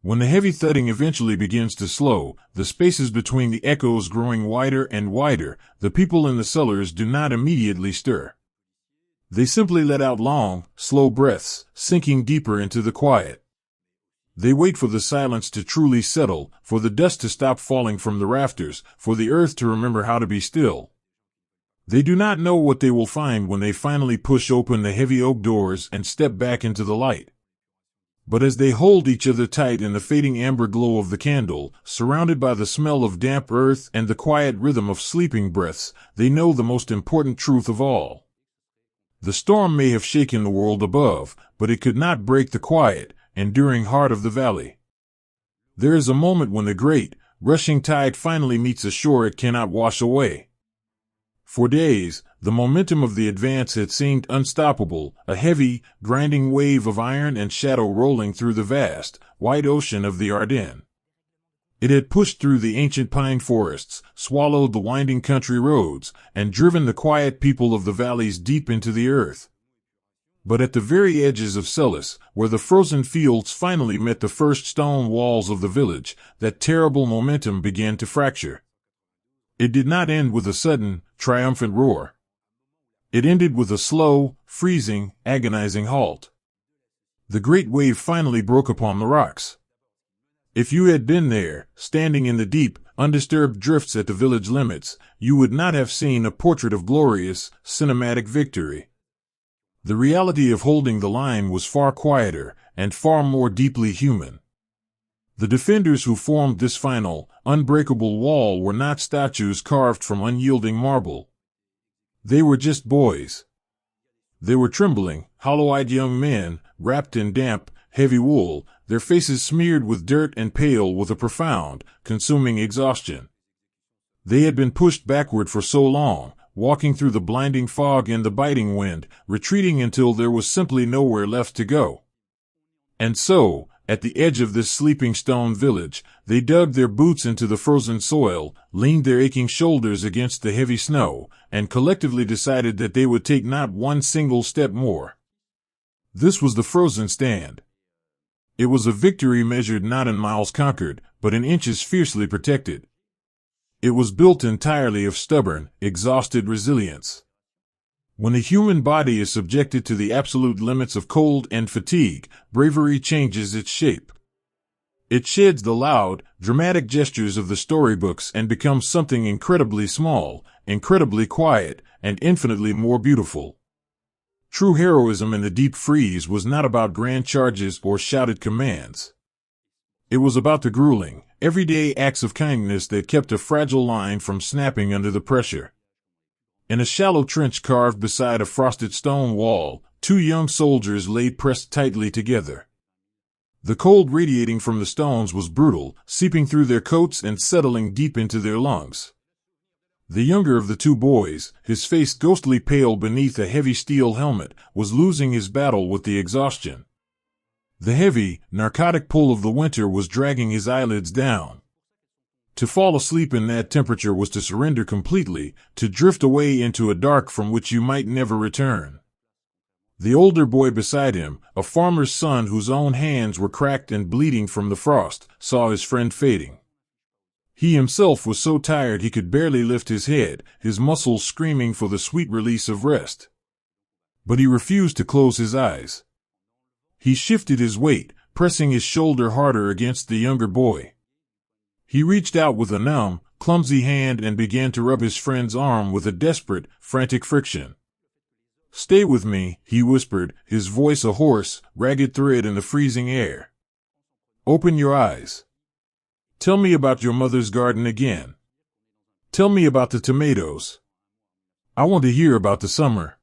When the heavy thudding eventually begins to slow, the spaces between the echoes growing wider and wider, the people in the cellars do not immediately stir. They simply let out long, slow breaths, sinking deeper into the quiet. They wait for the silence to truly settle, for the dust to stop falling from the rafters, for the earth to remember how to be still. They do not know what they will find when they finally push open the heavy oak doors and step back into the light. But as they hold each other tight in the fading amber glow of the candle, surrounded by the smell of damp earth and the quiet rhythm of sleeping breaths, they know the most important truth of all. The storm may have shaken the world above, but it could not break the quiet, enduring heart of the valley. There is a moment when the great, rushing tide finally meets a shore it cannot wash away. For days, the momentum of the advance had seemed unstoppable, a heavy, grinding wave of iron and shadow rolling through the vast, wide ocean of the Ardennes. It had pushed through the ancient pine forests, swallowed the winding country roads, and driven the quiet people of the valleys deep into the earth. But at the very edges of Celis, where the frozen fields finally met the first stone walls of the village, that terrible momentum began to fracture. It did not end with a sudden, triumphant roar. It ended with a slow, freezing, agonizing halt. The great wave finally broke upon the rocks. If you had been there, standing in the deep, undisturbed drifts at the village limits, you would not have seen a portrait of glorious, cinematic victory. The reality of holding the line was far quieter, and far more deeply human. The defenders who formed this final, unbreakable wall were not statues carved from unyielding marble. They were just boys. They were trembling, hollow-eyed young men, wrapped in damp, heavy wool, their faces smeared with dirt and pale with a profound, consuming exhaustion. They had been pushed backward for so long, walking through the blinding fog and the biting wind, retreating until there was simply nowhere left to go. And so, at the edge of this sleeping stone village, they dug their boots into the frozen soil, leaned their aching shoulders against the heavy snow, and collectively decided that they would take not one single step more. This was the frozen stand. It was a victory measured not in miles conquered, but in inches fiercely protected. It was built entirely of stubborn, exhausted resilience. When the human body is subjected to the absolute limits of cold and fatigue, bravery changes its shape. It sheds the loud, dramatic gestures of the storybooks and becomes something incredibly small, incredibly quiet, and infinitely more beautiful. True heroism in the deep freeze was not about grand charges or shouted commands. It was about the grueling, everyday acts of kindness that kept a fragile line from snapping under the pressure. In a shallow trench carved beside a frosted stone wall, two young soldiers lay pressed tightly together. The cold radiating from the stones was brutal, seeping through their coats and settling deep into their lungs. The younger of the two boys, his face ghostly pale beneath a heavy steel helmet, was losing his battle with the exhaustion. The heavy, narcotic pull of the winter was dragging his eyelids down. To fall asleep in that temperature was to surrender completely, to drift away into a dark from which you might never return. The older boy beside him, a farmer's son whose own hands were cracked and bleeding from the frost, saw his friend fading. He himself was so tired he could barely lift his head, his muscles screaming for the sweet release of rest. But he refused to close his eyes. He shifted his weight, pressing his shoulder harder against the younger boy. He reached out with a numb, clumsy hand and began to rub his friend's arm with a desperate, frantic friction. "Stay with me," he whispered, his voice a hoarse, ragged thread in the freezing air. "Open your eyes. Tell me about your mother's garden again. Tell me about the tomatoes. I want to hear about the summer."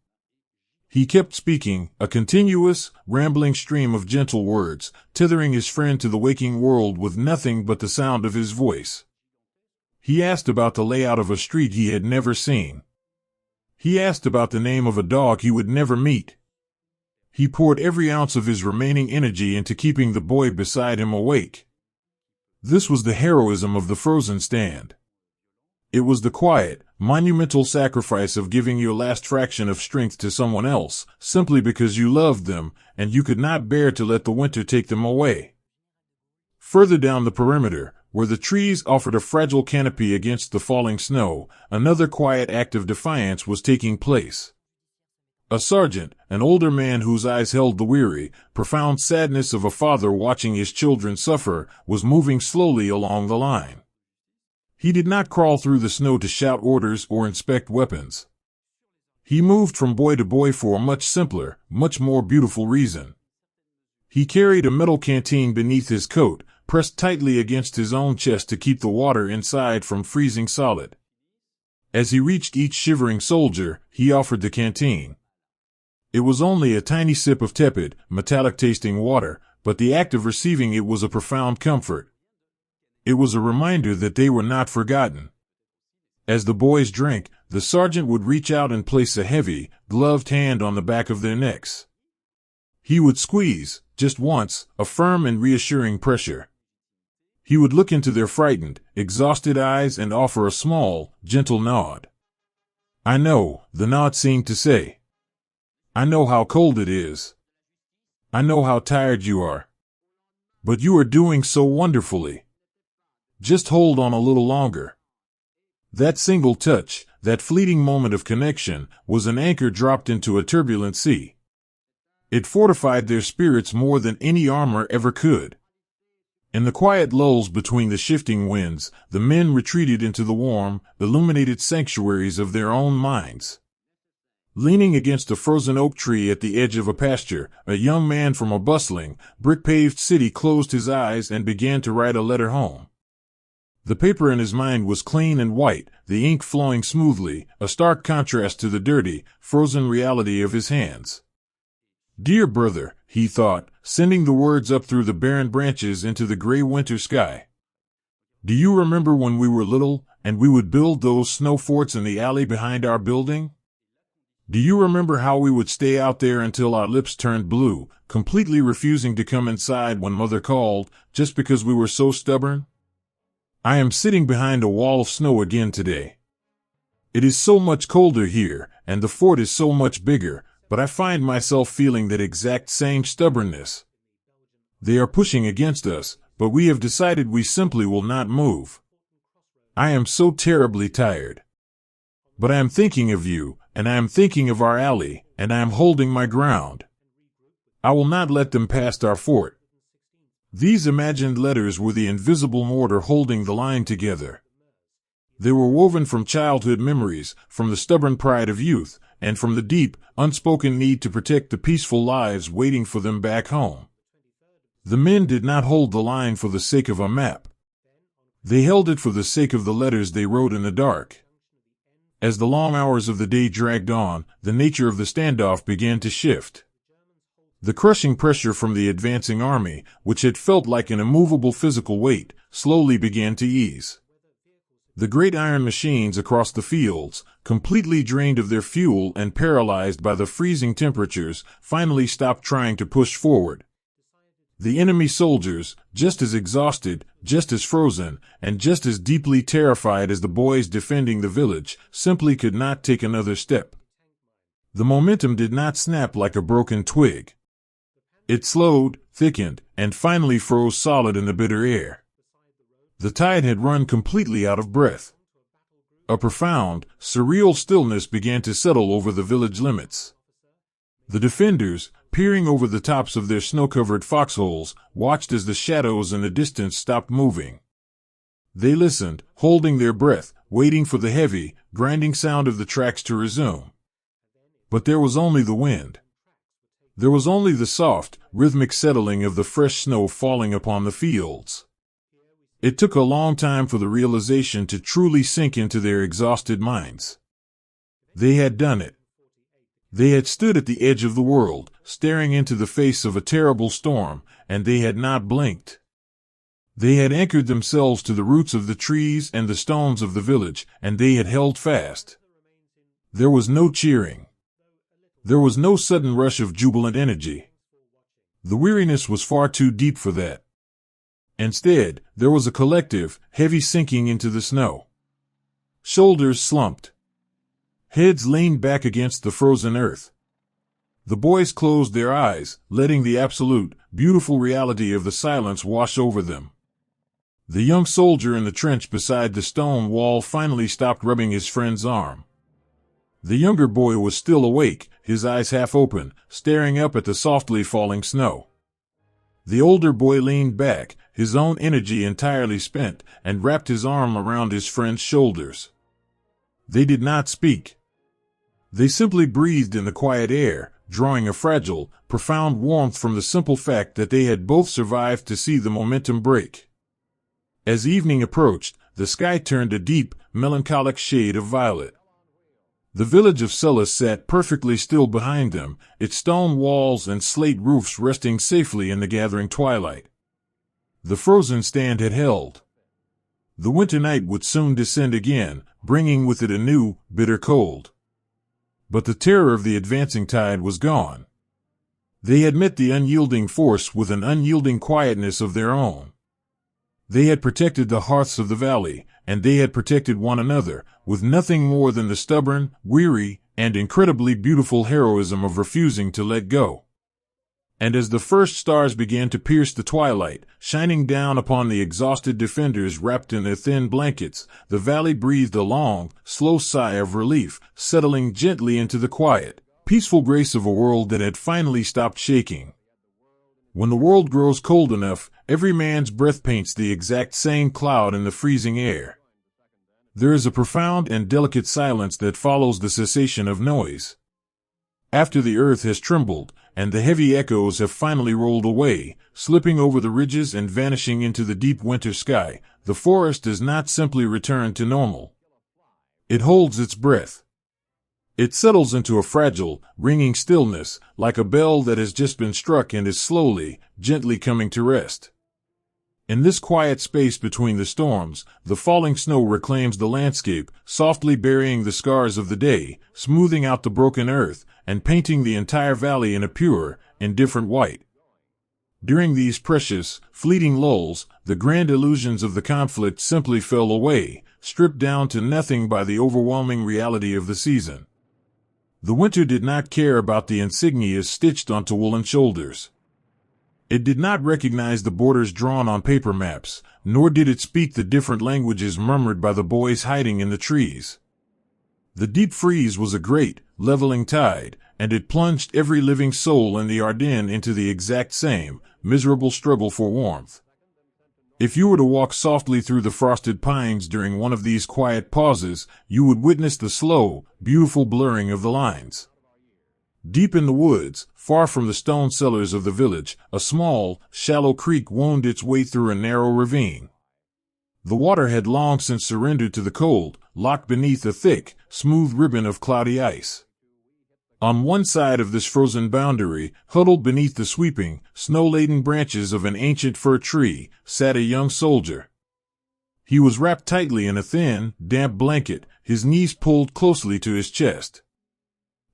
He kept speaking, a continuous, rambling stream of gentle words, tethering his friend to the waking world with nothing but the sound of his voice. He asked about the layout of a street he had never seen. He asked about the name of a dog he would never meet. He poured every ounce of his remaining energy into keeping the boy beside him awake. This was the heroism of the frozen stand. It was the quiet, monumental sacrifice of giving your last fraction of strength to someone else, simply because you loved them, and you could not bear to let the winter take them away. Further down the perimeter, where the trees offered a fragile canopy against the falling snow, another quiet act of defiance was taking place. A sergeant, an older man whose eyes held the weary, profound sadness of a father watching his children suffer, was moving slowly along the line. He did not crawl through the snow to shout orders or inspect weapons. He moved from boy to boy for a much simpler, much more beautiful reason. He carried a metal canteen beneath his coat, pressed tightly against his own chest to keep the water inside from freezing solid. As he reached each shivering soldier, he offered the canteen. It was only a tiny sip of tepid, metallic-tasting water, but the act of receiving it was a profound comfort. It was a reminder that they were not forgotten. As the boys drank, the sergeant would reach out and place a heavy, gloved hand on the back of their necks. He would squeeze, just once, a firm and reassuring pressure. He would look into their frightened, exhausted eyes and offer a small, gentle nod. "I know," the nod seemed to say. "I know how cold it is. I know how tired you are. But you are doing so wonderfully. Just hold on a little longer." That single touch, that fleeting moment of connection, was an anchor dropped into a turbulent sea. It fortified their spirits more than any armor ever could. In the quiet lulls between the shifting winds, the men retreated into the warm, illuminated sanctuaries of their own minds. Leaning against a frozen oak tree at the edge of a pasture, a young man from a bustling, brick-paved city closed his eyes and began to write a letter home. The paper in his mind was clean and white, the ink flowing smoothly, a stark contrast to the dirty, frozen reality of his hands. "Dear brother," he thought, sending the words up through the barren branches into the gray winter sky. "Do you remember when we were little, and we would build those snow forts in the alley behind our building? Do you remember how we would stay out there until our lips turned blue, completely refusing to come inside when Mother called, just because we were so stubborn? I am sitting behind a wall of snow again today. It is so much colder here, and the fort is so much bigger, but I find myself feeling that exact same stubbornness. They are pushing against us, but we have decided we simply will not move. I am so terribly tired. But I am thinking of you, and I am thinking of our alley, and I am holding my ground. I will not let them past our fort." These imagined letters were the invisible mortar holding the line together. They were woven from childhood memories, from the stubborn pride of youth, and from the deep, unspoken need to protect the peaceful lives waiting for them back home. The men did not hold the line for the sake of a map. They held it for the sake of the letters they wrote in the dark. As the long hours of the day dragged on, the nature of the standoff began to shift. The crushing pressure from the advancing army, which had felt like an immovable physical weight, slowly began to ease. The great iron machines across the fields, completely drained of their fuel and paralyzed by the freezing temperatures, finally stopped trying to push forward. The enemy soldiers, just as exhausted, just as frozen, and just as deeply terrified as the boys defending the village, simply could not take another step. The momentum did not snap like a broken twig. It slowed, thickened, and finally froze solid in the bitter air. The tide had run completely out of breath. A profound, surreal stillness began to settle over the village limits. The defenders, peering over the tops of their snow-covered foxholes, watched as the shadows in the distance stopped moving. They listened, holding their breath, waiting for the heavy, grinding sound of the tracks to resume. But there was only the wind. There was only the soft, rhythmic settling of the fresh snow falling upon the fields. It took a long time for the realization to truly sink into their exhausted minds. They had done it. They had stood at the edge of the world, staring into the face of a terrible storm, and they had not blinked. They had anchored themselves to the roots of the trees and the stones of the village, and they had held fast. There was no cheering. There was no sudden rush of jubilant energy. The weariness was far too deep for that. Instead, there was a collective, heavy sinking into the snow. Shoulders slumped. Heads leaned back against the frozen earth. The boys closed their eyes, letting the absolute, beautiful reality of the silence wash over them. The young soldier in the trench beside the stone wall finally stopped rubbing his friend's arm. The younger boy was still awake, his eyes half open, staring up at the softly falling snow. The older boy leaned back, his own energy entirely spent, and wrapped his arm around his friend's shoulders. They did not speak. They simply breathed in the quiet air, drawing a fragile, profound warmth from the simple fact that they had both survived to see the momentum break. As evening approached, the sky turned a deep, melancholic shade of violet. The village of Celles sat perfectly still behind them, its stone walls and slate roofs resting safely in the gathering twilight. The frozen stand had held. The winter night would soon descend again, bringing with it a new, bitter cold. But the terror of the advancing tide was gone. They had met the unyielding force with an unyielding quietness of their own. They had protected the hearths of the valley, and they had protected one another, with nothing more than the stubborn, weary, and incredibly beautiful heroism of refusing to let go. And as the first stars began to pierce the twilight, shining down upon the exhausted defenders wrapped in their thin blankets, the valley breathed a long, slow sigh of relief, settling gently into the quiet, peaceful grace of a world that had finally stopped shaking. When the world grows cold enough, every man's breath paints the exact same cloud in the freezing air. There is a profound and delicate silence that follows the cessation of noise. After the earth has trembled, and the heavy echoes have finally rolled away, slipping over the ridges and vanishing into the deep winter sky, the forest does not simply return to normal. It holds its breath. It settles into a fragile, ringing stillness, like a bell that has just been struck and is slowly, gently coming to rest. In this quiet space between the storms, the falling snow reclaims the landscape, softly burying the scars of the day, smoothing out the broken earth, and painting the entire valley in a pure, indifferent white. During these precious, fleeting lulls, the grand illusions of the conflict simply fell away, stripped down to nothing by the overwhelming reality of the season. The winter did not care about the insignias stitched onto woolen shoulders. It did not recognize the borders drawn on paper maps, nor did it speak the different languages murmured by the boys hiding in the trees. The deep freeze was a great, leveling tide, and it plunged every living soul in the Ardennes into the exact same, miserable struggle for warmth. If you were to walk softly through the frosted pines during one of these quiet pauses, you would witness the slow, beautiful blurring of the lines. Deep in the woods, far from the stone cellars of the village, a small, shallow creek wound its way through a narrow ravine. The water had long since surrendered to the cold, locked beneath a thick, smooth ribbon of cloudy ice. On one side of this frozen boundary, huddled beneath the sweeping, snow-laden branches of an ancient fir tree, sat a young soldier. He was wrapped tightly in a thin, damp blanket, his knees pulled closely to his chest.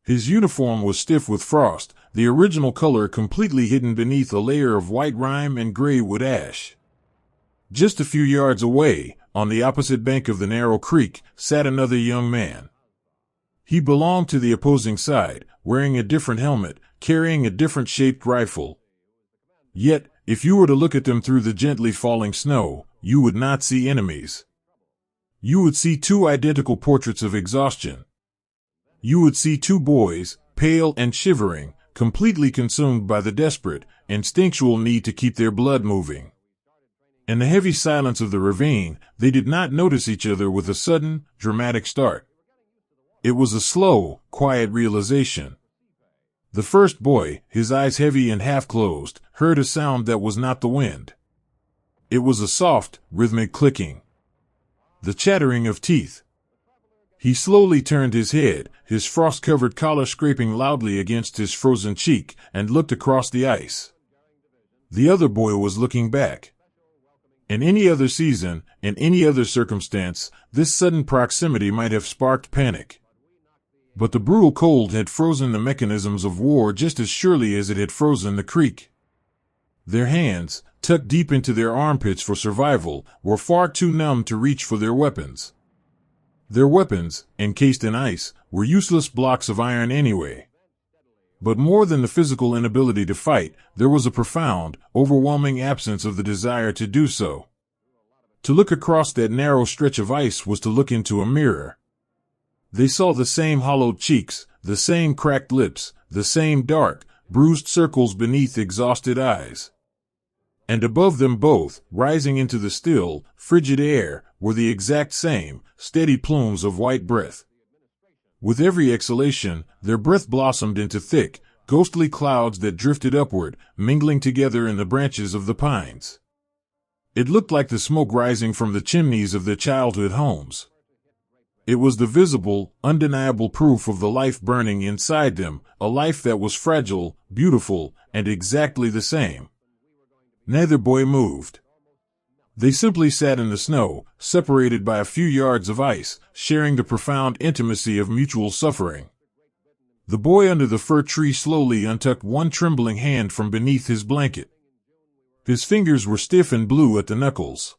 His uniform was stiff with frost, the original color completely hidden beneath a layer of white rime and gray wood ash. Just a few yards away, on the opposite bank of the narrow creek, sat another young man. He belonged to the opposing side, wearing a different helmet, carrying a different shaped rifle. Yet, if you were to look at them through the gently falling snow, you would not see enemies. You would see two identical portraits of exhaustion. You would see two boys, pale and shivering, completely consumed by the desperate, instinctual need to keep their blood moving. In the heavy silence of the ravine, they did not notice each other with a sudden, dramatic start. It was a slow, quiet realization. The first boy, his eyes heavy and half-closed, heard a sound that was not the wind. It was a soft, rhythmic clicking. The chattering of teeth. He slowly turned his head, his frost-covered collar scraping loudly against his frozen cheek, and looked across the ice. The other boy was looking back. In any other season, in any other circumstance, this sudden proximity might have sparked panic. But the brutal cold had frozen the mechanisms of war just as surely as it had frozen the creek. Their hands, tucked deep into their armpits for survival, were far too numb to reach for their weapons. Their weapons, encased in ice, were useless blocks of iron anyway. But more than the physical inability to fight, there was a profound, overwhelming absence of the desire to do so. To look across that narrow stretch of ice was to look into a mirror. They saw the same hollowed cheeks, the same cracked lips, the same dark, bruised circles beneath exhausted eyes. And above them both, rising into the still, frigid air, were the exact same, steady plumes of white breath. With every exhalation, their breath blossomed into thick, ghostly clouds that drifted upward, mingling together in the branches of the pines. It looked like the smoke rising from the chimneys of their childhood homes. It was the visible, undeniable proof of the life burning inside them, a life that was fragile, beautiful, and exactly the same. Neither boy moved. They simply sat in the snow, separated by a few yards of ice, sharing the profound intimacy of mutual suffering. The boy under the fir tree slowly untucked one trembling hand from beneath his blanket. His fingers were stiff and blue at the knuckles.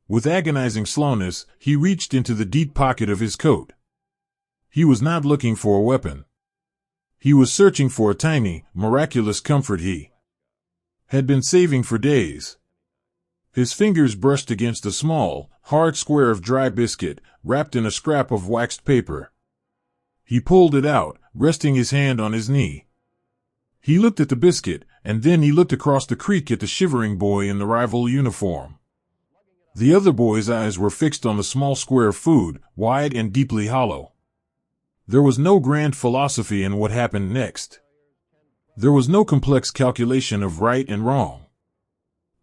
With agonizing slowness, he reached into the deep pocket of his coat. He was not looking for a weapon. He was searching for a tiny, miraculous comfort he had been saving for days. His fingers brushed against a small, hard square of dry biscuit, wrapped in a scrap of waxed paper. He pulled it out, resting his hand on his knee. He looked at the biscuit, and then he looked across the creek at the shivering boy in the rival uniform. The other boy's eyes were fixed on the small square of food, wide and deeply hollow. There was no grand philosophy in what happened next. There was no complex calculation of right and wrong.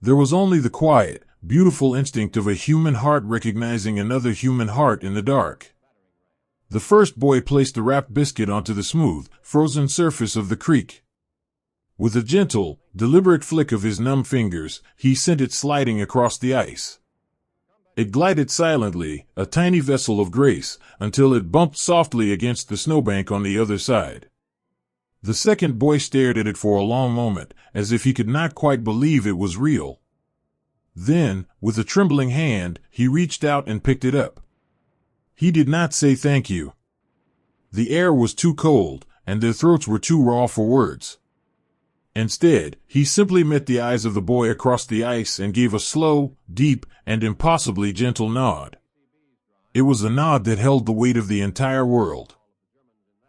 There was only the quiet, beautiful instinct of a human heart recognizing another human heart in the dark. The first boy placed the wrapped biscuit onto the smooth, frozen surface of the creek. With a gentle, deliberate flick of his numb fingers, he sent it sliding across the ice. It glided silently, a tiny vessel of grace, until it bumped softly against the snowbank on the other side. The second boy stared at it for a long moment, as if he could not quite believe it was real. Then, with a trembling hand, he reached out and picked it up. He did not say thank you. The air was too cold, and their throats were too raw for words. Instead, he simply met the eyes of the boy across the ice and gave a slow, deep, and impossibly gentle nod. It was a nod that held the weight of the entire world.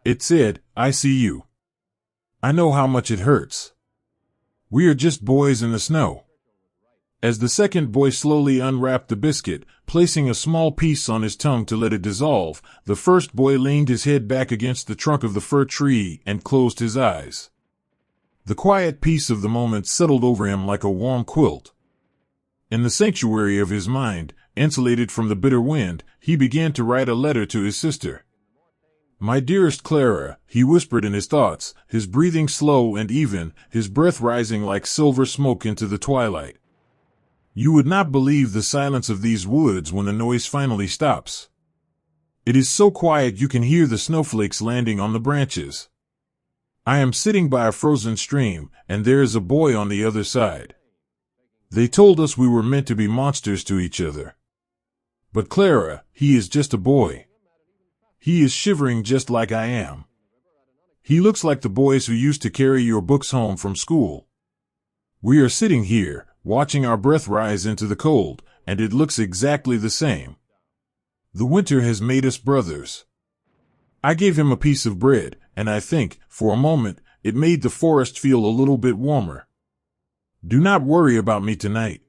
It said, "I see you. I know how much it hurts. We are just boys in the snow." As the second boy slowly unwrapped the biscuit, placing a small piece on his tongue to let it dissolve, the first boy leaned his head back against the trunk of the fir tree and closed his eyes. The quiet peace of the moment settled over him like a warm quilt. In the sanctuary of his mind, insulated from the bitter wind, he began to write a letter to his sister. "My dearest Clara," he whispered in his thoughts, his breathing slow and even, his breath rising like silver smoke into the twilight. "You would not believe the silence of these woods when the noise finally stops. It is so quiet you can hear the snowflakes landing on the branches. I am sitting by a frozen stream, and there is a boy on the other side. They told us we were meant to be monsters to each other. But Clara, he is just a boy. He is shivering just like I am. He looks like the boys who used to carry your books home from school. We are sitting here, watching our breath rise into the cold, and it looks exactly the same. The winter has made us brothers. I gave him a piece of bread, and I think, for a moment, it made the forest feel a little bit warmer. Do not worry about me tonight.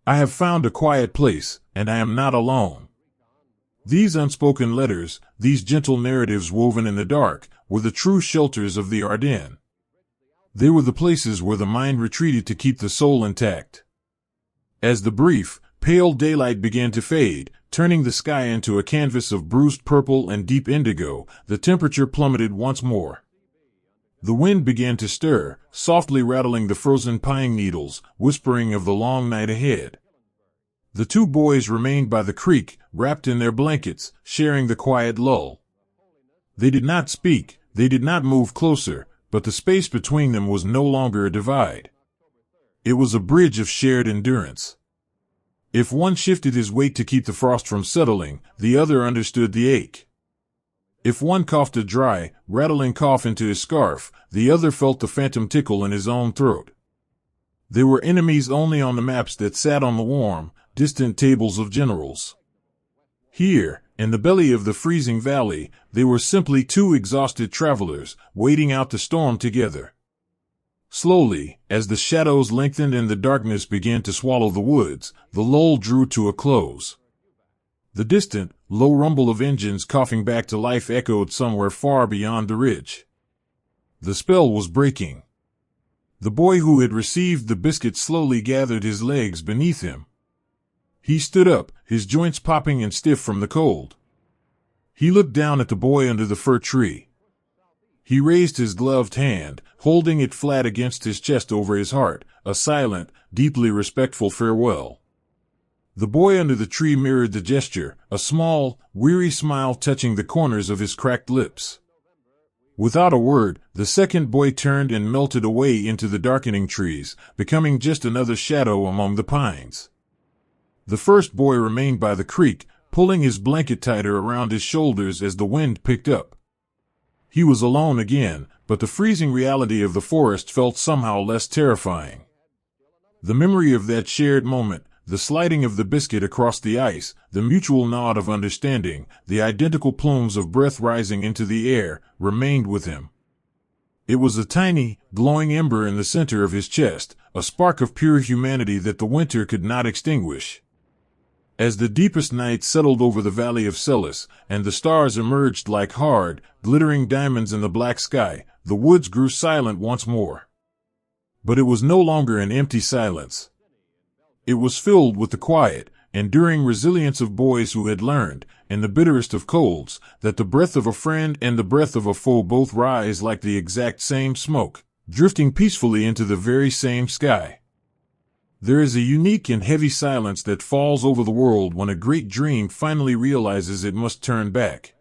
I have found a quiet place, and I am not alone. These unspoken letters, these gentle narratives woven in the dark, were the true shelters of the Ardennes. They were the places where the mind retreated to keep the soul intact. As the brief, pale daylight began to fade, turning the sky into a canvas of bruised purple and deep indigo, the temperature plummeted once more. The wind began to stir, softly rattling the frozen pine needles, whispering of the long night ahead. The two boys remained by the creek, wrapped in their blankets, sharing the quiet lull. They did not speak, they did not move closer, but the space between them was no longer a divide. It was a bridge of shared endurance. If one shifted his weight to keep the frost from settling, the other understood the ache. If one coughed a dry, rattling cough into his scarf, the other felt the phantom tickle in his own throat. They were enemies only on the maps that sat on the warm, distant tables of generals. Here, in the belly of the freezing valley, they were simply two exhausted travelers, waiting out the storm together. Slowly, as the shadows lengthened and the darkness began to swallow the woods, the lull drew to a close. The distant, low rumble of engines coughing back to life echoed somewhere far beyond the ridge. The spell was breaking. The boy who had received the biscuit slowly gathered his legs beneath him. He stood up, his joints popping and stiff from the cold. He looked down at the boy under the fir tree. He raised his gloved hand, holding it flat against his chest over his heart, a silent, deeply respectful farewell. The boy under the tree mirrored the gesture, a small, weary smile touching the corners of his cracked lips. Without a word, the second boy turned and melted away into the darkening trees, becoming just another shadow among the pines. The first boy remained by the creek, pulling his blanket tighter around his shoulders as the wind picked up. He was alone again, but the freezing reality of the forest felt somehow less terrifying. The memory of that shared moment, the sliding of the biscuit across the ice, the mutual nod of understanding, the identical plumes of breath rising into the air, remained with him. It was a tiny, glowing ember in the center of his chest, a spark of pure humanity that the winter could not extinguish. As the deepest night settled over the valley of Celis, and the stars emerged like hard, glittering diamonds in the black sky, the woods grew silent once more. But it was no longer an empty silence. It was filled with the quiet, enduring resilience of boys who had learned, in the bitterest of colds, that the breath of a friend and the breath of a foe both rise like the exact same smoke, drifting peacefully into the very same sky. There is a unique and heavy silence that falls over the world when a great dream finally realizes it must turn back.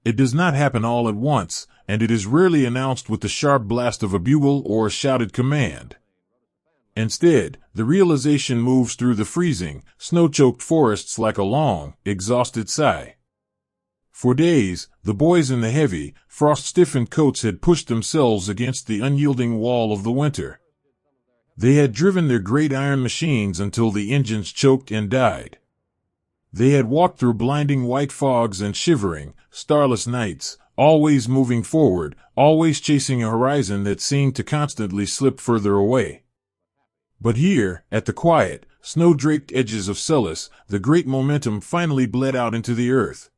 It does not happen all at once, and it is rarely announced with the sharp blast of a bugle or a shouted command. Instead, the realization moves through the freezing, snow-choked forests like a long, exhausted sigh. For days, the boys in the heavy, frost-stiffened coats had pushed themselves against the unyielding wall of the winter. They had driven their great iron machines until the engines choked and died. They had walked through blinding white fogs and shivering, starless nights, always moving forward, always chasing a horizon that seemed to constantly slip further away. But here, at the quiet, snow-draped edges of Celis, the great momentum finally bled out into the earth.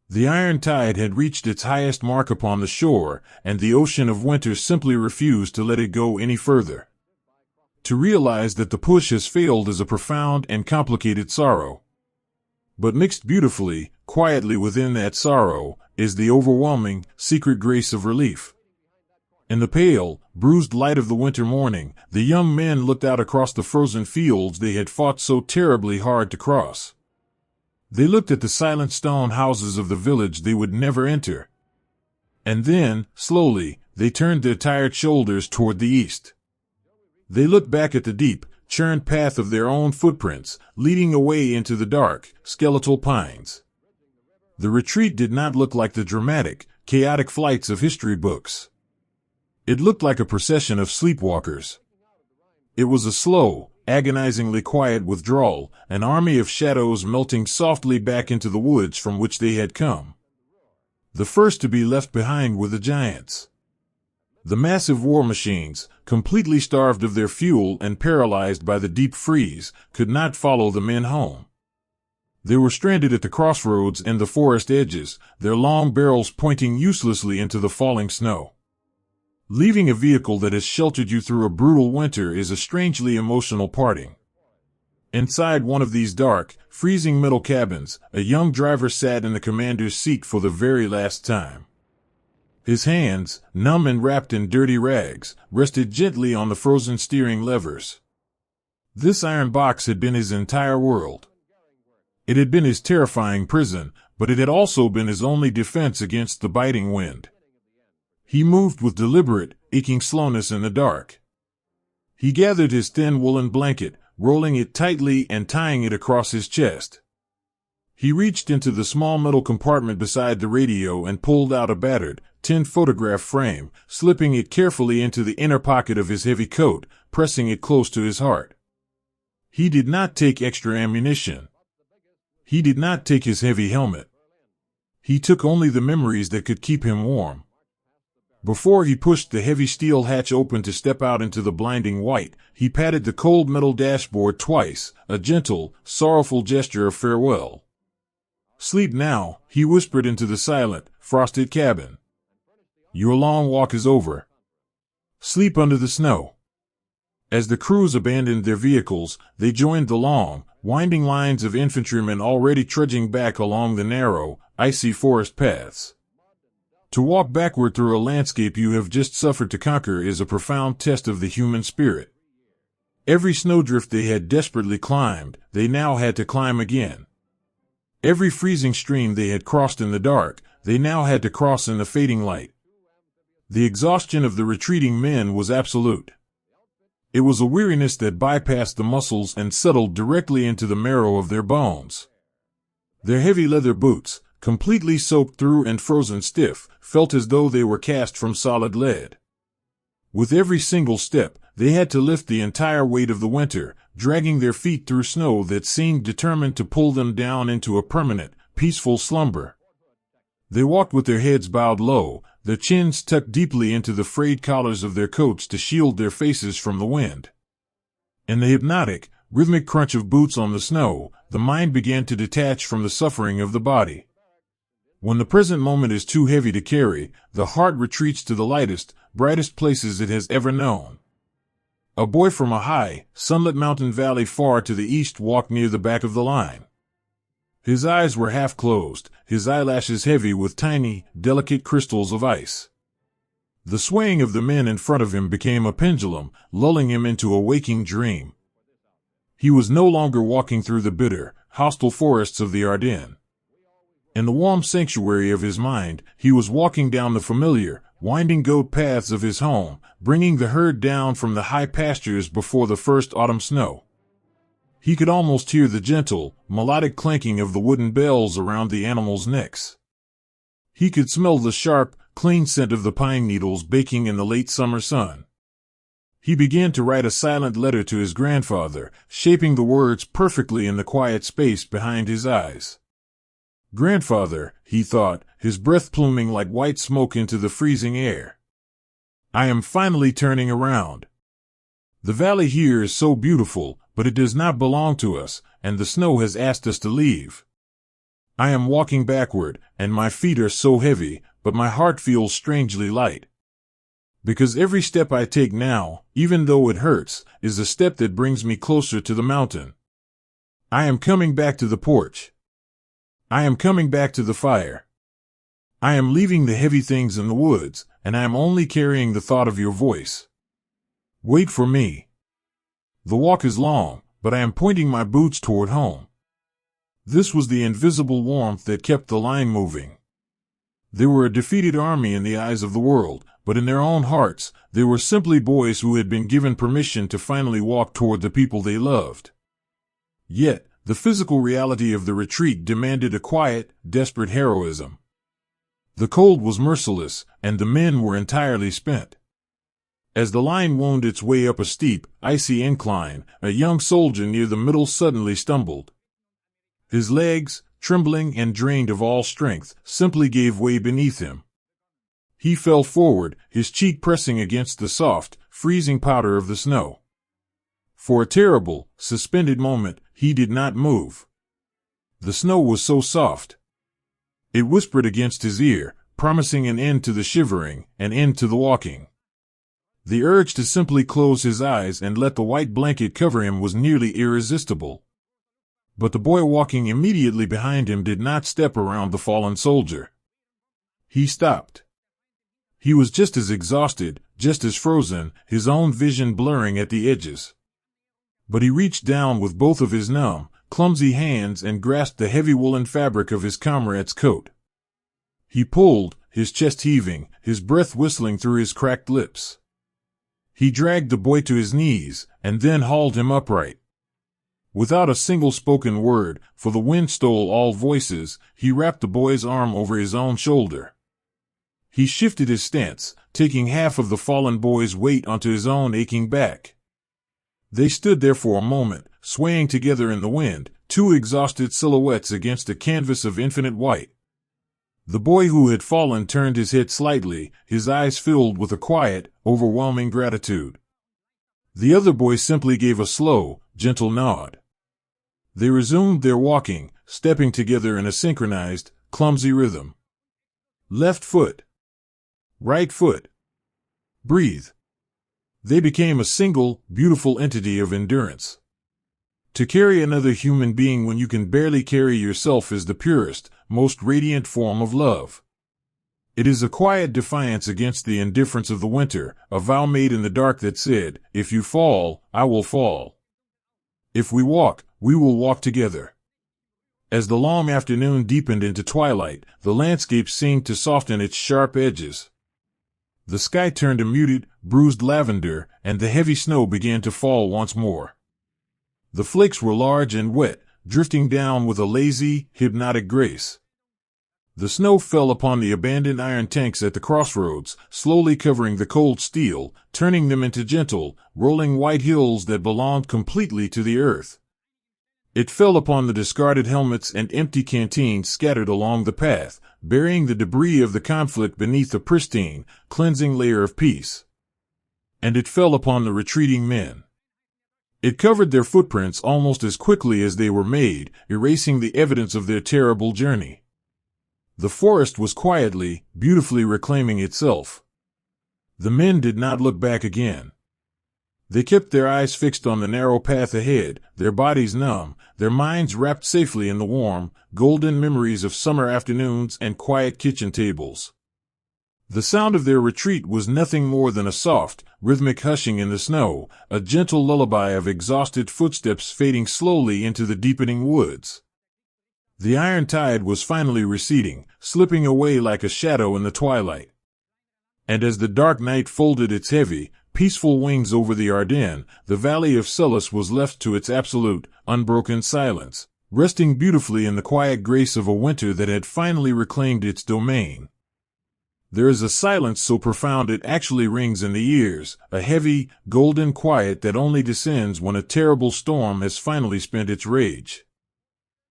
The iron tide had reached its highest mark upon the shore, and the ocean of winter simply refused to let it go any further. To realize that the push has failed is a profound and complicated sorrow. But mixed beautifully, quietly within that sorrow, is the overwhelming, secret grace of relief. In the pale, bruised light of the winter morning, the young men looked out across the frozen fields they had fought so terribly hard to cross. They looked at the silent stone houses of the village they would never enter. And then, slowly, they turned their tired shoulders toward the east. They looked back at the deep, churned path of their own footprints, leading away into the dark, skeletal pines. The retreat did not look like the dramatic, chaotic flights of history books. It looked like a procession of sleepwalkers. It was a slow, agonizingly quiet withdrawal, an army of shadows melting softly back into the woods from which they had come. The first to be left behind were the giants. The massive war machines, completely starved of their fuel and paralyzed by the deep freeze, could not follow the men home. They were stranded at the crossroads and the forest edges, their long barrels pointing uselessly into the falling snow. Leaving a vehicle that has sheltered you through a brutal winter is a strangely emotional parting. Inside one of these dark, freezing metal cabins, a young driver sat in the commander's seat for the very last time. His hands, numb and wrapped in dirty rags, rested gently on the frozen steering levers. This iron box had been his entire world. It had been his terrifying prison, but it had also been his only defense against the biting wind. He moved with deliberate, aching slowness in the dark. He gathered his thin woolen blanket, rolling it tightly and tying it across his chest. He reached into the small metal compartment beside the radio and pulled out a battered, tin photograph frame, slipping it carefully into the inner pocket of his heavy coat, pressing it close to his heart. He did not take extra ammunition. He did not take his heavy helmet. He took only the memories that could keep him warm. Before he pushed the heavy steel hatch open to step out into the blinding white, he patted the cold metal dashboard twice, a gentle, sorrowful gesture of farewell. "Sleep now," he whispered into the silent, frosted cabin. "Your long walk is over. Sleep under the snow." As the crews abandoned their vehicles, they joined the long, winding lines of infantrymen already trudging back along the narrow, icy forest paths. To walk backward through a landscape you have just suffered to conquer is a profound test of the human spirit. Every snowdrift they had desperately climbed, they now had to climb again. Every freezing stream they had crossed in the dark, they now had to cross in the fading light. The exhaustion of the retreating men was absolute. It was a weariness that bypassed the muscles and settled directly into the marrow of their bones. Their heavy leather boots, completely soaked through and frozen stiff, felt as though they were cast from solid lead. With every single step, they had to lift the entire weight of the winter, dragging their feet through snow that seemed determined to pull them down into a permanent, peaceful slumber. They walked with their heads bowed low, their chins tucked deeply into the frayed collars of their coats to shield their faces from the wind. In the hypnotic, rhythmic crunch of boots on the snow, the mind began to detach from the suffering of the body. When the present moment is too heavy to carry, the heart retreats to the lightest, brightest places it has ever known. A boy from a high, sunlit mountain valley far to the east walked near the back of the line. His eyes were half closed, his eyelashes heavy with tiny, delicate crystals of ice. The swaying of the men in front of him became a pendulum, lulling him into a waking dream. He was no longer walking through the bitter, hostile forests of the Ardennes. In the warm sanctuary of his mind, he was walking down the familiar, winding goat paths of his home, bringing the herd down from the high pastures before the first autumn snow. He could almost hear the gentle, melodic clanking of the wooden bells around the animals' necks. He could smell the sharp, clean scent of the pine needles baking in the late summer sun. He began to write a silent letter to his grandfather, shaping the words perfectly in the quiet space behind his eyes. "Grandfather," he thought, his breath pluming like white smoke into the freezing air. "I am finally turning around. The valley here is so beautiful, but it does not belong to us, and the snow has asked us to leave. I am walking backward, and my feet are so heavy, but my heart feels strangely light. Because every step I take now, even though it hurts, is a step that brings me closer to the mountain. I am coming back to the porch. I am coming back to the fire. I am leaving the heavy things in the woods, and I am only carrying the thought of your voice. Wait for me. The walk is long, but I am pointing my boots toward home." This was the invisible warmth that kept the line moving. They were a defeated army in the eyes of the world, but in their own hearts, they were simply boys who had been given permission to finally walk toward the people they loved. Yet, the physical reality of the retreat demanded a quiet, desperate heroism. The cold was merciless, and the men were entirely spent. As the line wound its way up a steep, icy incline, a young soldier near the middle suddenly stumbled. His legs, trembling and drained of all strength, simply gave way beneath him. He fell forward, his cheek pressing against the soft, freezing powder of the snow. For a terrible, suspended moment, he did not move. The snow was so soft. It whispered against his ear, promising an end to the shivering, an end to the walking. The urge to simply close his eyes and let the white blanket cover him was nearly irresistible. But the boy walking immediately behind him did not step around the fallen soldier. He stopped. He was just as exhausted, just as frozen, his own vision blurring at the edges. But he reached down with both of his numb, clumsy hands and grasped the heavy woolen fabric of his comrade's coat. He pulled, his chest heaving, his breath whistling through his cracked lips. He dragged the boy to his knees, and then hauled him upright. Without a single spoken word, for the wind stole all voices, he wrapped the boy's arm over his own shoulder. He shifted his stance, taking half of the fallen boy's weight onto his own aching back. They stood there for a moment, swaying together in the wind, two exhausted silhouettes against a canvas of infinite white. The boy who had fallen turned his head slightly, his eyes filled with a quiet, overwhelming gratitude. The other boy simply gave a slow, gentle nod. They resumed their walking, stepping together in a synchronized, clumsy rhythm. Left foot. Right foot. Breathe. They became a single, beautiful entity of endurance. To carry another human being when you can barely carry yourself is the purest, most radiant form of love. It is a quiet defiance against the indifference of the winter, a vow made in the dark that said, "If you fall, I will fall. If we will walk together." As the long afternoon deepened into twilight, the landscape seemed to soften its sharp edges. The sky turned a muted, bruised lavender, and the heavy snow began to fall once more. The flakes were large and wet, drifting down with a lazy, hypnotic grace. The snow fell upon the abandoned iron tanks at the crossroads, slowly covering the cold steel, turning them into gentle, rolling white hills that belonged completely to the earth. It fell upon the discarded helmets and empty canteens scattered along the path, burying the debris of the conflict beneath a pristine, cleansing layer of peace. And it fell upon the retreating men. It covered their footprints almost as quickly as they were made, erasing the evidence of their terrible journey. The forest was quietly, beautifully reclaiming itself. The men did not look back again. They kept their eyes fixed on the narrow path ahead, their bodies numb, their minds wrapped safely in the warm, golden memories of summer afternoons and quiet kitchen tables. The sound of their retreat was nothing more than a soft, rhythmic hushing in the snow, a gentle lullaby of exhausted footsteps fading slowly into the deepening woods. The iron tide was finally receding, slipping away like a shadow in the twilight. And as the dark night folded its heavy, peaceful wings over the Ardennes, the valley of Celis was left to its absolute, unbroken silence, resting beautifully in the quiet grace of a winter that had finally reclaimed its domain. There is a silence so profound it actually rings in the ears, a heavy, golden quiet that only descends when a terrible storm has finally spent its rage.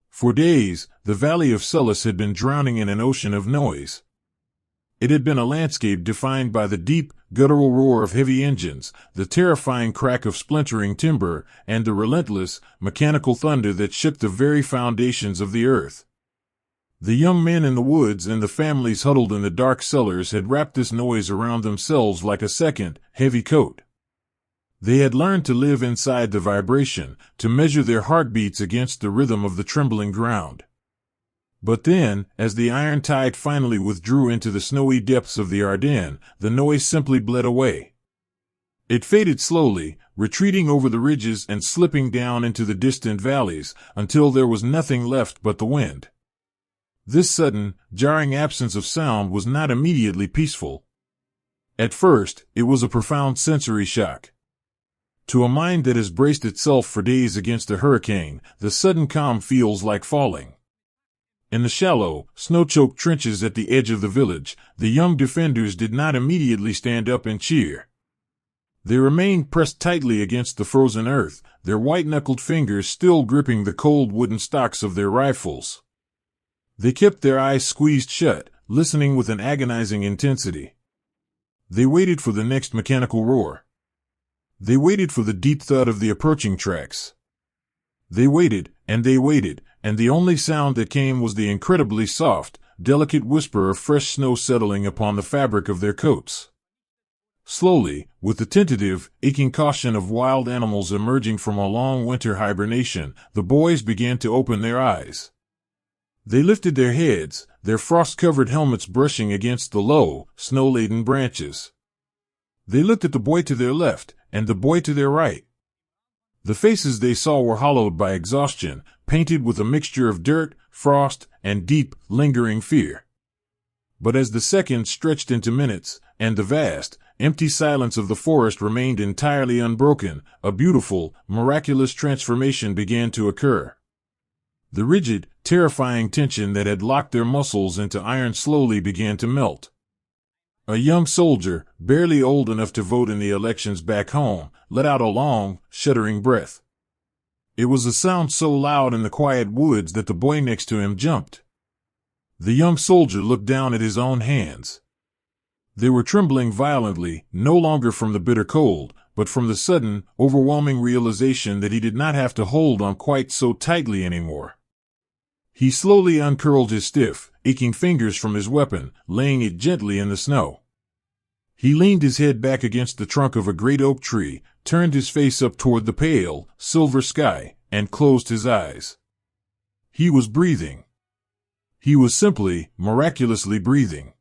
For days, the valley of Celis had been drowning in an ocean of noise. It had been a landscape defined by the deep, guttural roar of heavy engines, the terrifying crack of splintering timber, and the relentless, mechanical thunder that shook the very foundations of the earth. The young men in the woods and the families huddled in the dark cellars had wrapped this noise around themselves like a second, heavy coat. They had learned to live inside the vibration, to measure their heartbeats against the rhythm of the trembling ground. But then, as the iron tide finally withdrew into the snowy depths of the Ardennes, the noise simply bled away. It faded slowly, retreating over the ridges and slipping down into the distant valleys, until there was nothing left but the wind. This sudden, jarring absence of sound was not immediately peaceful. At first, it was a profound sensory shock. To a mind that has braced itself for days against a hurricane, the sudden calm feels like falling. In the shallow, snow-choked trenches at the edge of the village, the young defenders did not immediately stand up and cheer. They remained pressed tightly against the frozen earth, their white-knuckled fingers still gripping the cold wooden stocks of their rifles. They kept their eyes squeezed shut, listening with an agonizing intensity. They waited for the next mechanical roar. They waited for the deep thud of the approaching tracks. They waited, and the only sound that came was the incredibly soft, delicate whisper of fresh snow settling upon the fabric of their coats. Slowly, with the tentative, aching caution of wild animals emerging from a long winter hibernation, the boys began to open their eyes. They lifted their heads, their frost-covered helmets brushing against the low, snow-laden branches. They looked at the boy to their left, and the boy to their right. The faces they saw were hollowed by exhaustion, painted with a mixture of dirt, frost, and deep, lingering fear. But as the seconds stretched into minutes, and the vast, empty silence of the forest remained entirely unbroken, a beautiful, miraculous transformation began to occur. The rigid, terrifying tension that had locked their muscles into iron slowly began to melt. A young soldier, barely old enough to vote in the elections back home, let out a long, shuddering breath. It was a sound so loud in the quiet woods that the boy next to him jumped. The young soldier looked down at his own hands. They were trembling violently, no longer from the bitter cold, but from the sudden, overwhelming realization that he did not have to hold on quite so tightly anymore. He slowly uncurled his stiff, aching fingers from his weapon, laying it gently in the snow. He leaned his head back against the trunk of a great oak tree, turned his face up toward the pale, silver sky, and closed his eyes. He was breathing. He was simply, miraculously breathing.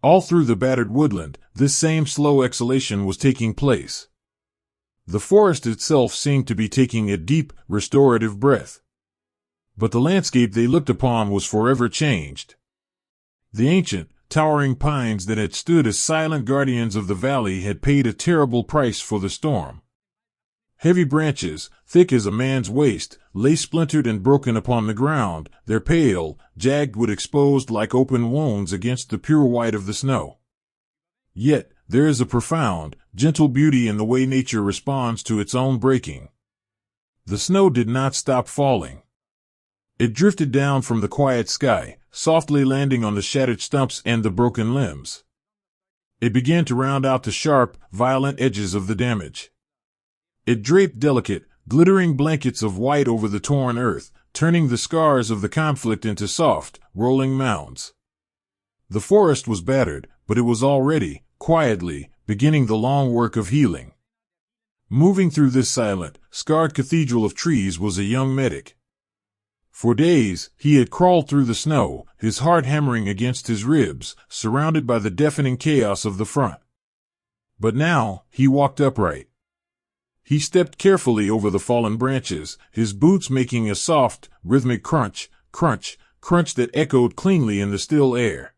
All through the battered woodland, this same slow exhalation was taking place. The forest itself seemed to be taking a deep, restorative breath. But the landscape they looked upon was forever changed. The ancient, towering pines that had stood as silent guardians of the valley had paid a terrible price for the storm. Heavy branches, thick as a man's waist, lay splintered and broken upon the ground, their pale, jagged wood exposed like open wounds against the pure white of the snow. Yet, there is a profound, gentle beauty in the way nature responds to its own breaking. The snow did not stop falling. It drifted down from the quiet sky, softly landing on the shattered stumps and the broken limbs. It began to round out the sharp, violent edges of the damage. It draped delicate, glittering blankets of white over the torn earth, turning the scars of the conflict into soft, rolling mounds. The forest was battered, but it was already, quietly, beginning the long work of healing. Moving through this silent, scarred cathedral of trees was a young medic. For days, he had crawled through the snow, his heart hammering against his ribs, surrounded by the deafening chaos of the front. But now, he walked upright. He stepped carefully over the fallen branches, his boots making a soft, rhythmic crunch, crunch, crunch that echoed cleanly in the still air.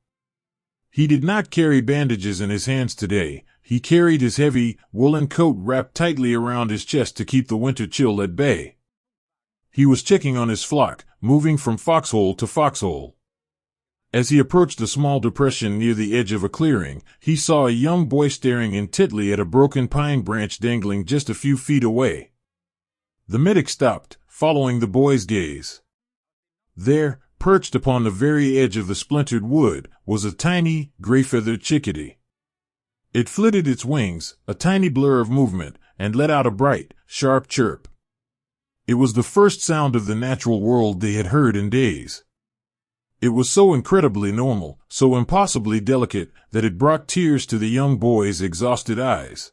He did not carry bandages in his hands today. He carried his heavy, woolen coat wrapped tightly around his chest to keep the winter chill at bay. He was checking on his flock, moving from foxhole to foxhole. As he approached a small depression near the edge of a clearing, he saw a young boy staring intently at a broken pine branch dangling just a few feet away. The medic stopped, following the boy's gaze. There, perched upon the very edge of the splintered wood, was a tiny, gray-feathered chickadee. It flitted its wings, a tiny blur of movement, and let out a bright, sharp chirp. It was the first sound of the natural world they had heard in days. It was so incredibly normal, so impossibly delicate, that it brought tears to the young boy's exhausted eyes.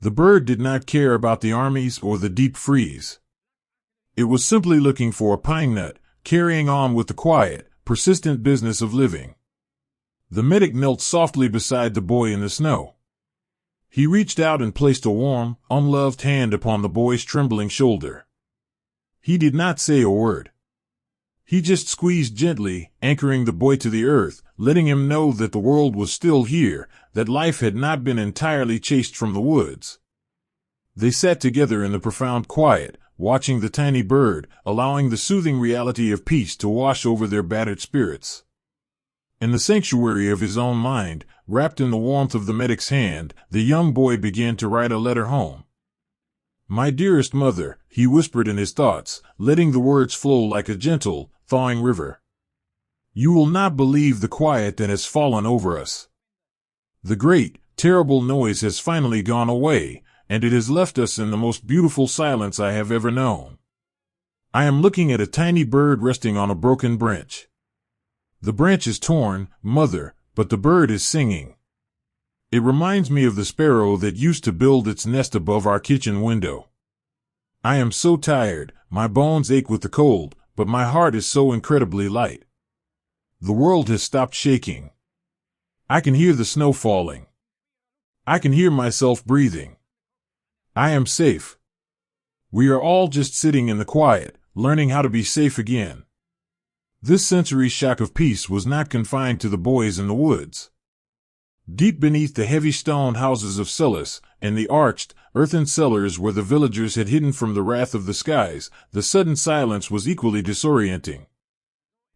The bird did not care about the armies or the deep freeze. It was simply looking for a pine nut, carrying on with the quiet, persistent business of living. The medic knelt softly beside the boy in the snow. He reached out and placed a warm, unloved hand upon the boy's trembling shoulder. He did not say a word. He just squeezed gently, anchoring the boy to the earth, letting him know that the world was still here, that life had not been entirely chased from the woods. They sat together in the profound quiet, watching the tiny bird, allowing the soothing reality of peace to wash over their battered spirits. In the sanctuary of his own mind, wrapped in the warmth of the medic's hand, the young boy began to write a letter home. "My dearest mother," he whispered in his thoughts, letting the words flow like a gentle, thawing river. "You will not believe the quiet that has fallen over us. The great, terrible noise has finally gone away, and it has left us in the most beautiful silence I have ever known. I am looking at a tiny bird resting on a broken branch. The branch is torn, mother, but the bird is singing. It reminds me of the sparrow that used to build its nest above our kitchen window. I am so tired, my bones ache with the cold, but my heart is so incredibly light. The world has stopped shaking. I can hear the snow falling. I can hear myself breathing. I am safe. We are all just sitting in the quiet, learning how to be safe again." This sensory shock of peace was not confined to the boys in the woods. Deep beneath the heavy stone houses of cellars, and the arched, earthen cellars where the villagers had hidden from the wrath of the skies, the sudden silence was equally disorienting.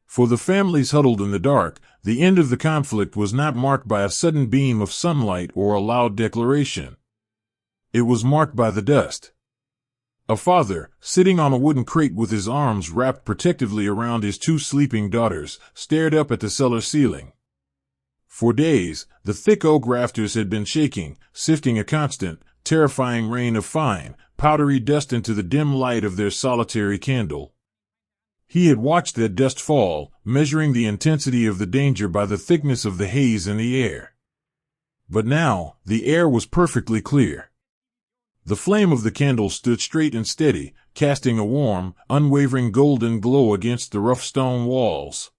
For the families huddled in the dark, the end of the conflict was not marked by a sudden beam of sunlight or a loud declaration. It was marked by the dust. A father, sitting on a wooden crate with his arms wrapped protectively around his two sleeping daughters, stared up at the cellar ceiling. For days, the thick oak rafters had been shaking, sifting a constant, terrifying rain of fine, powdery dust into the dim light of their solitary candle. He had watched that dust fall, measuring the intensity of the danger by the thickness of the haze in the air. But now, the air was perfectly clear. The flame of the candle stood straight and steady, casting a warm, unwavering golden glow against the rough stone walls.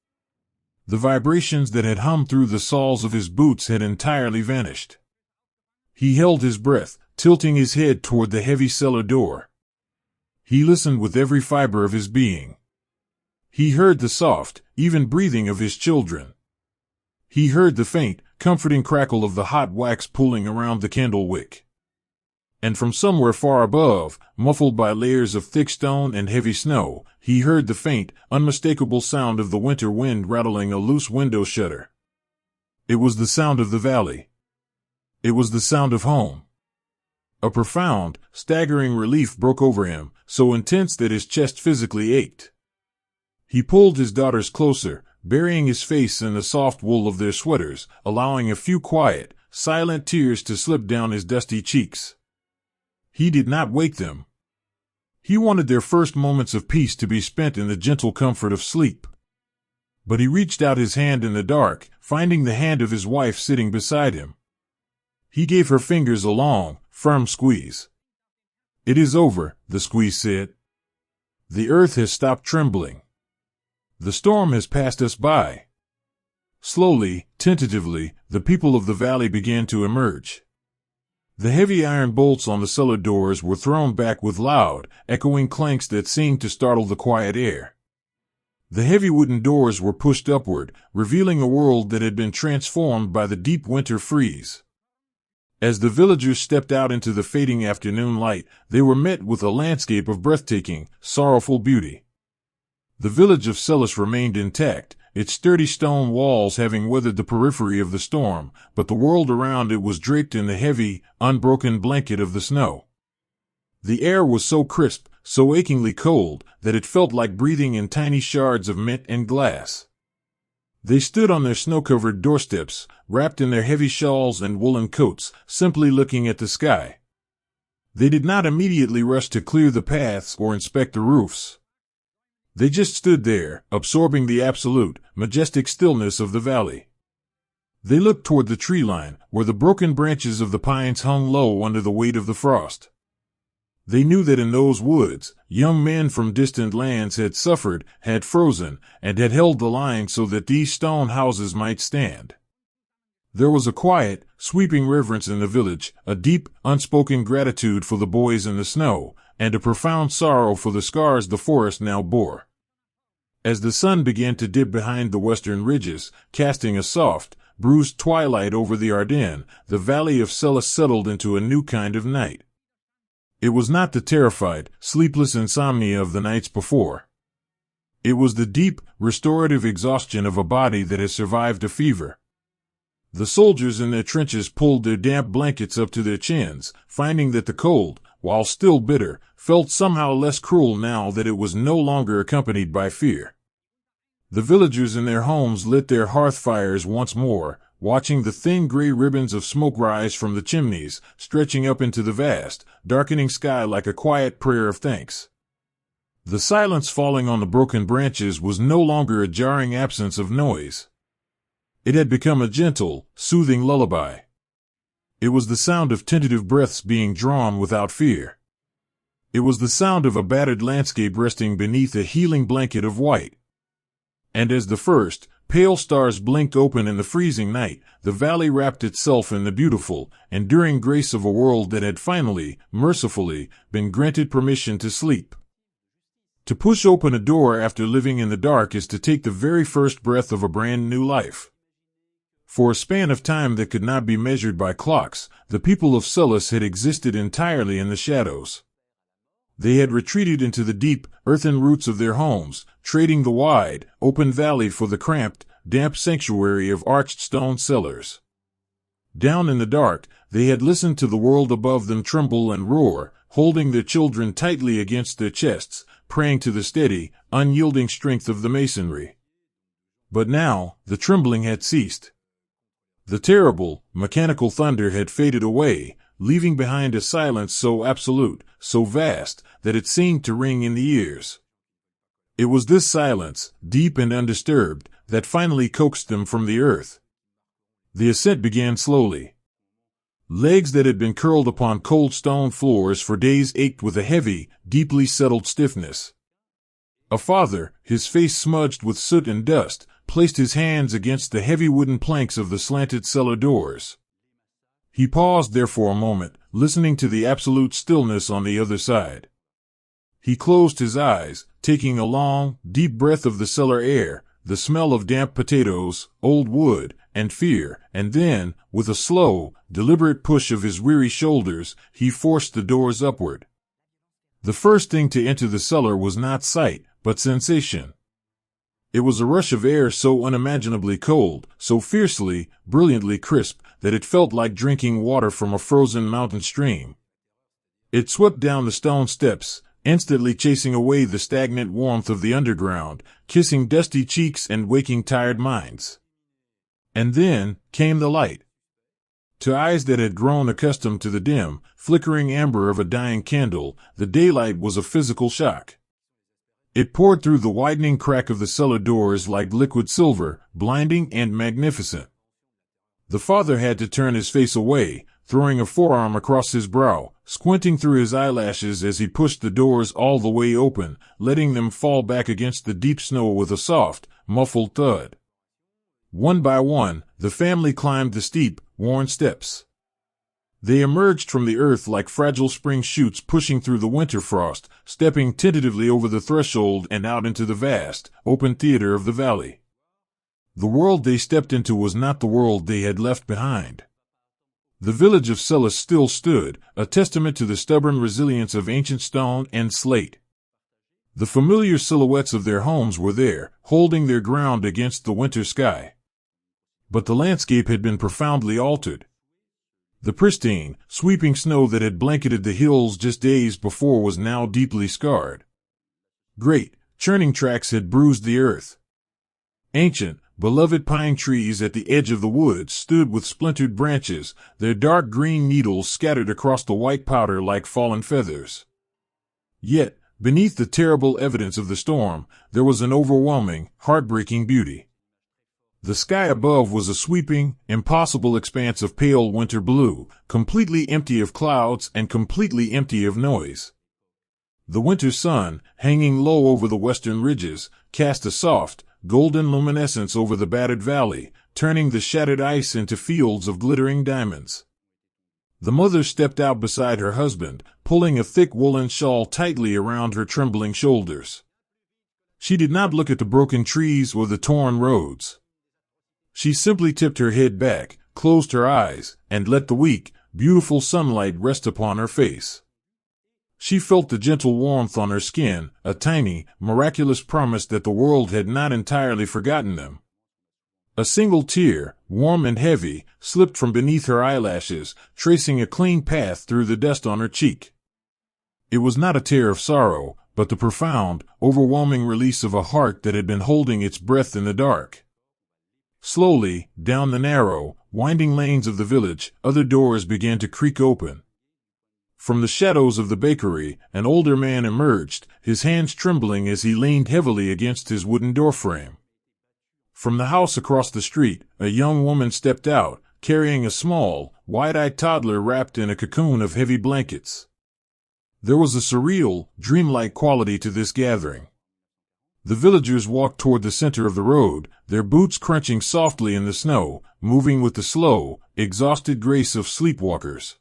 The vibrations that had hummed through the soles of his boots had entirely vanished. He held his breath, tilting his head toward the heavy cellar door. He listened with every fiber of his being. He heard the soft, even breathing of his children. He heard the faint, comforting crackle of the hot wax pulling around the candle wick. And from somewhere far above, muffled by layers of thick stone and heavy snow, he heard the faint, unmistakable sound of the winter wind rattling a loose window shutter. It was the sound of the valley. It was the sound of home. A profound, staggering relief broke over him, so intense that his chest physically ached. He pulled his daughters closer, burying his face in the soft wool of their sweaters, allowing a few quiet, silent tears to slip down his dusty cheeks. He did not wake them. He wanted their first moments of peace to be spent in the gentle comfort of sleep. But he reached out his hand in the dark, finding the hand of his wife sitting beside him. He gave her fingers a long, firm squeeze. "It is over," the squeeze said. "The earth has stopped trembling. The storm has passed us by." Slowly, tentatively, the people of the valley began to emerge. The heavy iron bolts on the cellar doors were thrown back with loud, echoing clanks that seemed to startle the quiet air. The heavy wooden doors were pushed upward, revealing a world that had been transformed by the deep winter freeze. As the villagers stepped out into the fading afternoon light, they were met with a landscape of breathtaking, sorrowful beauty. The village of Celis remained intact, its sturdy stone walls having weathered the periphery of the storm, but the world around it was draped in the heavy, unbroken blanket of the snow. The air was so crisp, so achingly cold, that it felt like breathing in tiny shards of mint and glass. They stood on their snow-covered doorsteps, wrapped in their heavy shawls and woolen coats, simply looking at the sky. They did not immediately rush to clear the paths or inspect the roofs. They just stood there, absorbing the absolute, majestic stillness of the valley. They looked toward the tree line, where the broken branches of the pines hung low under the weight of the frost. They knew that in those woods, young men from distant lands had suffered, had frozen, and had held the line so that these stone houses might stand. There was a quiet, sweeping reverence in the village, a deep, unspoken gratitude for the boys in the snow, and a profound sorrow for the scars the forest now bore. As the sun began to dip behind the western ridges, casting a soft, bruised twilight over the Ardennes, the valley of Celles settled into a new kind of night. It was not the terrified, sleepless insomnia of the nights before. It was the deep, restorative exhaustion of a body that has survived a fever. The soldiers in their trenches pulled their damp blankets up to their chins, finding that the cold, while still bitter, felt somehow less cruel now that it was no longer accompanied by fear. The villagers in their homes lit their hearth fires once more, watching the thin gray ribbons of smoke rise from the chimneys, stretching up into the vast, darkening sky like a quiet prayer of thanks. The silence falling on the broken branches was no longer a jarring absence of noise. It had become a gentle, soothing lullaby. It was the sound of tentative breaths being drawn without fear. It was the sound of a battered landscape resting beneath a healing blanket of white. And as the first, pale stars blinked open in the freezing night, the valley wrapped itself in the beautiful, enduring grace of a world that had finally, mercifully, been granted permission to sleep. To push open a door after living in the dark is to take the very first breath of a brand new life. For a span of time that could not be measured by clocks, the people of Celles had existed entirely in the shadows. They had retreated into the deep, earthen roots of their homes, trading the wide, open valley for the cramped, damp sanctuary of arched stone cellars. Down in the dark, they had listened to the world above them tremble and roar, holding their children tightly against their chests, praying to the steady, unyielding strength of the masonry. But now, the trembling had ceased. The terrible, mechanical thunder had faded away, leaving behind a silence so absolute, so vast, that it seemed to ring in the ears. It was this silence, deep and undisturbed, that finally coaxed them from the earth. The ascent began slowly. Legs that had been curled upon cold stone floors for days ached with a heavy, deeply settled stiffness. A father, his face smudged with soot and dust, placed his hands against the heavy wooden planks of the slanted cellar doors. He paused there for a moment, listening to the absolute stillness on the other side. He closed his eyes, taking a long, deep breath of the cellar air, the smell of damp potatoes, old wood, and fear, and then, with a slow, deliberate push of his weary shoulders, he forced the doors upward. The first thing to enter the cellar was not sight, but sensation. It was a rush of air so unimaginably cold, so fiercely, brilliantly crisp, that it felt like drinking water from a frozen mountain stream. It swept down the stone steps, instantly chasing away the stagnant warmth of the underground, kissing dusty cheeks and waking tired minds. And then came the light. To eyes that had grown accustomed to the dim, flickering amber of a dying candle, the daylight was a physical shock. It poured through the widening crack of the cellar doors like liquid silver, blinding and magnificent. The father had to turn his face away, throwing a forearm across his brow, squinting through his eyelashes as he pushed the doors all the way open, letting them fall back against the deep snow with a soft, muffled thud. One by one, the family climbed the steep, worn steps. They emerged from the earth like fragile spring shoots pushing through the winter frost, stepping tentatively over the threshold and out into the vast, open theater of the valley. The world they stepped into was not the world they had left behind. The village of Celles still stood, a testament to the stubborn resilience of ancient stone and slate. The familiar silhouettes of their homes were there, holding their ground against the winter sky. But the landscape had been profoundly altered. The pristine, sweeping snow that had blanketed the hills just days before was now deeply scarred. Great, churning tracks had bruised the earth. Ancient, beloved pine trees at the edge of the woods stood with splintered branches, their dark green needles scattered across the white powder like fallen feathers. Yet, beneath the terrible evidence of the storm, there was an overwhelming, heartbreaking beauty. The sky above was a sweeping, impossible expanse of pale winter blue, completely empty of clouds and completely empty of noise. The winter sun, hanging low over the western ridges, cast a soft, golden luminescence over the battered valley, turning the shattered ice into fields of glittering diamonds. The mother stepped out beside her husband, pulling a thick woolen shawl tightly around her trembling shoulders. She did not look at the broken trees or the torn roads. She simply tipped her head back, closed her eyes, and let the weak, beautiful sunlight rest upon her face. She felt the gentle warmth on her skin, a tiny, miraculous promise that the world had not entirely forgotten them. A single tear, warm and heavy, slipped from beneath her eyelashes, tracing a clean path through the dust on her cheek. It was not a tear of sorrow, but the profound, overwhelming release of a heart that had been holding its breath in the dark. Slowly, down the narrow, winding lanes of the village, other doors began to creak open. From the shadows of the bakery, an older man emerged, his hands trembling as he leaned heavily against his wooden doorframe. From the house across the street, a young woman stepped out, carrying a small, wide-eyed toddler wrapped in a cocoon of heavy blankets. There was a surreal, dreamlike quality to this gathering. The villagers walked toward the center of the road, their boots crunching softly in the snow, moving with the slow, exhausted grace of sleepwalkers.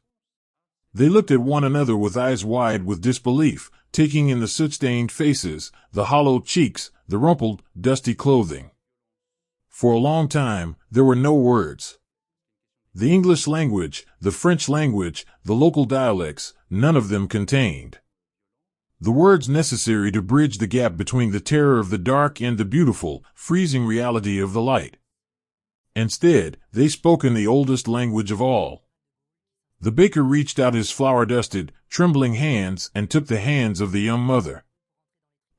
They looked at one another with eyes wide with disbelief, taking in the soot-stained faces, the hollowed cheeks, the rumpled, dusty clothing. For a long time, there were no words. The English language, the French language, the local dialects, none of them contained the words necessary to bridge the gap between the terror of the dark and the beautiful, freezing reality of the light. Instead, they spoke in the oldest language of all. The baker reached out his flour-dusted, trembling hands and took the hands of the young mother.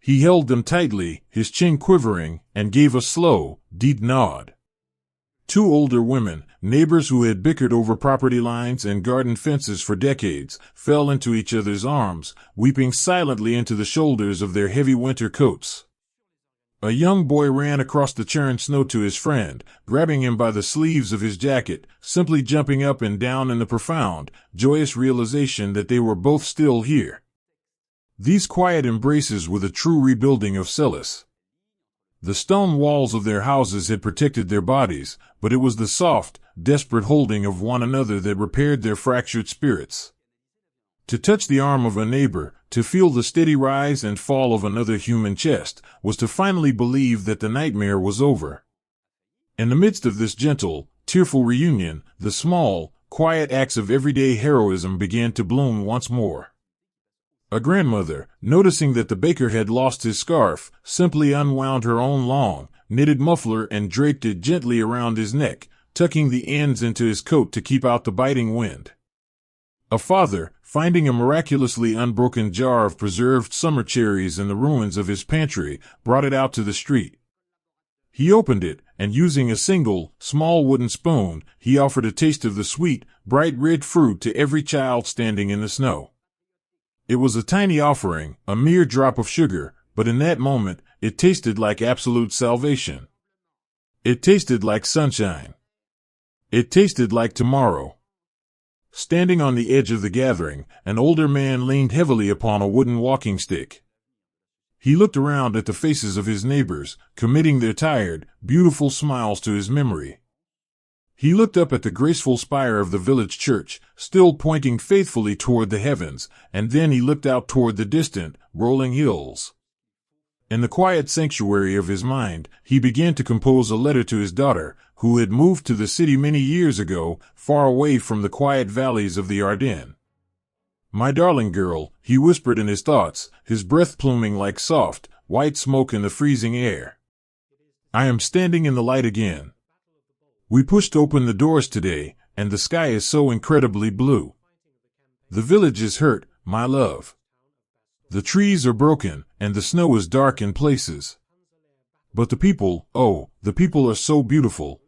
He held them tightly, his chin quivering, and gave a slow, deep nod. Two older women, neighbors who had bickered over property lines and garden fences for decades, fell into each other's arms, weeping silently into the shoulders of their heavy winter coats. A young boy ran across the churned snow to his friend, grabbing him by the sleeves of his jacket, simply jumping up and down in the profound, joyous realization that they were both still here. These quiet embraces were the true rebuilding of Celis. The stone walls of their houses had protected their bodies, but it was the soft, desperate holding of one another that repaired their fractured spirits. To touch the arm of a neighbor, to feel the steady rise and fall of another human chest, was to finally believe that the nightmare was over. In the midst of this gentle, tearful reunion, the small, quiet acts of everyday heroism began to bloom once more. A grandmother, noticing that the baker had lost his scarf, simply unwound her own long, knitted muffler and draped it gently around his neck, tucking the ends into his coat to keep out the biting wind. A father, finding a miraculously unbroken jar of preserved summer cherries in the ruins of his pantry, brought it out to the street. He opened it, and using a single, small wooden spoon, he offered a taste of the sweet, bright red fruit to every child standing in the snow. It was a tiny offering, a mere drop of sugar, but in that moment, it tasted like absolute salvation. It tasted like sunshine. It tasted like tomorrow. Standing on the edge of the gathering, an older man leaned heavily upon a wooden walking stick. He looked around at the faces of his neighbors, committing their tired, beautiful smiles to his memory. He looked up at the graceful spire of the village church, still pointing faithfully toward the heavens, and then he looked out toward the distant, rolling hills. In the quiet sanctuary of his mind, he began to compose a letter to his daughter, who had moved to the city many years ago, far away from the quiet valleys of the Ardennes. "My darling girl," he whispered in his thoughts, his breath pluming like soft, white smoke in the freezing air. "I am standing in the light again. We pushed open the doors today, and the sky is so incredibly blue. The village is hurt, my love. The trees are broken, and the snow is dark in places. But the people, oh, the people are so beautiful.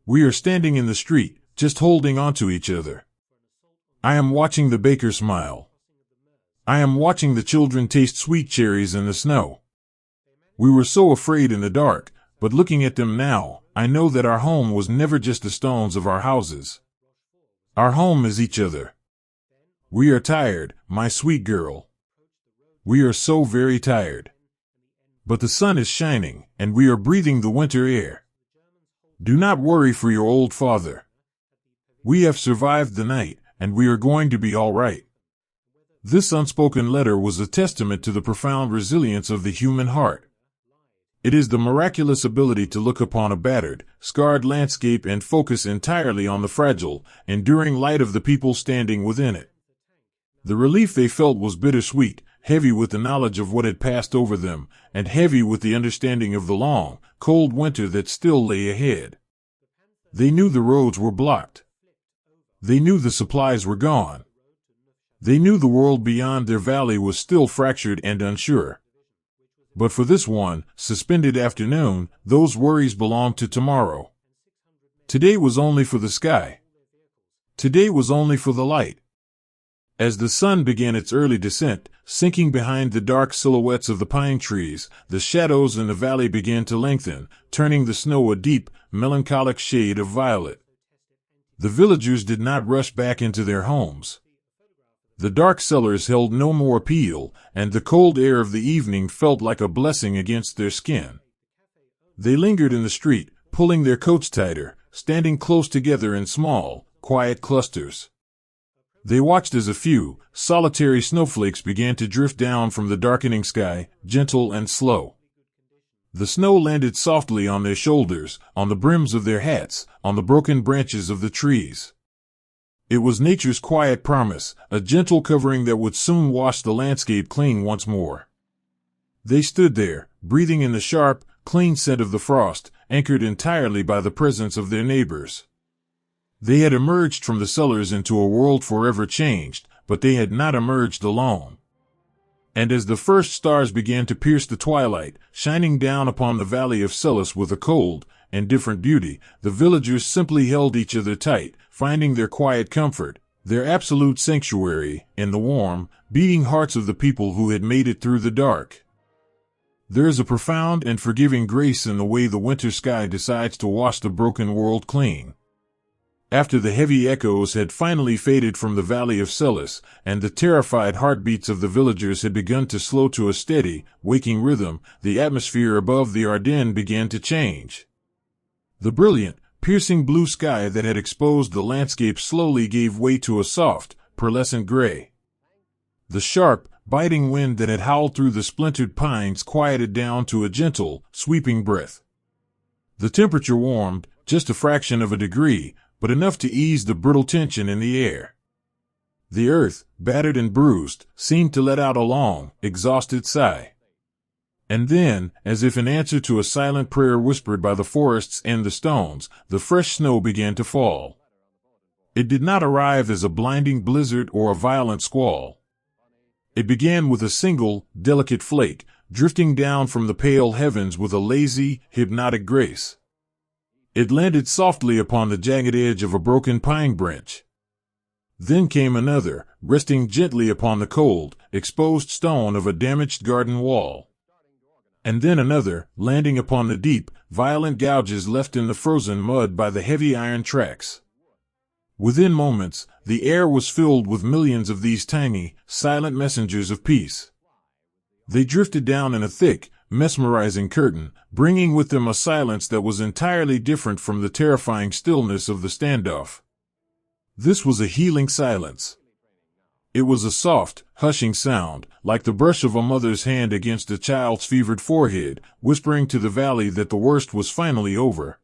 We are standing in the street, just holding on to each other. I am watching the baker smile. I am watching the children taste sweet cherries in the snow. We were so afraid in the dark, but looking at them now, I know that our home was never just the stones of our houses. Our home is each other. We are tired, my sweet girl. We are so very tired. But the sun is shining, and we are breathing the winter air. Do not worry for your old father. We have survived the night, and we are going to be all right." This unspoken letter was a testament to the profound resilience of the human heart. It is the miraculous ability to look upon a battered, scarred landscape and focus entirely on the fragile, enduring light of the people standing within it. The relief they felt was bittersweet, heavy with the knowledge of what had passed over them, and heavy with the understanding of the long, cold winter that still lay ahead. They knew the roads were blocked. They knew the supplies were gone. They knew the world beyond their valley was still fractured and unsure. But for this one, suspended afternoon, those worries belonged to tomorrow. Today was only for the sky. Today was only for the light. As the sun began its early descent, sinking behind the dark silhouettes of the pine trees, the shadows in the valley began to lengthen, turning the snow a deep, melancholic shade of violet. The villagers did not rush back into their homes. The dark cellars held no more appeal, and the cold air of the evening felt like a blessing against their skin. They lingered in the street, pulling their coats tighter, standing close together in small, quiet clusters. They watched as a few, solitary snowflakes began to drift down from the darkening sky, gentle and slow. The snow landed softly on their shoulders, on the brims of their hats, on the broken branches of the trees. It was nature's quiet promise, a gentle covering that would soon wash the landscape clean once more. They stood there, breathing in the sharp, clean scent of the frost, anchored entirely by the presence of their neighbors. They had emerged from the cellars into a world forever changed, but they had not emerged alone. And as the first stars began to pierce the twilight, shining down upon the valley of Celis with a cold and different beauty, the villagers simply held each other tight, finding their quiet comfort, their absolute sanctuary, in the warm, beating hearts of the people who had made it through the dark. There is a profound and forgiving grace in the way the winter sky decides to wash the broken world clean. After the heavy echoes had finally faded from the valley of Celis, and the terrified heartbeats of the villagers had begun to slow to a steady, waking rhythm, the atmosphere above the Ardennes began to change. The brilliant, piercing blue sky that had exposed the landscape slowly gave way to a soft, pearlescent gray. The sharp, biting wind that had howled through the splintered pines quieted down to a gentle, sweeping breath. The temperature warmed, just a fraction of a degree, but enough to ease the brittle tension in the air. The earth, battered and bruised, seemed to let out a long, exhausted sigh. And then, as if in answer to a silent prayer whispered by the forests and the stones, the fresh snow began to fall. It did not arrive as a blinding blizzard or a violent squall. It began with a single, delicate flake, drifting down from the pale heavens with a lazy, hypnotic grace. It landed softly upon the jagged edge of a broken pine branch. Then came another, resting gently upon the cold, exposed stone of a damaged garden wall. And then another, landing upon the deep, violent gouges left in the frozen mud by the heavy iron tracks. Within moments, the air was filled with millions of these tiny, silent messengers of peace. They drifted down in a thick, mesmerizing curtain, bringing with them a silence that was entirely different from the terrifying stillness of the standoff. This was a healing silence. It was a soft, hushing sound, like the brush of a mother's hand against a child's fevered forehead, whispering to the valley that the worst was finally over.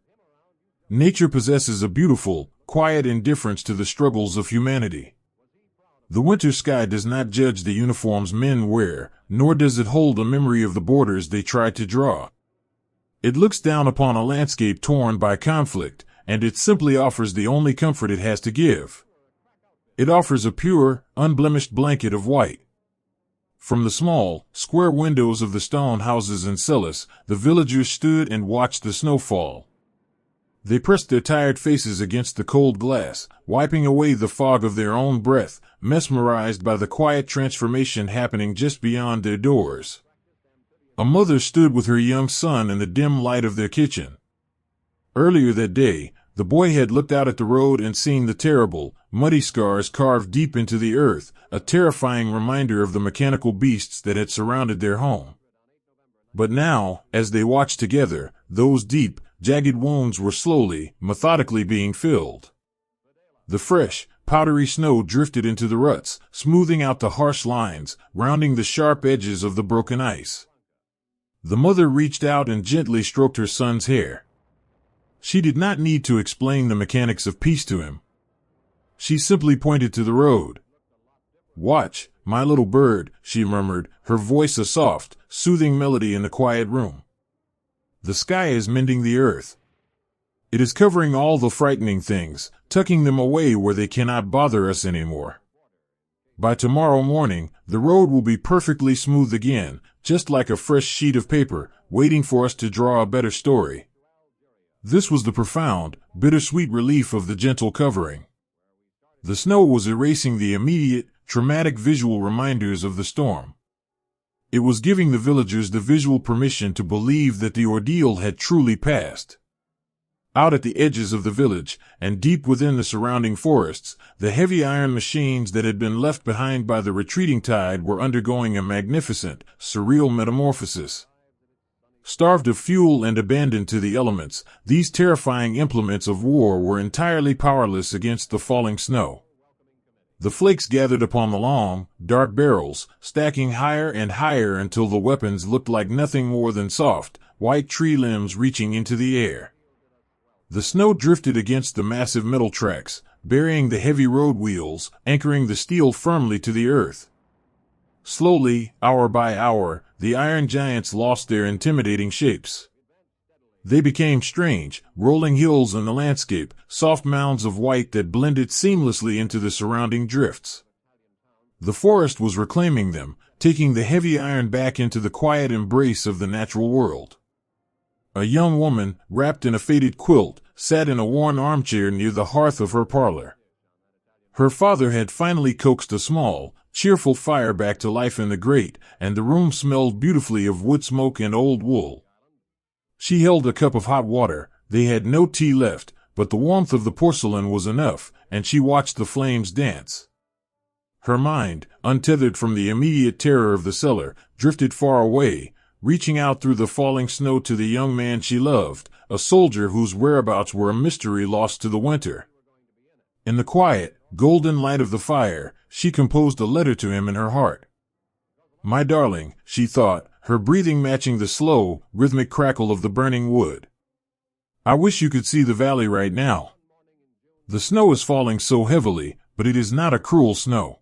Nature possesses a beautiful, quiet indifference to the struggles of humanity. The winter sky does not judge the uniforms men wear, nor does it hold a memory of the borders they tried to draw. It looks down upon a landscape torn by conflict, and it simply offers the only comfort it has to give. It offers a pure, unblemished blanket of white. From the small, square windows of the stone houses in Celis, the villagers stood and watched the snow fall. They pressed their tired faces against the cold glass, wiping away the fog of their own breath, mesmerized by the quiet transformation happening just beyond their doors. A mother stood with her young son in the dim light of their kitchen. Earlier that day, the boy had looked out at the road and seen the terrible, muddy scars carved deep into the earth, a terrifying reminder of the mechanical beasts that had surrounded their home. But now, as they watched together, those deep, jagged wounds were slowly, methodically being filled. The fresh, powdery snow drifted into the ruts, smoothing out the harsh lines, rounding the sharp edges of the broken ice. The mother reached out and gently stroked her son's hair. She did not need to explain the mechanics of peace to him. She simply pointed to the road. "Watch, my little bird," she murmured, her voice a soft, soothing melody in the quiet room. "The sky is mending the earth. It is covering all the frightening things, tucking them away where they cannot bother us anymore. By tomorrow morning, the road will be perfectly smooth again, just like a fresh sheet of paper, waiting for us to draw a better story." This was the profound, bittersweet relief of the gentle covering. The snow was erasing the immediate, traumatic visual reminders of the storm. It was giving the villagers the visual permission to believe that the ordeal had truly passed. Out at the edges of the village, and deep within the surrounding forests, the heavy iron machines that had been left behind by the retreating tide were undergoing a magnificent, surreal metamorphosis. Starved of fuel and abandoned to the elements, these terrifying implements of war were entirely powerless against the falling snow. The flakes gathered upon the long, dark barrels, stacking higher and higher until the weapons looked like nothing more than soft, white tree limbs reaching into the air. The snow drifted against the massive metal tracks, burying the heavy road wheels, anchoring the steel firmly to the earth. Slowly, hour by hour, the iron giants lost their intimidating shapes. They became strange, rolling hills in the landscape, soft mounds of white that blended seamlessly into the surrounding drifts. The forest was reclaiming them, taking the heavy iron back into the quiet embrace of the natural world. A young woman, wrapped in a faded quilt, sat in a worn armchair near the hearth of her parlor. Her father had finally coaxed a small, cheerful fire back to life in the grate, and the room smelled beautifully of wood smoke and old wool. She held a cup of hot water. They had no tea left, but the warmth of the porcelain was enough, and she watched the flames dance. Her mind, untethered from the immediate terror of the cellar, drifted far away, reaching out through the falling snow to the young man she loved, a soldier whose whereabouts were a mystery lost to the winter. In the quiet, golden light of the fire, she composed a letter to him in her heart. "My darling," she thought, her breathing matching the slow, rhythmic crackle of the burning wood. "I wish you could see the valley right now. The snow is falling so heavily, but it is not a cruel snow.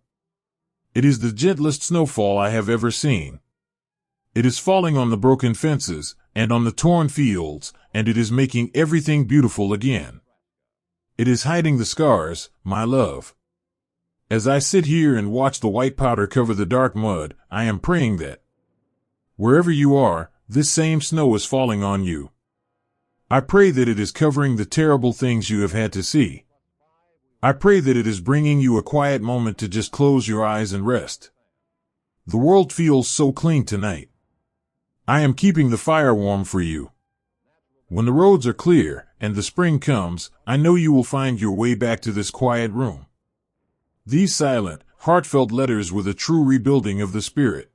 It is the gentlest snowfall I have ever seen. It is falling on the broken fences, and on the torn fields, and it is making everything beautiful again. It is hiding the scars, my love. As I sit here and watch the white powder cover the dark mud, I am praying that, wherever you are, this same snow is falling on you. I pray that it is covering the terrible things you have had to see. I pray that it is bringing you a quiet moment to just close your eyes and rest. The world feels so clean tonight. I am keeping the fire warm for you. When the roads are clear, and the spring comes, I know you will find your way back to this quiet room." These silent, heartfelt letters were the true rebuilding of the spirit.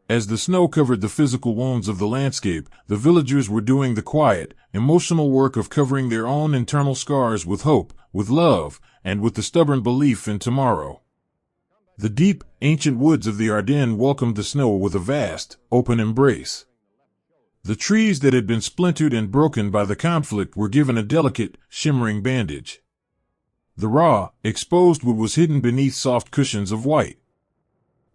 As the snow covered the physical wounds of the landscape, the villagers were doing the quiet, emotional work of covering their own internal scars with hope, with love, and with the stubborn belief in tomorrow. The deep, ancient woods of the Ardennes welcomed the snow with a vast, open embrace. The trees that had been splintered and broken by the conflict were given a delicate, shimmering bandage. The raw, exposed wood was hidden beneath soft cushions of white.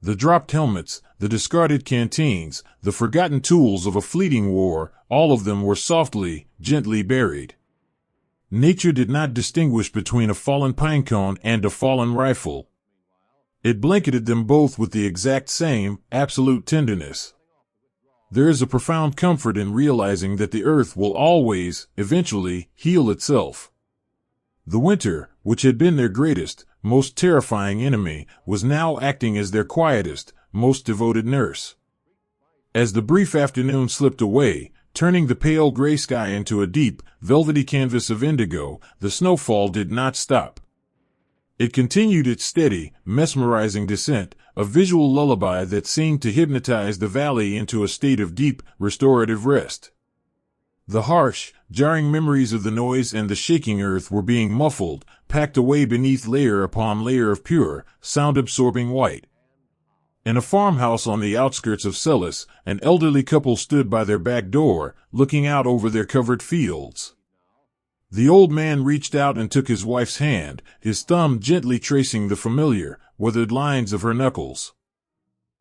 The dropped helmets, the discarded canteens, the forgotten tools of a fleeting war, all of them were softly, gently buried. Nature did not distinguish between a fallen pinecone and a fallen rifle. It blanketed them both with the exact same, absolute tenderness. There is a profound comfort in realizing that the earth will always, eventually, heal itself. The winter, which had been their greatest, most terrifying enemy, was now acting as their quietest, most devoted nurse. As the brief afternoon slipped away, turning the pale gray sky into a deep, velvety canvas of indigo, the snowfall did not stop. It continued its steady, mesmerizing descent, a visual lullaby that seemed to hypnotize the valley into a state of deep, restorative rest. The harsh, jarring memories of the noise and the shaking earth were being muffled, packed away beneath layer upon layer of pure, sound-absorbing white. In a farmhouse on the outskirts of Celles, an elderly couple stood by their back door, looking out over their covered fields. The old man reached out and took his wife's hand, his thumb gently tracing the familiar, weathered lines of her knuckles.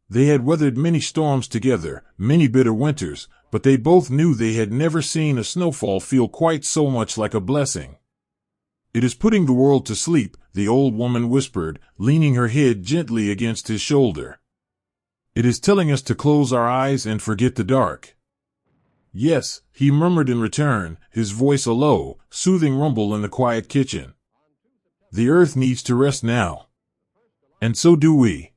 They had weathered many storms together, many bitter winters, but they both knew they had never seen a snowfall feel quite so much like a blessing. "It is putting the world to sleep," the old woman whispered, leaning her head gently against his shoulder. "It is telling us to close our eyes and forget the dark." "Yes," he murmured in return, his voice a low, soothing rumble in the quiet kitchen. "The earth needs to rest now. And so do we."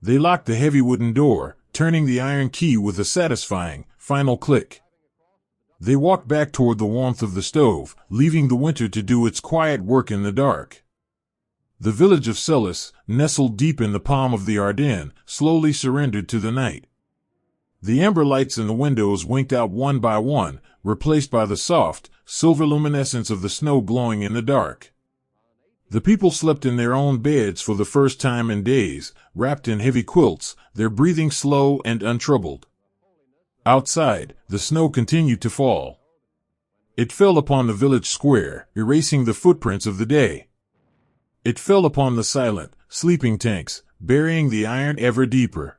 They locked the heavy wooden door, turning the iron key with a satisfying, final click. They walked back toward the warmth of the stove, leaving the winter to do its quiet work in the dark. The village of Celles, nestled deep in the palm of the Ardennes, slowly surrendered to the night. The amber lights in the windows winked out one by one, replaced by the soft, silver luminescence of the snow glowing in the dark. The people slept in their own beds for the first time in days, wrapped in heavy quilts, their breathing slow and untroubled. Outside, the snow continued to fall. It fell upon the village square, erasing the footprints of the day. It fell upon the silent, sleeping tanks, burying the iron ever deeper.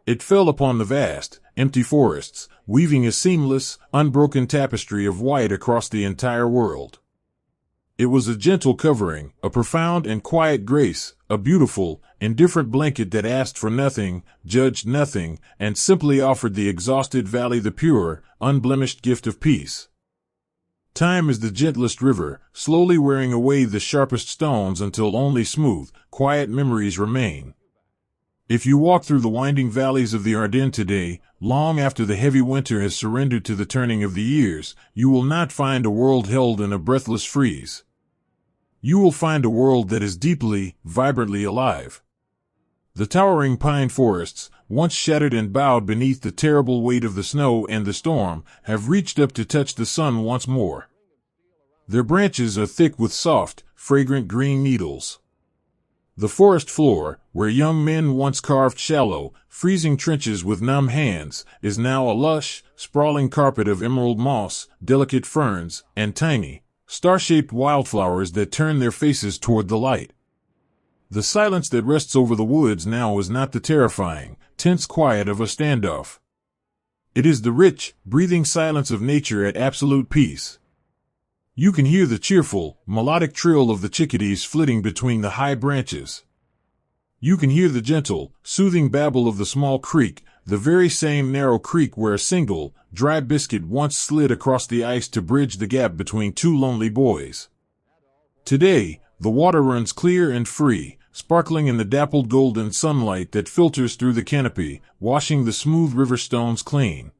It fell upon the vast, empty forests, weaving a seamless, unbroken tapestry of white across the entire world. It was a gentle covering, a profound and quiet grace, a beautiful, indifferent blanket that asked for nothing, judged nothing, and simply offered the exhausted valley the pure, unblemished gift of peace. Time is the gentlest river, slowly wearing away the sharpest stones until only smooth, quiet memories remain. If you walk through the winding valleys of the Ardennes today, long after the heavy winter has surrendered to the turning of the years, you will not find a world held in a breathless freeze. You will find a world that is deeply, vibrantly alive. The towering pine forests, once shattered and bowed beneath the terrible weight of the snow and the storm, have reached up to touch the sun once more. Their branches are thick with soft, fragrant green needles. The forest floor, where young men once carved shallow, freezing trenches with numb hands, is now a lush, sprawling carpet of emerald moss, delicate ferns, and tiny, star-shaped wildflowers that turn their faces toward the light. The silence that rests over the woods now is not the terrifying, tense quiet of a standoff. It is the rich, breathing silence of nature at absolute peace. You can hear the cheerful, melodic trill of the chickadees flitting between the high branches. You can hear the gentle, soothing babble of the small creek, the very same narrow creek where a single, dry biscuit once slid across the ice to bridge the gap between two lonely boys. Today, the water runs clear and free, sparkling in the dappled golden sunlight that filters through the canopy, washing the smooth river stones clean.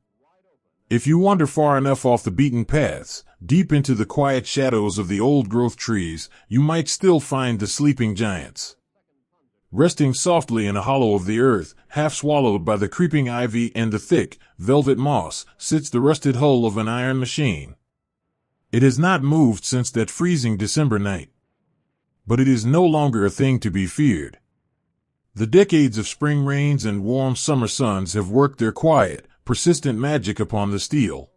If you wander far enough off the beaten paths, deep into the quiet shadows of the old-growth trees, you might still find the sleeping giants. Resting softly in a hollow of the earth, half swallowed by the creeping ivy and the thick, velvet moss, sits the rusted hull of an iron machine. It has not moved since that freezing December night. But it is no longer a thing to be feared. The decades of spring rains and warm summer suns have worked their quiet, persistent magic upon the steel.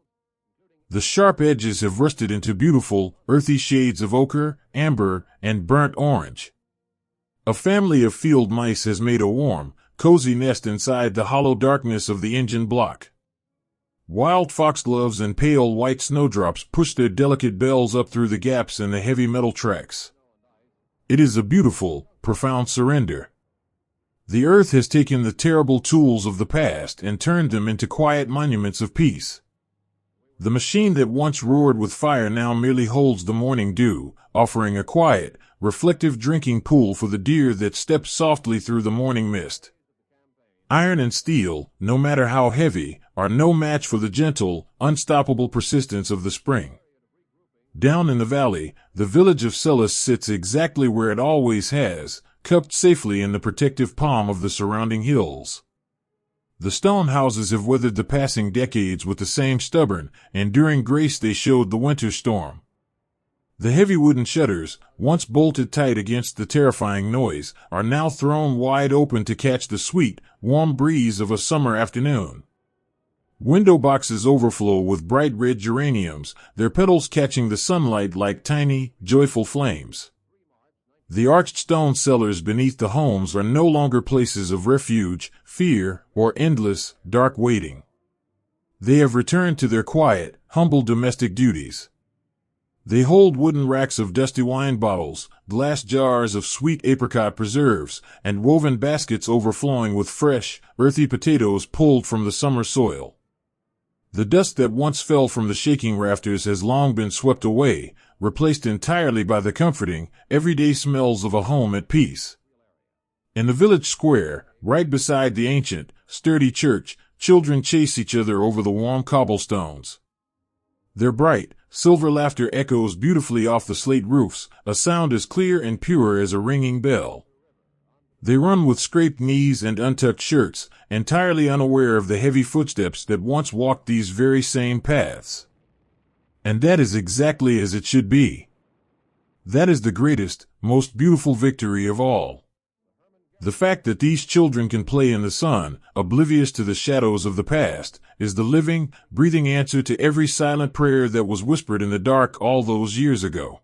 The sharp edges have rusted into beautiful, earthy shades of ochre, amber, and burnt orange. A family of field mice has made a warm, cozy nest inside the hollow darkness of the engine block. Wild foxgloves and pale white snowdrops push their delicate bells up through the gaps in the heavy metal tracks. It is a beautiful, profound surrender. The earth has taken the terrible tools of the past and turned them into quiet monuments of peace. The machine that once roared with fire now merely holds the morning dew, offering a quiet, reflective drinking pool for the deer that step softly through the morning mist. Iron and steel, no matter how heavy, are no match for the gentle, unstoppable persistence of the spring. Down in the valley, the village of Celles sits exactly where it always has, cupped safely in the protective palm of the surrounding hills. The stone houses have weathered the passing decades with the same stubborn, enduring grace they showed the winter storm. The heavy wooden shutters, once bolted tight against the terrifying noise, are now thrown wide open to catch the sweet, warm breeze of a summer afternoon. Window boxes overflow with bright red geraniums, their petals catching the sunlight like tiny, joyful flames. The arched stone cellars beneath the homes are no longer places of refuge, fear, or endless, dark waiting. They have returned to their quiet, humble domestic duties. They hold wooden racks of dusty wine bottles, glass jars of sweet apricot preserves, and woven baskets overflowing with fresh, earthy potatoes pulled from the summer soil. The dust that once fell from the shaking rafters has long been swept away, replaced entirely by the comforting, everyday smells of a home at peace. In the village square, right beside the ancient, sturdy church, children chase each other over the warm cobblestones. Their bright, silver laughter echoes beautifully off the slate roofs, a sound as clear and pure as a ringing bell. They run with scraped knees and untucked shirts, entirely unaware of the heavy footsteps that once walked these very same paths. And that is exactly as it should be. That is the greatest, most beautiful victory of all. The fact that these children can play in the sun, oblivious to the shadows of the past, is the living, breathing answer to every silent prayer that was whispered in the dark all those years ago.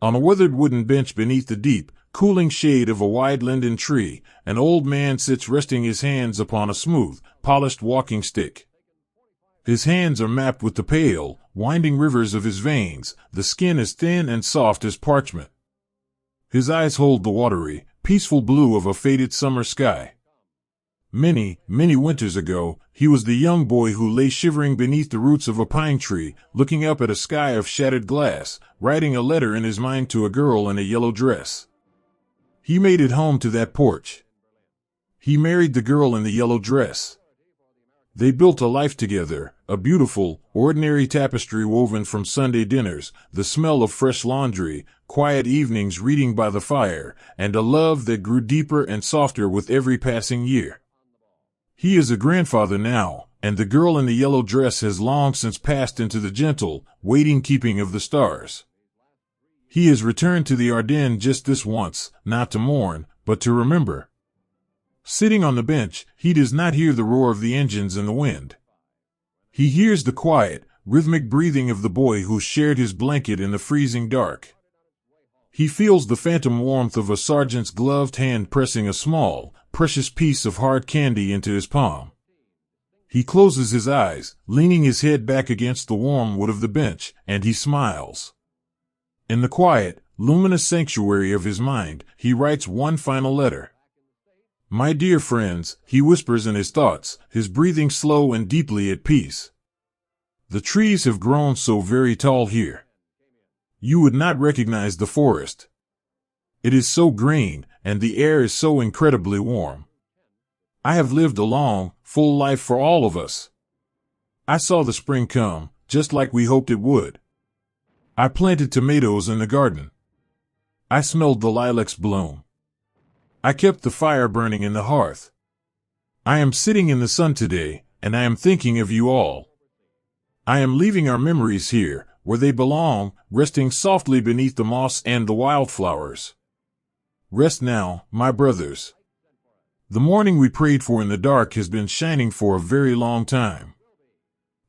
On a weathered wooden bench beneath the deep, cooling shade of a wide linden tree, an old man sits resting his hands upon a smooth, polished walking stick. His hands are mapped with the pale, winding rivers of his veins, the skin is thin and soft as parchment. His eyes hold the watery, peaceful blue of a faded summer sky. Many, many winters ago, he was the young boy who lay shivering beneath the roots of a pine tree, looking up at a sky of shattered glass, writing a letter in his mind to a girl in a yellow dress. He made it home to that porch. He married the girl in the yellow dress. They built a life together, a beautiful, ordinary tapestry woven from Sunday dinners, the smell of fresh laundry, quiet evenings reading by the fire, and a love that grew deeper and softer with every passing year. He is a grandfather now, and the girl in the yellow dress has long since passed into the gentle, waiting keeping of the stars. He has returned to the Ardennes just this once, not to mourn, but to remember. Sitting on the bench, he does not hear the roar of the engines and the wind. He hears the quiet, rhythmic breathing of the boy who shared his blanket in the freezing dark. He feels the phantom warmth of a sergeant's gloved hand pressing a small, precious piece of hard candy into his palm. He closes his eyes, leaning his head back against the warm wood of the bench, and he smiles. In the quiet, luminous sanctuary of his mind, he writes one final letter. My dear friends, he whispers in his thoughts, his breathing slow and deeply at peace. The trees have grown so very tall here. You would not recognize the forest. It is so green, and the air is so incredibly warm. I have lived a long, full life for all of us. I saw the spring come, just like we hoped it would. I planted tomatoes in the garden. I smelled the lilacs bloom. I kept the fire burning in the hearth. I am sitting in the sun today, and I am thinking of you all. I am leaving our memories here, where they belong, resting softly beneath the moss and the wildflowers. Rest now, my brothers. The morning we prayed for in the dark has been shining for a very long time.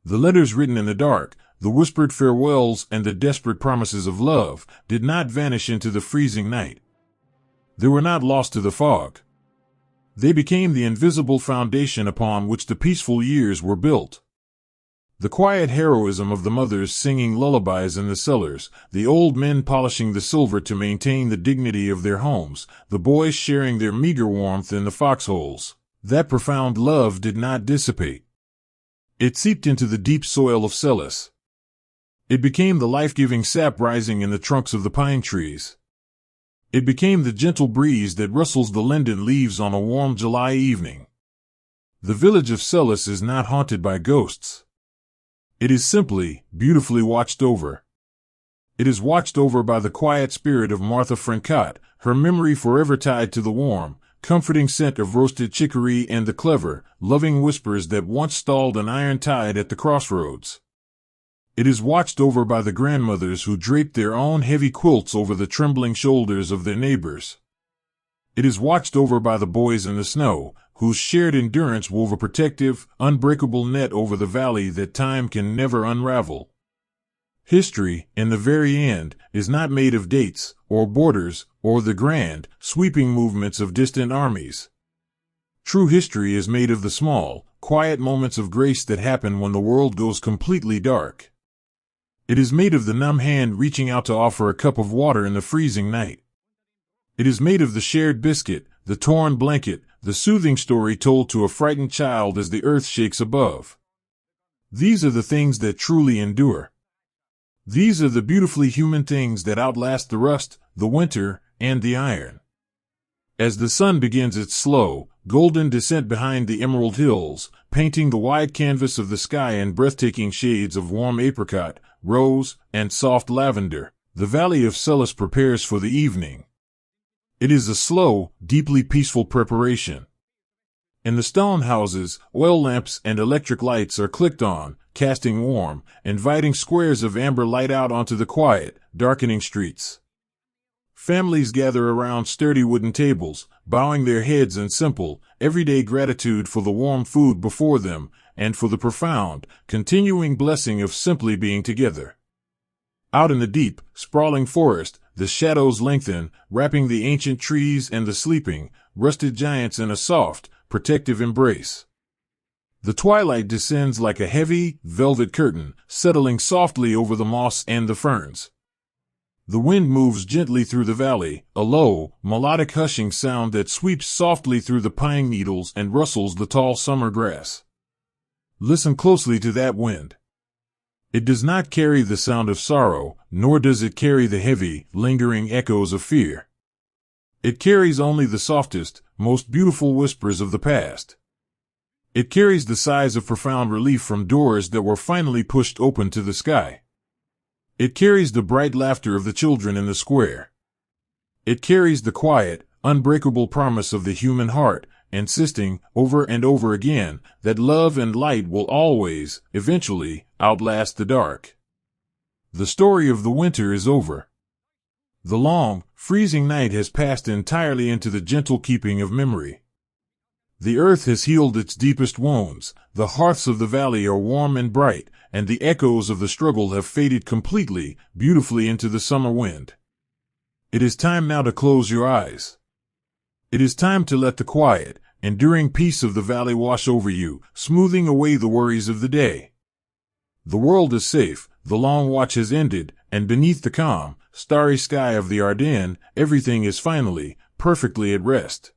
The letters written in the dark, the whispered farewells and the desperate promises of love, did not vanish into the freezing night. They were not lost to the fog. They became the invisible foundation upon which the peaceful years were built. The quiet heroism of the mothers singing lullabies in the cellars, the old men polishing the silver to maintain the dignity of their homes, the boys sharing their meager warmth in the foxholes, that profound love did not dissipate. It seeped into the deep soil of Celis. It became the life-giving sap rising in the trunks of the pine trees. It became the gentle breeze that rustles the linden leaves on a warm July evening. The village of Celis is not haunted by ghosts. It is simply, beautifully watched over. It is watched over by the quiet spirit of Martha Francotte, her memory forever tied to the warm, comforting scent of roasted chicory and the clever, loving whispers that once stalled an iron tide at the crossroads. It is watched over by the grandmothers who drape their own heavy quilts over the trembling shoulders of their neighbors. It is watched over by the boys in the snow, whose shared endurance wove a protective, unbreakable net over the valley that time can never unravel. History, in the very end, is not made of dates, or borders, or the grand, sweeping movements of distant armies. True history is made of the small, quiet moments of grace that happen when the world goes completely dark. It is made of the numb hand reaching out to offer a cup of water in the freezing night. It is made of the shared biscuit, the torn blanket, the soothing story told to a frightened child as the earth shakes above. These are the things that truly endure. These are the beautifully human things that outlast the rust, the winter, and the iron. As the sun begins its slow, golden descent behind the emerald hills, painting the wide canvas of the sky in breathtaking shades of warm apricot, rose, and soft lavender, the valley of Celis prepares for the evening. It is a slow, deeply peaceful preparation. In the stone houses, oil lamps and electric lights are clicked on, casting warm, inviting squares of amber light out onto the quiet, darkening streets. Families gather around sturdy wooden tables, bowing their heads in simple, everyday gratitude for the warm food before them, and for the profound, continuing blessing of simply being together. Out in the deep, sprawling forest, the shadows lengthen, wrapping the ancient trees and the sleeping, rusted giants in a soft, protective embrace. The twilight descends like a heavy, velvet curtain, settling softly over the moss and the ferns. The wind moves gently through the valley, a low, melodic hushing sound that sweeps softly through the pine needles and rustles the tall summer grass. Listen closely to that wind. It does not carry the sound of sorrow, nor does it carry the heavy, lingering echoes of fear. It carries only the softest, most beautiful whispers of the past. It carries the sighs of profound relief from doors that were finally pushed open to the sky. It carries the bright laughter of the children in the square. It carries the quiet, unbreakable promise of the human heart, insisting, over and over again, that love and light will always, eventually, outlast the dark. The story of the winter is over. The long, freezing night has passed entirely into the gentle keeping of memory. The earth has healed its deepest wounds, the hearths of the valley are warm and bright, and the echoes of the struggle have faded completely, beautifully into the summer wind. It is time now to close your eyes. It is time to let the quiet, enduring peace of the valley wash over you, smoothing away the worries of the day. The world is safe, the long watch has ended, and beneath the calm, starry sky of the Ardennes, everything is finally, perfectly at rest.